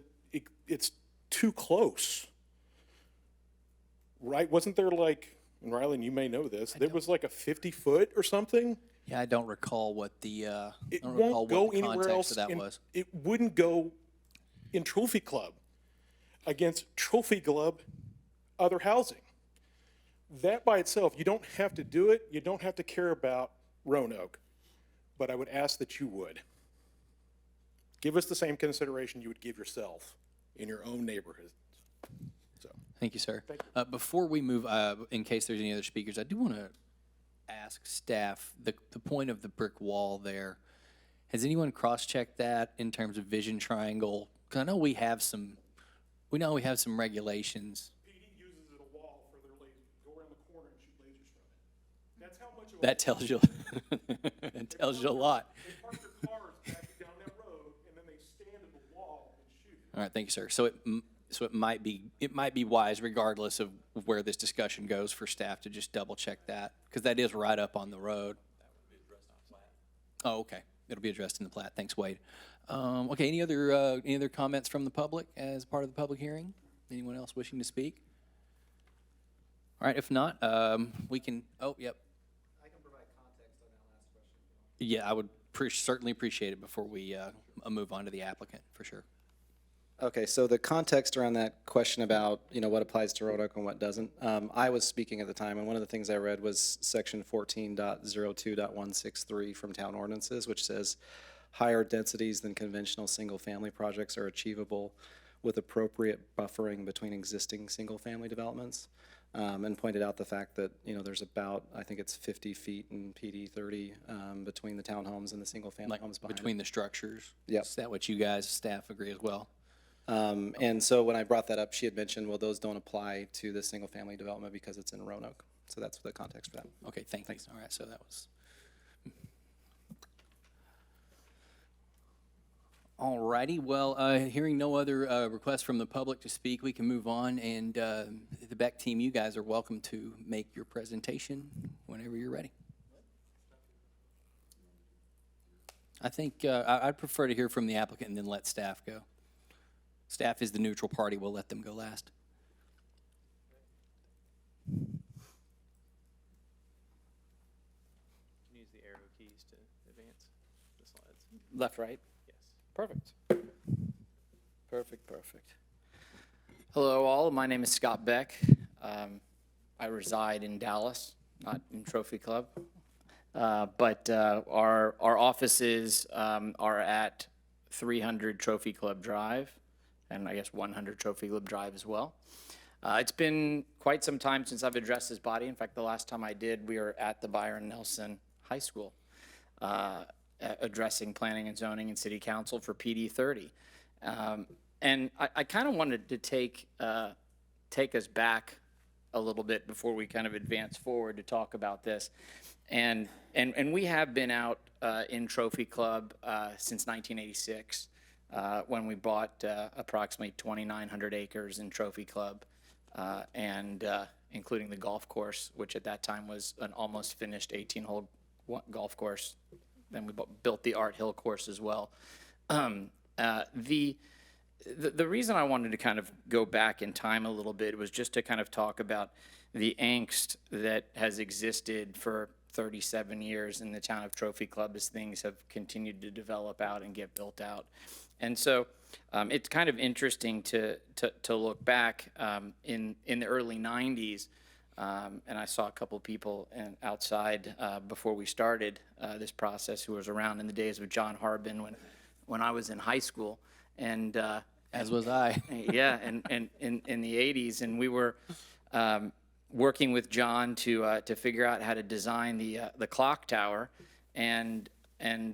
it's too close, right? Wasn't there like, and Rylan, you may know this, there was like a 50-foot or something? Yeah, I don't recall what the, It won't go anywhere else. of that was. It wouldn't go in Trophy Club against Trophy Club other housing. That by itself, you don't have to do it. You don't have to care about Roanoke, but I would ask that you would. Give us the same consideration you would give yourself in your own neighborhood. So. Thank you, sir. Thank you. Before we move, in case there's any other speakers, I do want to ask staff, the point of the brick wall there, has anyone cross-checked that in terms of vision triangle? Because I know we have some regulations. PD uses it a wall for their laser, go around the corner and shoot lasers from it. That's how much of That tells you, it tells you a lot. They park their cars back down that road, and then they stand at the wall and shoot. All right, thank you, sir. So it might be wise, regardless of where this discussion goes, for staff to just double check that, because that is right up on the road. That would be addressed on plat. Oh, okay. It'll be addressed in the plat. Thanks, Wade. Okay. Any other comments from the public as part of the public hearing? Anyone else wishing to speak? All right. If not, we can. Oh, yep. I can provide context on that last question. Yeah, I would certainly appreciate it before we move on to the applicant, for sure. Okay, so the context around that question about, what applies to Roanoke and what doesn't, I was speaking at the time, and one of the things I read was section 14.02.163 from town ordinances, which says higher densities than conventional single-family projects are achievable with appropriate buffering between existing single-family developments, and pointed out the fact that, there's about, I think it's 50 feet in PD 30 between the townhomes and the single-family homes behind between it. the structures. Yep. Is that what you guys, staff, agree as well? And so when I brought that up, she had mentioned, well, those don't apply to the single-family development because it's in Roanoke. So that's the context for that. Okay, thank you. All right, so that was. All righty, well, hearing no other requests from the public to speak, we can move on. And the Beck team, you guys are welcome to make your presentation whenever you're ready. I think I'd prefer to hear from the applicant and then let staff go. Staff is the neutral party. We'll let them go last. Use the arrow keys to advance the slides. Left, right? Yes. Perfect. Perfect. Hello, all. My name is Scott Beck. I reside in Dallas, not in Trophy Club. But our offices are at 300 Trophy Club Drive, and I guess 100 Trophy Club Drive as well. It's been quite some time since I've addressed this body. In fact, the last time I did, we were at the Byron Nelson High School addressing planning and zoning and city council for PD 30. And I kind of wanted to take us back a little bit before we kind of advance forward to talk about this. And we have been out in Trophy Club since 1986 when we bought approximately 2,900 acres in Trophy Club, and including the golf course, which at that time was an almost finished 18-hole golf course. Then we built the Art Hill course as well. The reason I wanted to kind of go back in time a little bit was just to kind of talk about the angst that has existed for 37 years in the town of Trophy Club as things have continued to develop out and get built out. And so it's kind of interesting to look back in the early 90s, and I saw a couple people outside before we started this process who was around in the days of John Harbin when I was in high school. And as was I. Yeah, and in the 80s, and we were working with John to figure out how to design the clock tower, and in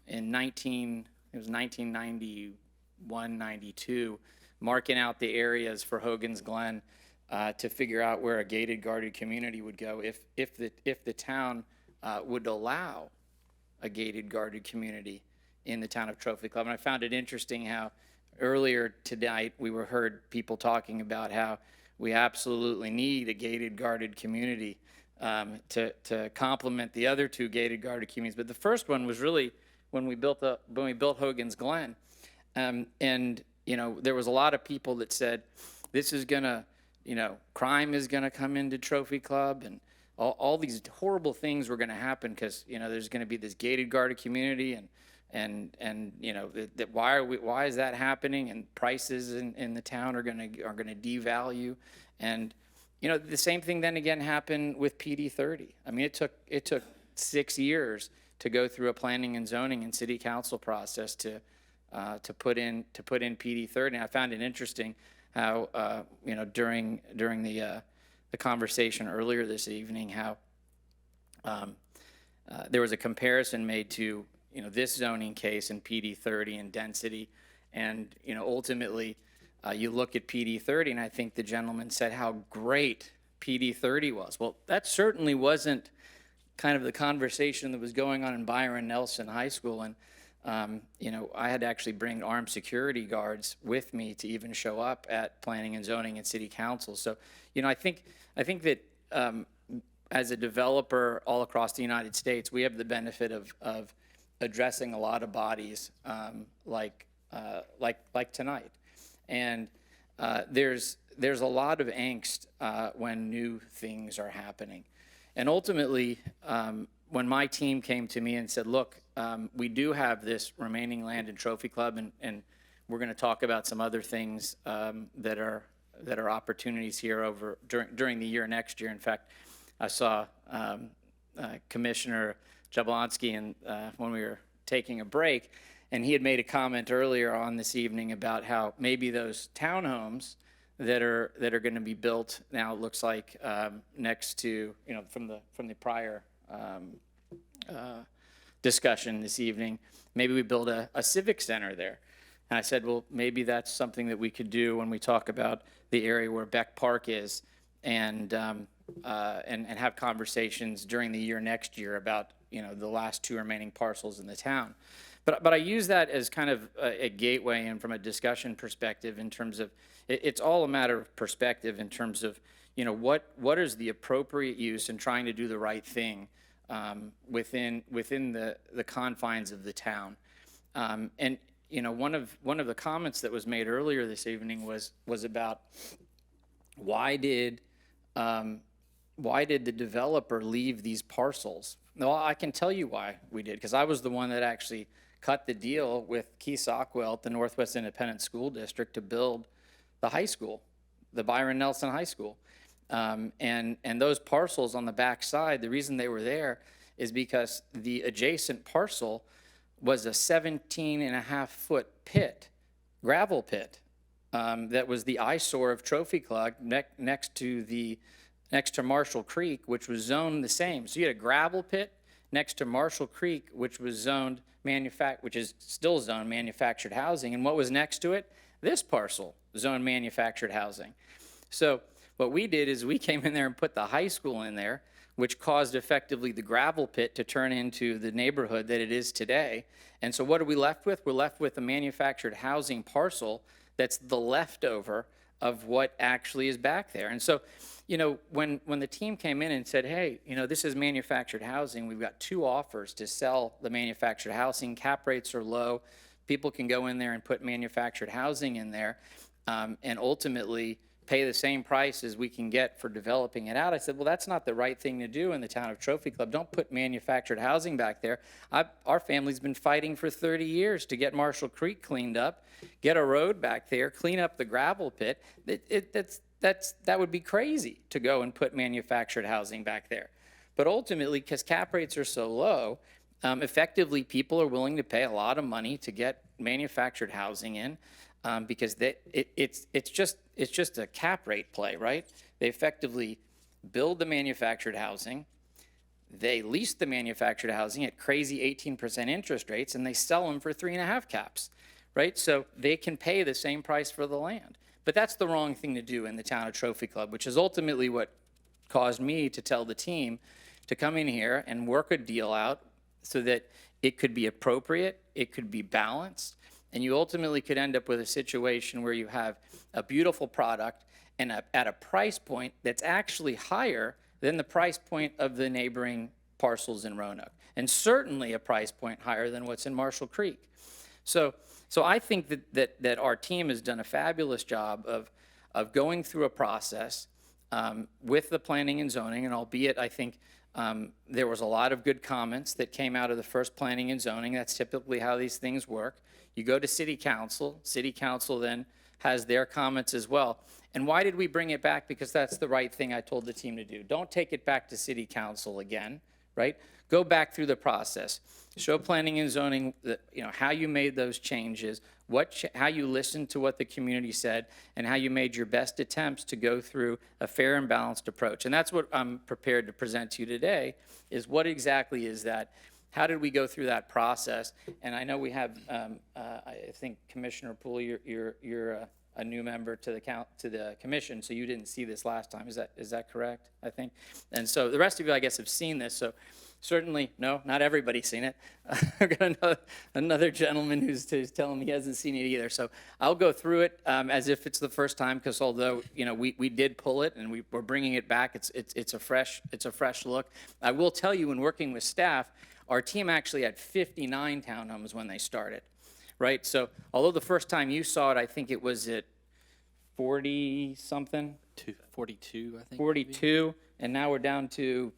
1991, 92, marking out the areas for Hogan's Glen to figure out where a gated guarded community would go if the town would allow a gated guarded community in the town of Trophy Club. And I found it interesting how earlier tonight we heard people talking about how we absolutely need a gated guarded community to complement the other two gated guarded communities. But the first one was really when we built Hogan's Glen, and there was a lot of people that said this is gonna, crime is gonna come into Trophy Club, and all these horrible things were gonna happen because there's gonna be this gated guarded community, and why is that happening? And prices in the town are gonna devalue, and the same thing then again happened with PD 30. I mean, it took 6 years to go through a planning and zoning and city council process to put in PD 30. And I found it interesting how during the conversation earlier this evening how there was a comparison made to this zoning case in PD 30 and density, and ultimately you look at PD 30, and I think the gentleman said how great PD 30 was. Well, that certainly wasn't kind of the conversation that was going on in Byron Nelson High School, and I had to actually bring armed security guards with me to even show up at planning and zoning and city council. So I think that as a developer all across the United States, we have the benefit of addressing a lot of bodies like tonight, and there's a lot of angst when new things are happening. And ultimately, when my team came to me and said, look, we do have this remaining land in Trophy Club, and we're going to talk about some other things that are opportunities here during the year next year. In fact, I saw Commissioner Jablonski when we were taking a break, and he had made a comment earlier on this evening about how maybe those townhomes that are going to be built now, it looks like next to from the prior discussion this evening, maybe we build a civic center there. And I said, well, maybe that's something that we could do when we talk about the area where Beck Park is, have conversations during the year next year about, the last 2 remaining parcels in the town. But I use that as kind of a gateway and from a discussion perspective in terms of, it's all a matter of perspective in terms of, what is the appropriate use and trying to do the right thing within the confines of the town. And one of the comments that was made earlier this evening was about why did the developer leave these parcels? Well, I can tell you why we did, because I was the one that actually cut the deal with Keith Sockwell at the Northwest Independent School District to build the high school, the Byron Nelson High School. And those parcels on the back side, the reason they were there is because the adjacent parcel was a 17.5-foot pit, gravel pit, that was the eyesore of Trophy Club next to Marshall Creek, which was zoned the same. So you had a gravel pit next to Marshall Creek, which was zoned which is still zoned manufactured housing. And what was next to it? This parcel, zoned manufactured housing. So what we did is we came in there and put the high school in there, which caused effectively the gravel pit to turn into the neighborhood that it is today. And so what are we left with? We're left with a manufactured housing parcel that's the leftover of what actually is back there. And so, when the team came in and said, hey, this is manufactured housing, we've got 2 offers to sell the manufactured housing, cap rates are low, people can go in there and put manufactured housing in there, and ultimately pay the same price as we can get for developing it out. I said, well, that's not the right thing to do in the town of Trophy Club. Don't put manufactured housing back there. Our family's been fighting for 30 years to get Marshall Creek cleaned up, get a road back there, clean up the gravel pit. That would be crazy to go and put manufactured housing back there. But ultimately, because cap rates are so low, effectively people are willing to pay a lot of money to get manufactured housing in. Because it's just a cap rate play, right? They effectively build the manufactured housing, they lease the manufactured housing at crazy 18% interest rates, and they sell them for 3.5 caps, right? So they can pay the same price for the land. But that's the wrong thing to do in the town of Trophy Club, which is ultimately what caused me to tell the team to come in here and work a deal out so that it could be appropriate, it could be balanced, and you ultimately could end up with a situation where you have a beautiful product and at a price point that's actually higher than the price point of the neighboring parcels in Roanoke, and certainly a price point higher than what's in Marshall Creek. So I think that our team has done a fabulous job of going through a process with the planning and zoning, and albeit I think there was a lot of good comments that came out of the first planning and zoning. That's typically how these things work. You go to city council then has their comments as well. And why did we bring it back? Because that's the right thing I told the team to do. Don't take it back to city council again, right? Go back through the process. Show planning and zoning how you made those changes, how you listened to what the community said, and how you made your best attempts to go through a fair and balanced approach. And that's what I'm prepared to present to you today, is what exactly is that? How did we go through that process? And I know we have, I think Commissioner Poole, you're a new member to the commission, so you didn't see this last time. Is that correct? I think. And so the rest of you, I guess, have seen this. So certainly, no, not everybody's seen it. I've got another gentleman who's telling me he hasn't seen it either. So I'll go through it as if it's the first time, because although we did pull it and we're bringing it back, it's a fresh look. I will tell you, in working with staff, our team actually had 59 townhomes when they started, right? So although the first time you saw it, I think it was at 40-something? 42, I think. 42, and now we're down to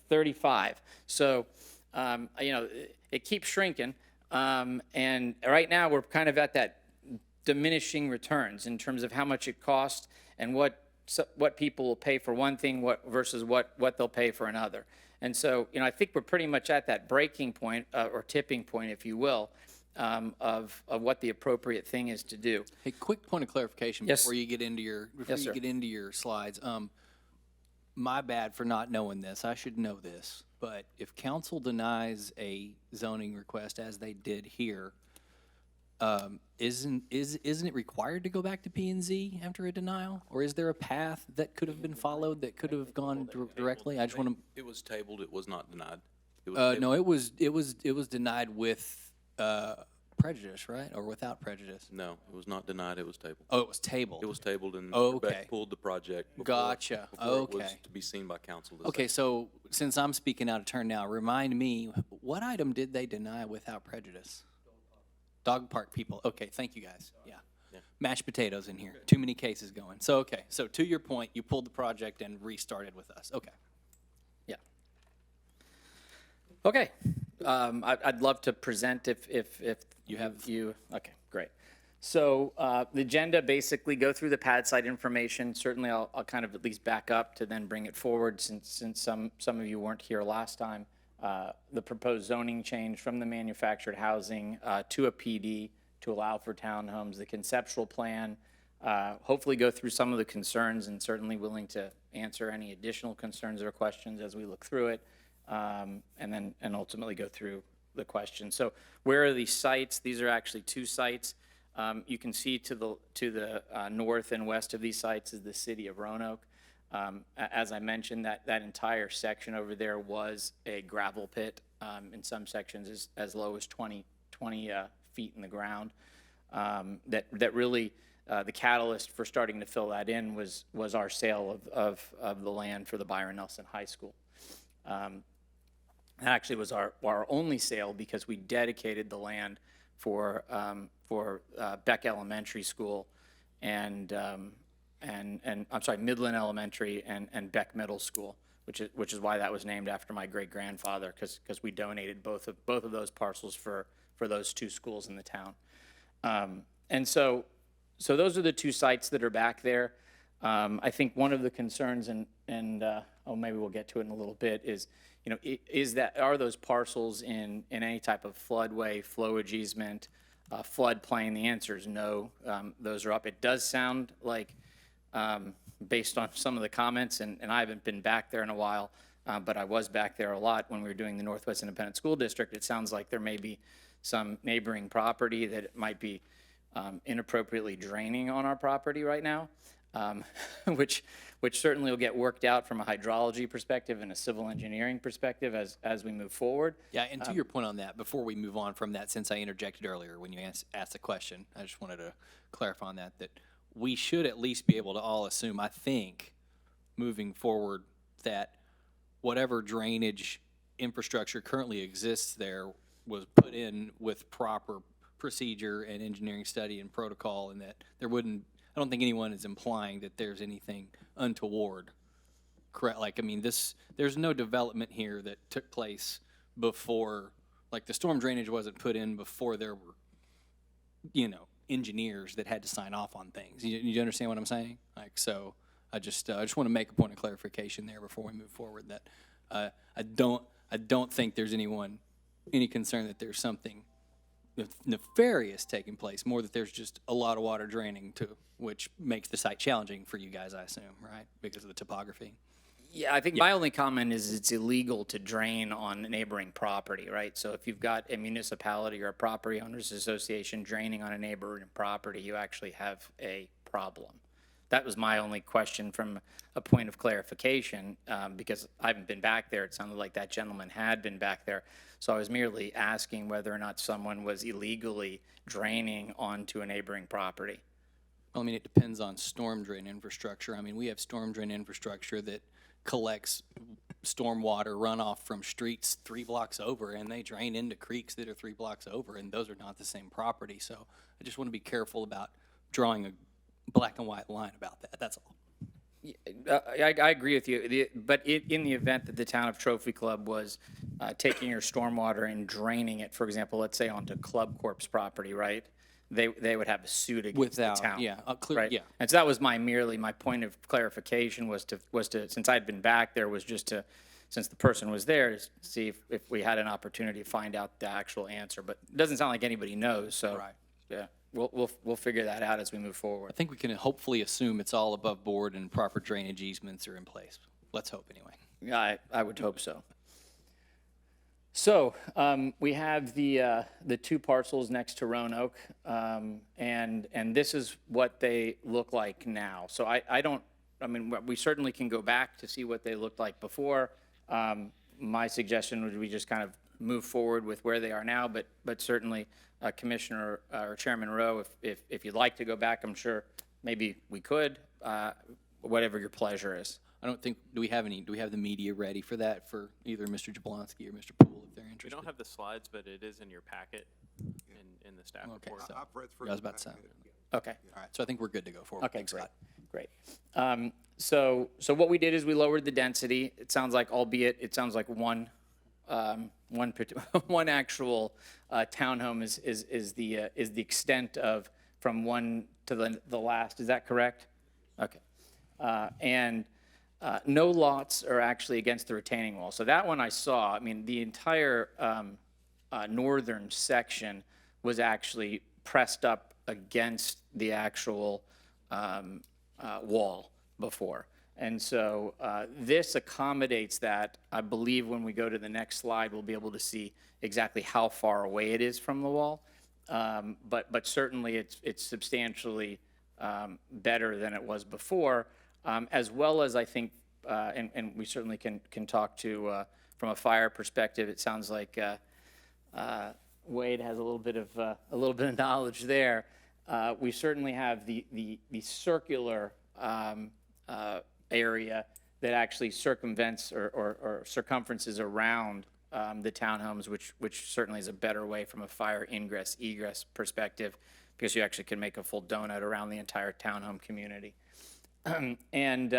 35. So, it keeps shrinking. And right now we're kind of at that diminishing returns in terms of how much it costs and what people will pay for one thing versus what they'll pay for another. And so, I think we're pretty much at that breaking point or tipping point, if you will, of what the appropriate thing is to do. Hey, quick point of clarification Yes. before you get into your slides. My bad for not knowing this. I should know this. But if council denies a zoning request, as they did here, isn't it required to go back to P&Z after a denial? Or is there a path that could have been followed that could have gone directly? I just want to, It was tabled, it was not denied. It was no, tabled. it was denied with, prejudice, right? Or without prejudice? No, it was not denied, it was tabled. Oh, it was tabled. It was tabled and Oh, Quebec okay. pulled the project before. Gotcha. Before it was Okay. to be seen by council. this Okay, September. so since I'm speaking out of turn now, remind me, what item did they deny without prejudice? Dog park people. Okay, thank you guys. Yeah. Mashed potatoes in here. Too many cases going. So, okay, so to your point, you pulled the project and restarted with us. Okay. Yeah. Okay. I'd love to present if You have- okay, great. So the agenda, basically go through the pad site information. Certainly, I'll kind of at least back up to then bring it forward since some of you weren't here last time. The proposed zoning change from the manufactured housing to a PD to allow for townhomes, the conceptual plan, hopefully go through some of the concerns and certainly willing to answer any additional concerns or questions as we look through it, and ultimately go through the questions. So where are these sites? These are actually two sites. You can see to the north and west of these sites is the city of Roanoke. As I mentioned, that entire section over there was a gravel pit, in some sections as low as 20 feet in the ground. That really, the catalyst for starting to fill that in was our sale of the land for the Byron Nelson High School. That actually was our only sale because we dedicated the land for Beck Elementary School and I'm sorry, Midland Elementary and Beck Middle School, which is why that was named after my great-grandfather, because we donated both of those parcels for those two schools in the town. And so those are the two sites that are back there. I think one of the concerns, and maybe we'll get to it in a little bit, is, are those parcels in any type of floodway, flowage easement, floodplain? The answer is no. Those are up. It does sound like, based on some of the comments, and I haven't been back there in a while, but I was back there a lot when we were doing the Northwest Independent School District. It sounds like there may be some neighboring property that might be inappropriately draining on our property right now, which certainly will get worked out from a hydrology perspective and a civil engineering perspective as we move forward. Yeah, and to your point on that, before we move on from that, since I interjected earlier when you asked the question, I just wanted to clarify on that we should at least be able to all assume, I think, moving forward, that whatever drainage infrastructure currently exists there was put in with proper procedure and engineering study and protocol, and that I don't think anyone is implying that there's anything untoward. Correct? Like, I mean, there's no development here that took place before, like, the storm drainage wasn't put in before there were, engineers that had to sign off on things. You understand what I'm saying? Like, so I just want to make a point of clarification there before we move forward, that I don't think there's any concern that there's something nefarious taking place, more that there's just a lot of water draining too, which makes the site challenging for you guys, I assume, right? Because of the topography. Yeah, I think my only comment is it's illegal to drain on neighboring property, right? So if you've got a municipality or a property owners association draining on a neighboring property, you actually have a problem. That was my only question from a point of clarification, because I haven't been back there. It sounded like that gentleman had been back there. So I was merely asking whether or not someone was illegally draining onto a neighboring property. Well, I mean, it depends on storm drain infrastructure. I mean, we have storm drain infrastructure that collects stormwater runoff from streets 3 blocks over, and they drain into creeks that are 3 blocks over, and those are not the same property. So I just want to be careful about drawing a black and white line about that. That's all. I agree with you, but in the event that the town of Trophy Club was taking your stormwater and draining it, for example, let's say onto Club Corp's property, right? They would have a suit against the town. Yeah, right? Yeah. And so that was my point of clarification was to since I'd been back there, was just to, since the person was there, to see if we had an opportunity to find out the actual answer. But it doesn't sound like anybody knows, so Right. yeah, we'll figure that out as we move forward. I think we can hopefully assume it's all above board and proper drainage easements are in place. Let's hope anyway. Yeah, I would hope so. So we have the two parcels next to Roanoke, and this is what they look like now. So I mean, we certainly can go back to see what they looked like before. My suggestion would be just kind of move forward with where they are now, but certainly Commissioner or Chairman Rowe, if you'd like to go back, I'm sure maybe we could, whatever your pleasure is. I don't think, do we have the media ready for that for either Mr. Jablonski or Mr. Poole if they're We interested? don't have the slides, but it is in your packet in the staff Okay, report. so, I've read through I was the about to say. packet. Okay. All right, so I think we're good to go forward. Okay, Thanks, great, Scott. great. So what we did is we lowered the density. It sounds like, albeit, it sounds like one actual townhome is the extent of from one to the last. Is that correct? Okay. And no lots are actually against the retaining wall. So that one I saw. I mean, the entire northern section was actually pressed up against the actual wall before. And so this accommodates that. I believe when we go to the next slide, we'll be able to see exactly how far away it is from the wall. But certainly it's substantially better than it was before, as well as I think, and we certainly can talk to, from a fire perspective, it sounds like Wade has a little bit of knowledge there. We certainly have the circular area that actually circumvents or circumferences around the townhomes, which certainly is a better way from a fire ingress egress perspective, because you actually can make a full donut around the entire townhome community. And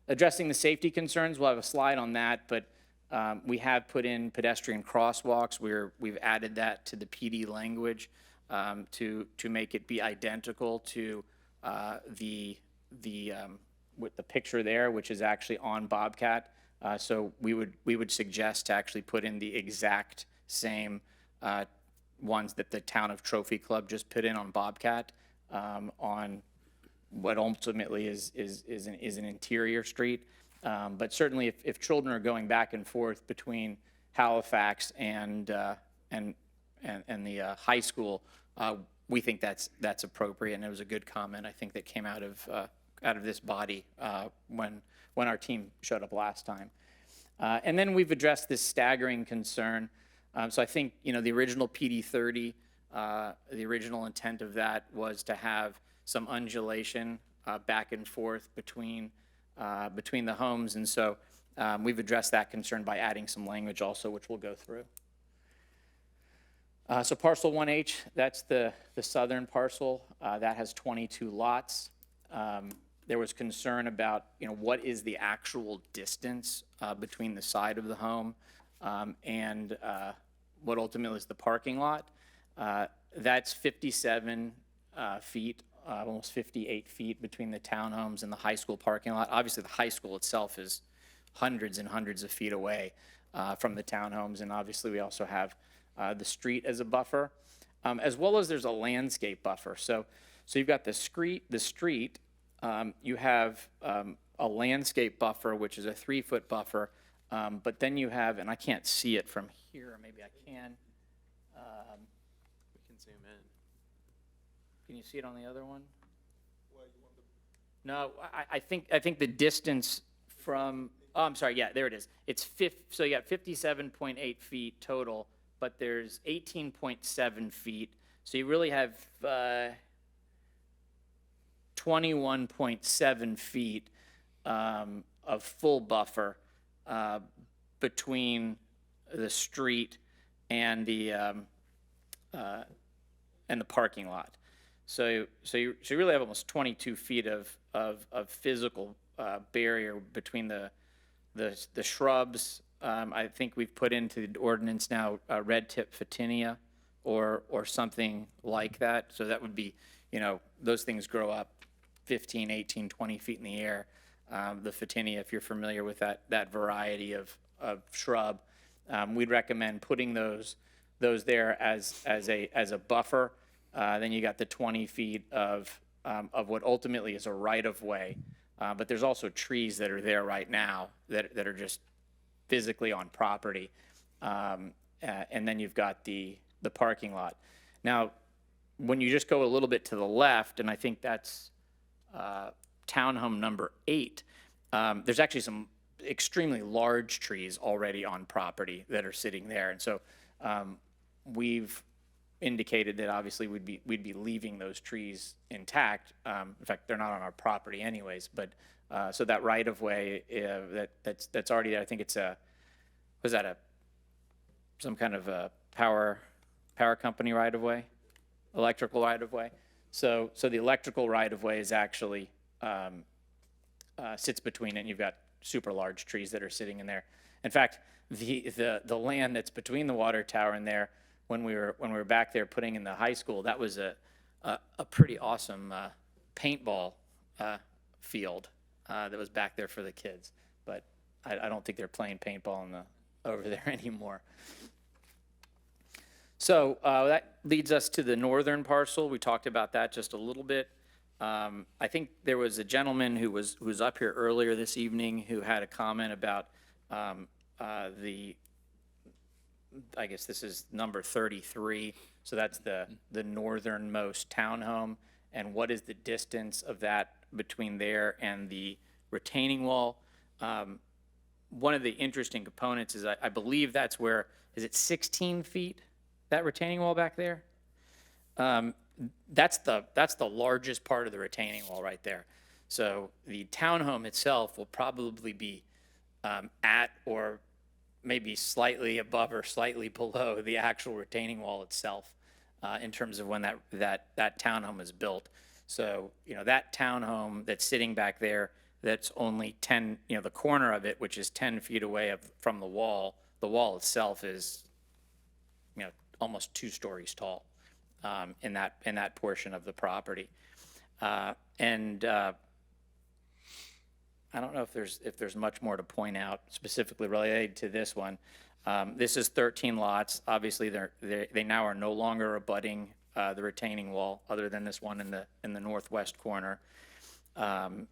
addressing the safety concerns, we'll have a slide on that, but we have put in pedestrian crosswalks. We've added that to the PD language to make it be identical to with the picture there, which is actually on Bobcat. So we would suggest to actually put in the exact same ones that the town of Trophy Club just put in on Bobcat on what ultimately is an interior street. But certainly if children are going back and forth between Halifax and the high school, we think that's appropriate, and it was a good comment I think that came out of this body when our team showed up last time. And then we've addressed this staggering concern. So I think, the original PD 30, the original intent of that was to have some undulation back and forth between the homes. And so we've addressed that concern by adding some language also, which we'll go through. So parcel 1H, that's the southern parcel. That has 22 lots. There was concern about, what is the actual distance between the side of the home and what ultimately is the parking lot. That's 57 feet, almost 58 feet between the townhomes and the high school parking lot. Obviously, the high school itself is hundreds and hundreds of feet away from the townhomes, and obviously we also have the street as a buffer, as well as there's a landscape buffer. So you've got the street. You have a landscape buffer, which is a 3-foot buffer, but then you have, and I can't see it from here, maybe I can. We can zoom in. Can you see it on the other one? No, I think the distance from, oh, I'm sorry, yeah, there it is. It's so you got 57.8 feet total, but there's 18.7 feet. So you really have 21.7 feet of full buffer between the street and the parking lot. So you really have almost 22 feet of physical barrier between the shrubs. I think we've put into the ordinance now red tip photinia or something like that. So that would be, those things grow up 15, 18, 20 feet in the air. The photinia, if you're familiar with that variety of shrub, we'd recommend putting those there as a buffer. Then you got the 20 feet of what ultimately is a right of way, but there's also trees that are there right now that are just physically on property. and then you've got the parking lot. Now, when you just go a little bit to the left, and I think that's townhome number 8, there's actually some extremely large trees already on property that are sitting there. And so we've indicated that obviously we'd be leaving those trees intact. In fact, they're not on our property anyways, but so that right of way that's already there, I think it's some kind of a power company right of way, electrical right of way. So the electrical right of way is actually sits between it, and you've got super large trees that are sitting in there. In fact, the land that's between the water tower and there, when we were back there putting in the high school, that was a pretty awesome paintball field that was back there for the kids. But I don't think they're playing paintball over there anymore. So that leads us to the northern parcel. We talked about that just a little bit. I think there was a gentleman who was up here earlier this evening who had a comment about I guess this is number 33. So that's the northernmost townhome, and what is the distance of that between there and the retaining wall? One of the interesting components is I believe that's where, is it 16 feet, that retaining wall back there? That's the largest part of the retaining wall right there. So the townhome itself will probably be at or maybe slightly above or slightly below the actual retaining wall itself in terms of when that townhome is built. So, that townhome that's sitting back there, that's only 10, the corner of it, which is 10 feet away from the wall itself is, almost 2 stories tall in that portion of the property. I don't know if there's much more to point out specifically related to this one. This is 13 lots. Obviously, they now are no longer abutting the retaining wall, other than this one in the northwest corner, and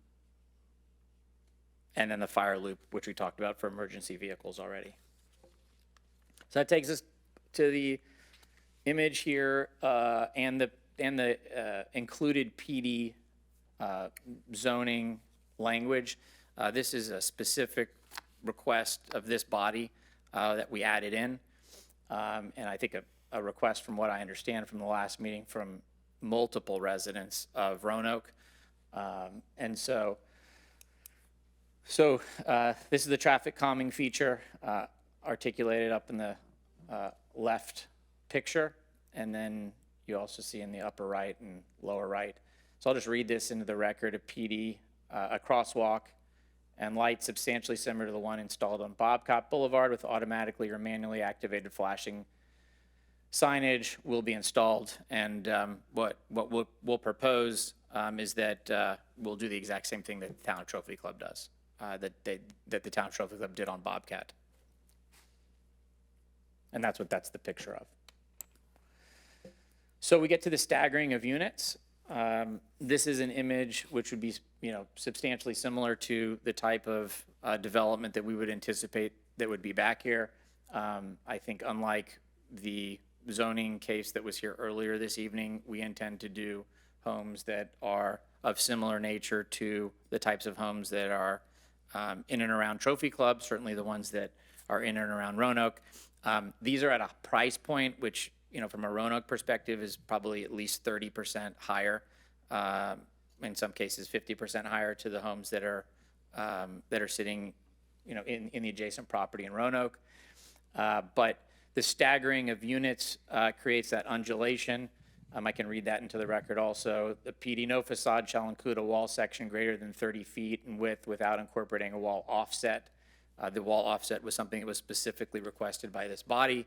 then the fire loop, which we talked about for emergency vehicles already. So that takes us to the image here and the included PD zoning language. This is a specific request of this body that we added in, and I think a request, from what I understand from the last meeting, from multiple residents of Roanoke. And so this is the traffic calming feature articulated up in the left picture, and then you also see in the upper right and lower right. So I'll just read this into the record. A PD, a crosswalk and light substantially similar to the one installed on Bobcat Boulevard with automatically or manually activated flashing signage will be installed. And what we'll propose is that we'll do the exact same thing that the Town of Trophy Club does, that the Town of Trophy Club did on Bobcat. And that's the picture of. So we get to the staggering of units. This is an image which would be, substantially similar to the type of development that we would anticipate that would be back here. I think unlike the zoning case that was here earlier this evening, we intend to do homes that are of similar nature to the types of homes that are in and around Trophy Club, certainly the ones that are in and around Roanoke. These are at a price point which, from a Roanoke perspective, is probably at least 30% higher, in some cases 50% higher to the homes that are sitting, in the adjacent property in Roanoke. But the staggering of units creates that undulation. I can read that into the record also. The PD no facade shall include a wall section greater than 30 feet in width without incorporating a wall offset. The wall offset was something that was specifically requested by this body.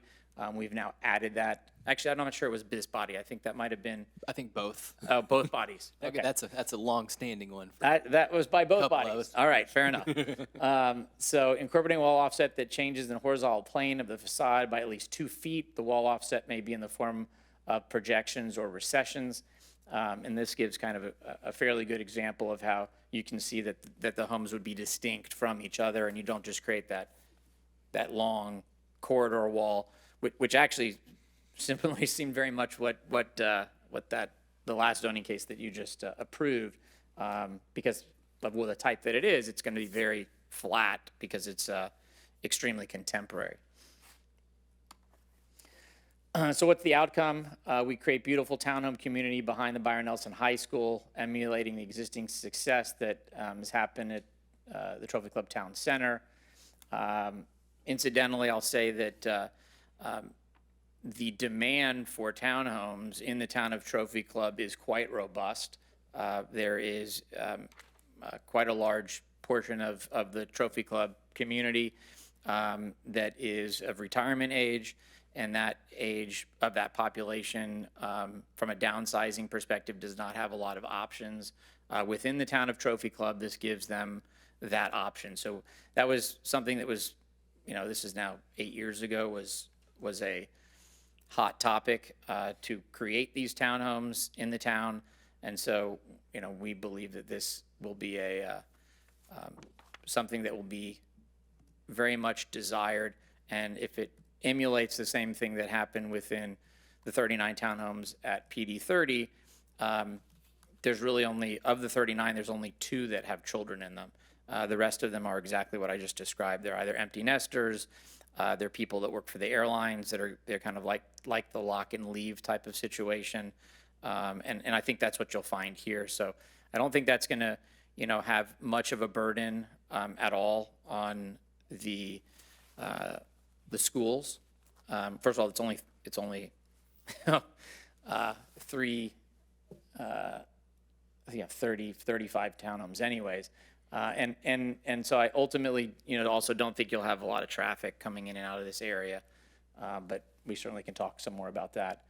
We've now added that. Actually, I'm not sure it was this body. I think that might have been. I think both. Oh, both bodies. Okay. That's a long-standing one. That was by both bodies. All right, fair enough. So incorporating a wall offset that changes the horizontal plane of the facade by at least 2 feet. The wall offset may be in the form of projections or recessions. And this gives kind of a fairly good example of how you can see that the homes would be distinct from each other, and you don't just create that long corridor wall, which actually simply seemed very much what the last zoning case that you just approved, because of the type that it is, it's going to be very flat because it's extremely contemporary. So what's the outcome? We create beautiful townhome community behind the Byron Nelson High School, emulating the existing success that has happened at the Trophy Club Town Center. Incidentally, I'll say that the demand for townhomes in the town of Trophy Club is quite robust. There is quite a large portion of the Trophy Club community that is of retirement age, and that age of that population, from a downsizing perspective, does not have a lot of options. Within the town of Trophy Club, this gives them that option. So that was something that was, this is now 8 years ago, was a hot topic to create these townhomes in the town. And so, we believe that this will be something that will be very much desired. And if it emulates the same thing that happened within the 39 townhomes at PD 30, there's really only, of the 39, there's only 2 that have children in them. The rest of them are exactly what I just described. They're either empty nesters, they're people that work for the airlines they're kind of like the lock and leave type of situation. And I think that's what you'll find here. So I don't think that's gonna, have much of a burden at all on the schools. First of all, it's only 35 townhomes anyways. And so I ultimately, also don't think you'll have a lot of traffic coming in and out of this area. But we certainly can talk some more about that.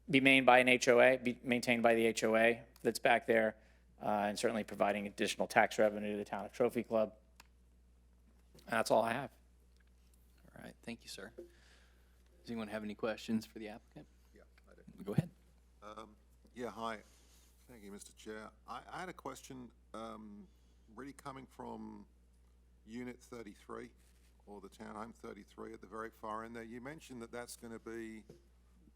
Be maintained by an HOA, be maintained by the HOA that's back there, and certainly providing additional tax revenue to the town of Trophy Club. That's all I have. All right, thank you, sir. Does anyone have any questions for the applicant? Yeah, I do. Go ahead. Yeah, hi. Thank you, Mr. Chair. I had a question, really coming from Unit 33, or the Townhome 33 at the very far end there. You mentioned that that's going to be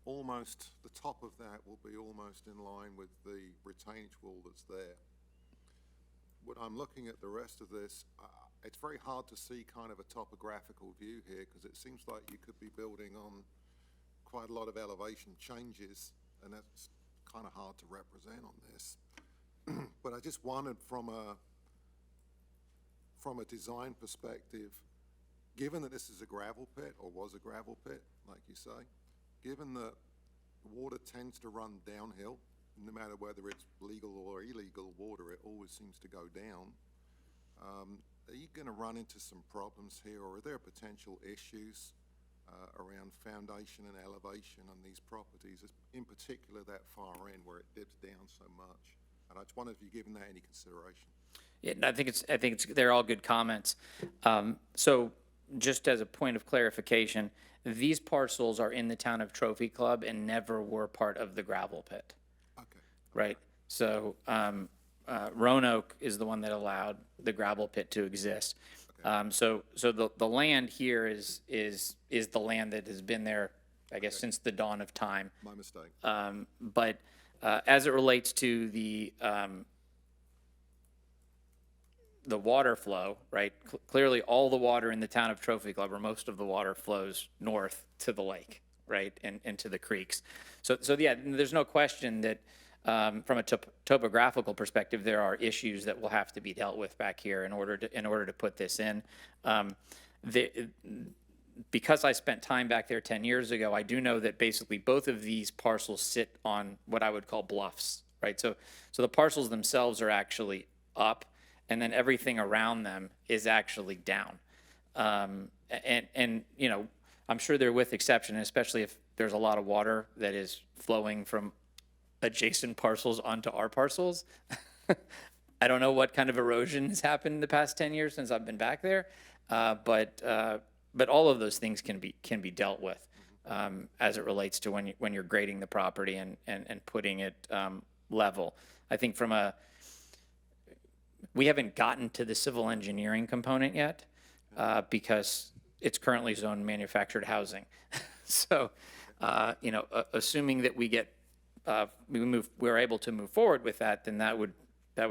almost, the top of that will be almost in line with the retainage wall that's there. When I'm looking at the rest of this, it's very hard to see kind of a topographical view here, because it seems like you could be building on quite a lot of elevation changes, and that's kind of hard to represent on this. But I just wondered from a design perspective, given that this is a gravel pit, or was a gravel pit, like you say, given that water tends to run downhill, no matter whether it's legal or illegal water, it always seems to go down. Are you going to run into some problems here, or are there potential issues around foundation and elevation on these properties, in particular that far end where it dips down so much? And I just wonder if you've given that any consideration. Yeah, I think they're all good comments. So just as a point of clarification, these parcels are in the town of Trophy Club and never were part of the gravel pit. Okay. Right. So Roanoke is the one that allowed the gravel pit to exist. Okay. So the land here is the land that has been there, I guess, since the dawn of time. My mistake. But as it relates to the water flow, right? Clearly, all the water in the town of Trophy Club, or most of the water, flows north to the lake, right, and to the creeks. So yeah, there's no question that from a topographical perspective, there are issues that will have to be dealt with back here in order to put this in. Because I spent time back there 10 years ago, I do know that basically both of these parcels sit on what I would call bluffs, right? So the parcels themselves are actually up, and then everything around them is actually down. And I'm sure they're with exception, especially if there's a lot of water that is flowing from adjacent parcels onto our parcels. I don't know what kind of erosion has happened in the past 10 years since I've been back there, but all of those things can be dealt with as it relates to when you're grading the property and putting it level. I think we haven't gotten to the civil engineering component yet, because it's currently zoned manufactured housing. So, assuming that we're able to move forward with that, then that would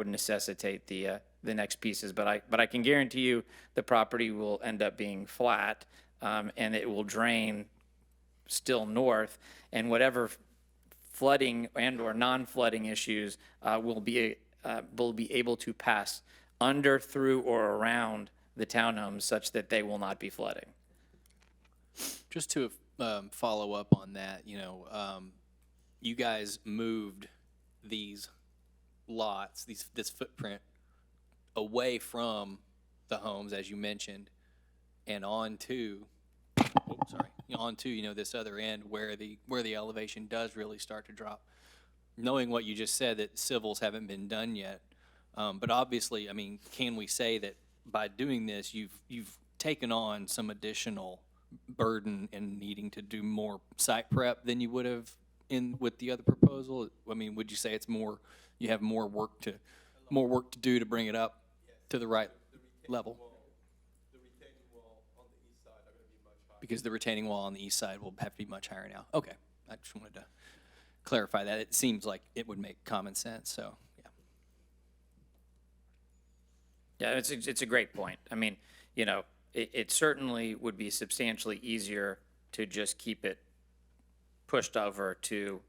necessitate the next pieces. But I can guarantee you the property will end up being flat, and it will drain still north, and whatever flooding and or non-flooding issues will be able to pass under, through, or around the townhomes such that they will not be flooding. Just to follow up on that, you guys moved these lots, this footprint away from the homes, as you mentioned, and onto this other end where the elevation does really start to drop. Knowing what you just said, that civils haven't been done yet, but obviously, I mean, can we say that by doing this, you've taken on some additional burden in needing to do more site prep than you would have with the other proposal? I mean, would you say it's more, you have more work to do to bring it up to the right level? Because the retaining wall on the east side will have to be much higher now. Okay, I just wanted to clarify that. It seems like it would make common sense, so, yeah. Yeah, it's a great point. I mean, it certainly would be substantially easier to just keep it pushed over to,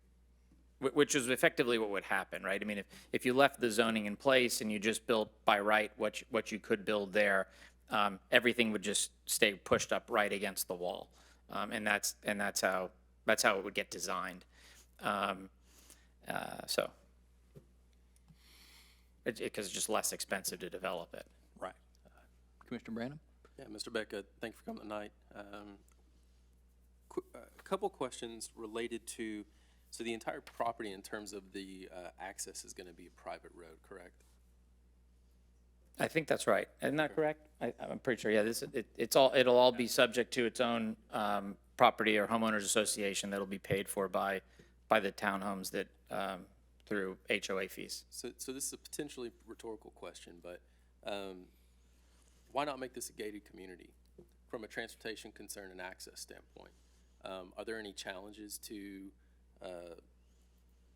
which is effectively what would happen, right? I mean, if you left the zoning in place and you just built by right what you could build there, everything would just stay pushed up right against the wall, and that's how it would get designed. So, because it's just less expensive to develop it. Right. Commissioner Branham? Yeah, Mr. Beck, thank you for coming tonight. A couple questions related to, so the entire property in terms of the access is going to be a private road, correct? I think that's right. Isn't that correct? I'm pretty sure. Yeah, it'll all be subject to its own property or homeowners association that'll be paid for by the townhomes that through HOA fees. So this is a potentially rhetorical question, but why not make this a gated community from a transportation concern and access standpoint? Are there any challenges to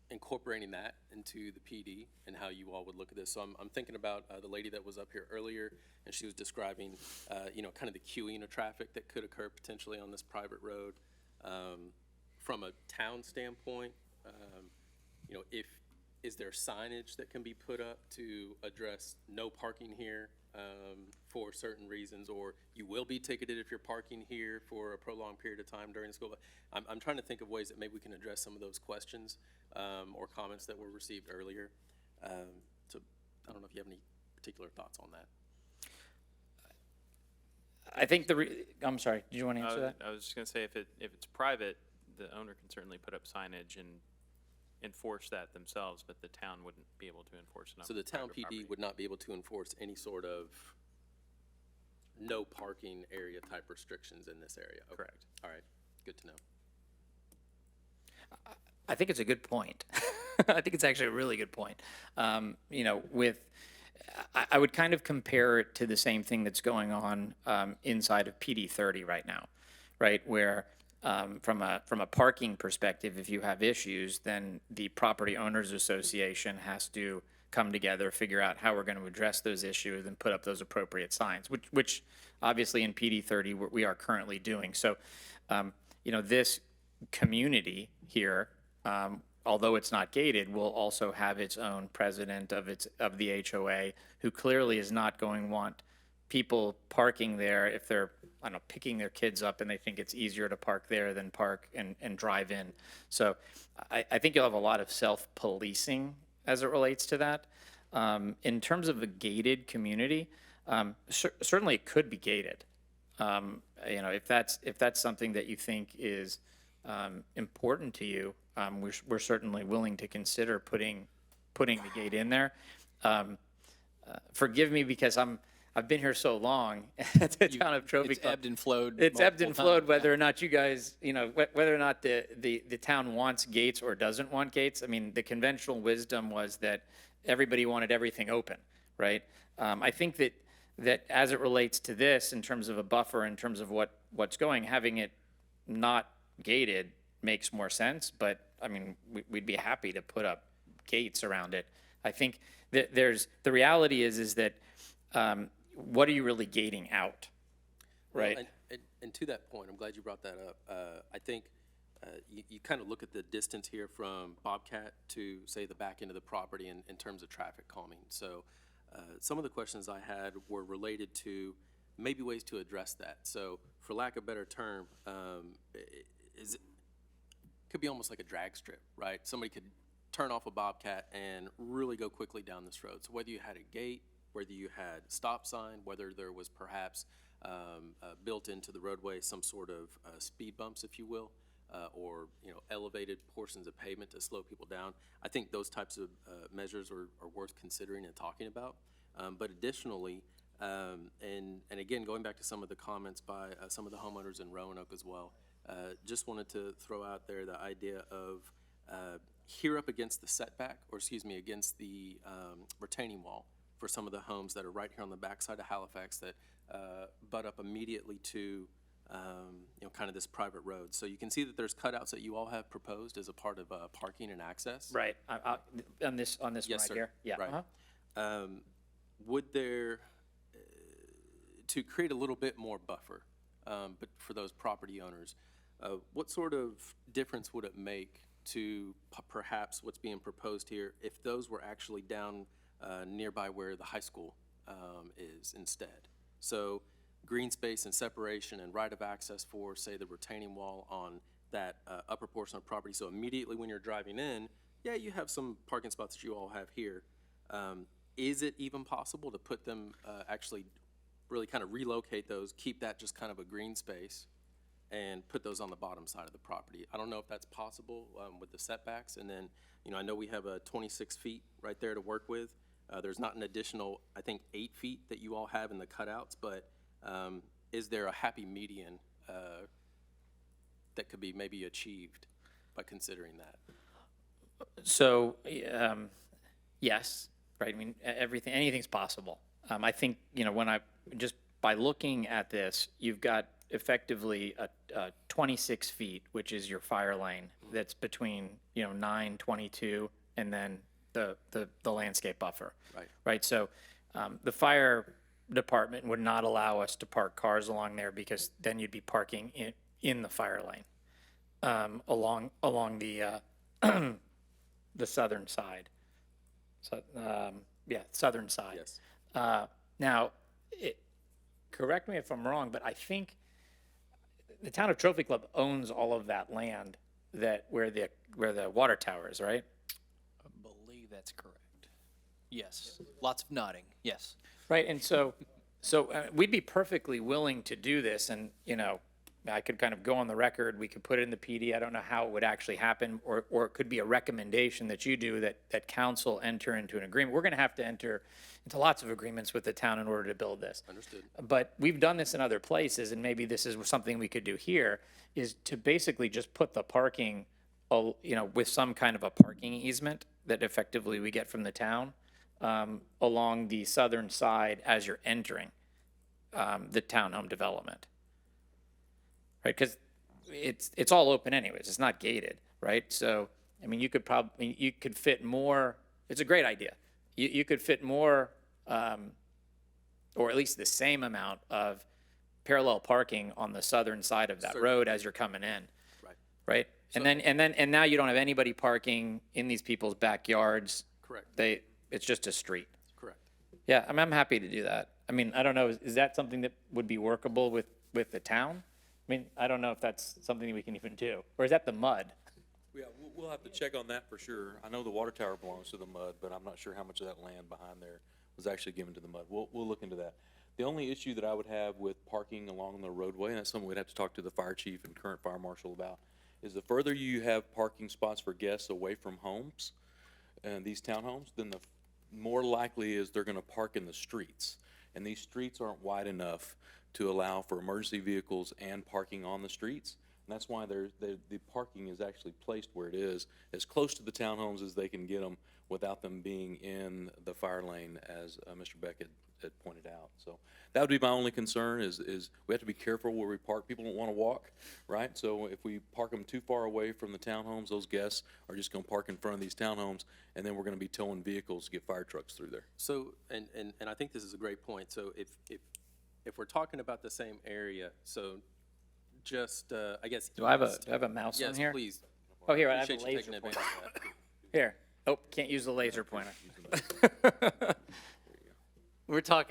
incorporating that into the PD and how you all would look at this? So I'm thinking about the lady that was up here earlier, and she was describing, kind of the queuing of traffic that could occur potentially on this private road. From a town standpoint, is there signage that can be put up to address no parking here for certain reasons, or you will be ticketed if you're parking here for a prolonged period of time during the school? I'm trying to think of ways that maybe we can address some of those questions or comments that were received earlier. So I don't know if you have any particular thoughts on that. I think I'm sorry, did you want to answer that? I was just going to say, if it's private, the owner can certainly put up signage and enforce that themselves, but the town wouldn't be able to enforce it on So the town private property. PD would not be able to enforce any sort of no parking area type restrictions in this area? Okay. Correct. All right, good to know. I think it's a good point. I think it's actually a really good point. I would kind of compare it to the same thing that's going on inside of PD 30 right now, right? Where from a parking perspective, if you have issues, then the property owners association has to come together, figure out how we're going to address those issues, and put up those appropriate signs, which obviously in PD 30 we are currently doing. So, this community here, although it's not gated, will also have its own president of the HOA, who clearly is not going to want people parking there if they're, I don't know, picking their kids up and they think it's easier to park there than park and drive in. So I think you'll have a lot of self-policing as it relates to that. In terms of a gated community, certainly it could be gated. If that's something that you think is important to you, we're certainly willing to consider putting the gate in there. Forgive me because I've been here so long at the town of Trophy Club. It's ebbed and flowed. It's ebbed and flowed times, whether or not you guys, whether or not the town wants gates or doesn't want gates. I mean, the conventional wisdom was that everybody wanted everything open, right? I think that that as it relates to this, in terms of a buffer, in terms of what's going, having it not gated makes more sense, but, I mean, we'd be happy to put up gates around it. I think that the reality is that, what are you really gating out, right? Well, and to that point, I'm glad you brought that up. I think you kind of look at the distance here from Bobcat to, say, the back end of the property in terms of traffic calming. So some of the questions I had were related to maybe ways to address that. So for lack of a better term, could be almost like a drag strip, right? Somebody could turn off a Bobcat and really go quickly down this road. So whether you had a gate, whether you had stop sign, whether there was perhaps built into the roadway some sort of speed bumps, if you will, or elevated portions of pavement to slow people down. I think those types of measures are worth considering and talking about. But additionally, and again, going back to some of the comments by some of the homeowners in Roanoke as well, just wanted to throw out there the idea of here up against the setback, or excuse me, against the retaining wall for some of the homes that are right here on the backside of Halifax that butt up immediately to kind of this private road. So you can see that there's cutouts that you all have proposed as a part of parking and access. Right, on this one Yes, right sir. here? Yeah. Right. Would there, to create a little bit more buffer, but for those property owners, what sort of difference would it make to perhaps what's being proposed here if those were actually down nearby where the high school is instead? So green space and separation and right of access for, say, the retaining wall on that upper portion of property. So immediately when you're driving in, yeah, you have some parking spots that you all have here. Is it even possible to put them, actually really kind of relocate those, keep that just kind of a green space, and put those on the bottom side of the property? I don't know if that's possible with the setbacks. And then, I know we have 26 feet right there to work with. There's not an additional, I think, 8 feet that you all have in the cutouts, but is there a happy median that could be maybe achieved by considering that? So, yes, right, I mean, anything's possible. I think, just by looking at this, you've got effectively a 26 feet, which is your fire lane, that's between, 9, 22, and then the landscape buffer. Right. Right, so the fire department would not allow us to park cars along there because then you'd be parking in the fire lane, along the the southern side. So, southern side. Yes. Now, correct me if I'm wrong, but I think the town of Trophy Club owns all of that land where the water tower is, right? I believe that's correct. Yes. Lots of nodding. Yes. Right, and so we'd be perfectly willing to do this, and, I could kind of go on the record, we could put it in the PD, I don't know how it would actually happen, or it could be a recommendation that you do, that council enter into an agreement. We're gonna have to enter into lots of agreements with the town in order to build this. Understood. But we've done this in other places, and maybe this is something we could do here, is to basically just put the parking, with some kind of a parking easement that effectively we get from the town, along the southern side as you're entering the townhome development. Right, because it's all open anyways, it's not gated, right? So, I mean, you could fit more, it's a great idea. You could fit more, or at least the same amount of parallel parking on the southern side of that Certainly. road as you're coming in. Right. Right? And now you don't have anybody parking in these people's backyards. Correct. It's just a street. Correct. Yeah, I'm happy to do that. I mean, I don't know, is that something that would be workable with the town? I mean, I don't know if that's something we can even do, or is that the mud? Yeah, we'll have to check on that for sure. I know the water tower belongs to the mud, but I'm not sure how much of that land behind there was actually given to the mud. We'll look into that. The only issue that I would have with parking along the roadway, and that's something we'd have to talk to the fire chief and current fire marshal about, is the further you have parking spots for guests away from homes, and these townhomes, then the more likely is they're gonna park in the streets. And these streets aren't wide enough to allow for emergency vehicles and parking on the streets. And that's why the parking is actually placed where it is, as close to the townhomes as they can get them without them being in the fire lane, as Mr. Beck had pointed out. So that would be my only concern is we have to be careful where we park. People don't want to walk, right? So if we park them too far away from the townhomes, those guests are just going to park in front of these townhomes, and then we're going to be towing vehicles to get fire trucks through there. So, and I think this is a great point. So if we're talking about the same area, so just, I guess. Do I have a mouse on here? Yes, please. Oh, here, I have a Appreciate you laser taking pointer. advantage of that. Here. Oh, can't use the laser pointer.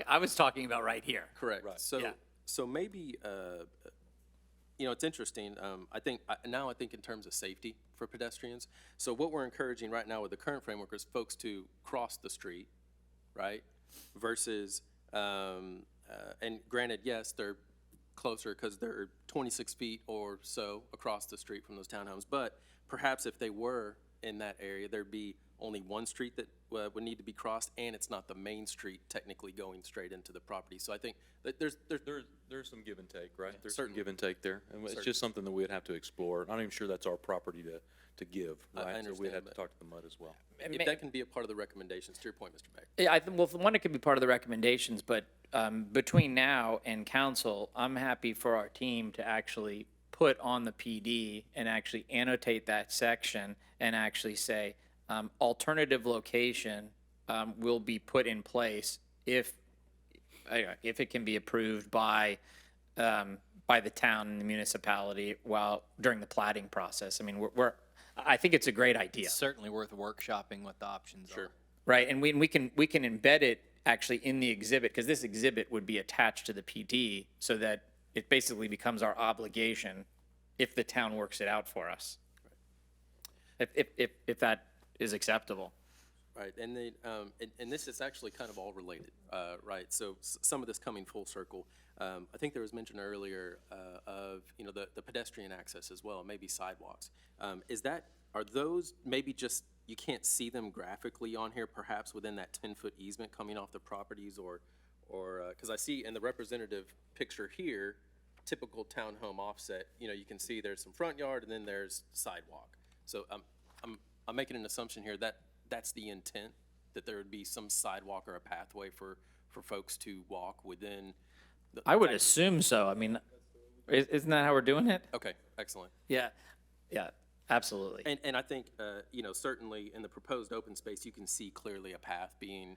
I was talking about right here. Correct. So, Yeah. so maybe, it's interesting. I think in terms of safety for pedestrians. So what we're encouraging right now with the current framework is folks to cross the street, right? Versus, and granted, yes, they're closer because they're 26 feet or so across the street from those townhomes. But perhaps if they were in that area, there'd be only one street that would need to be crossed, and it's not the main street technically going straight into the property. So I think that there's There's some give and take, right? There's Certainly. some give and take there, and it's Certainly. just something that we'd have to explore. I'm not even sure that's our property to give, I right? So we'd understand, have to but- talk to the MUD as well. if that can be a part of the recommendations, to your point, Mr. Beck. Yeah, well, one, it could be part of the recommendations, but between now and council, I'm happy for our team to actually put on the PD and actually annotate that section and actually say, alternative location will be put in place if it can be approved by the town and the municipality during the plating process. I mean, I think it's a great idea. It's certainly worth workshopping what the options are. Right, and we can embed it actually in the exhibit, because this exhibit would be attached to the PD so that it basically becomes our obligation if the town works it out for us. If that is acceptable. Right, and then, and this is actually kind of all related, right? So some of this coming full circle. I think there was mention earlier of, the pedestrian access as well, maybe sidewalks. Are those maybe just, you can't see them graphically on here, perhaps within that 10-foot easement coming off the properties, or because I see in the representative picture here, typical townhome offset, you can see there's some front yard and then there's sidewalk. So I'm making an assumption here that that's the intent, that there would be some sidewalk or a pathway for folks to walk within. I would assume so. I mean, isn't that how we're doing it? Okay, excellent. Yeah, absolutely. And I think, certainly in the proposed open space, you can see clearly a path being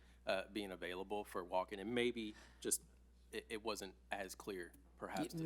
available for walking, and maybe just, it wasn't as clear perhaps. No,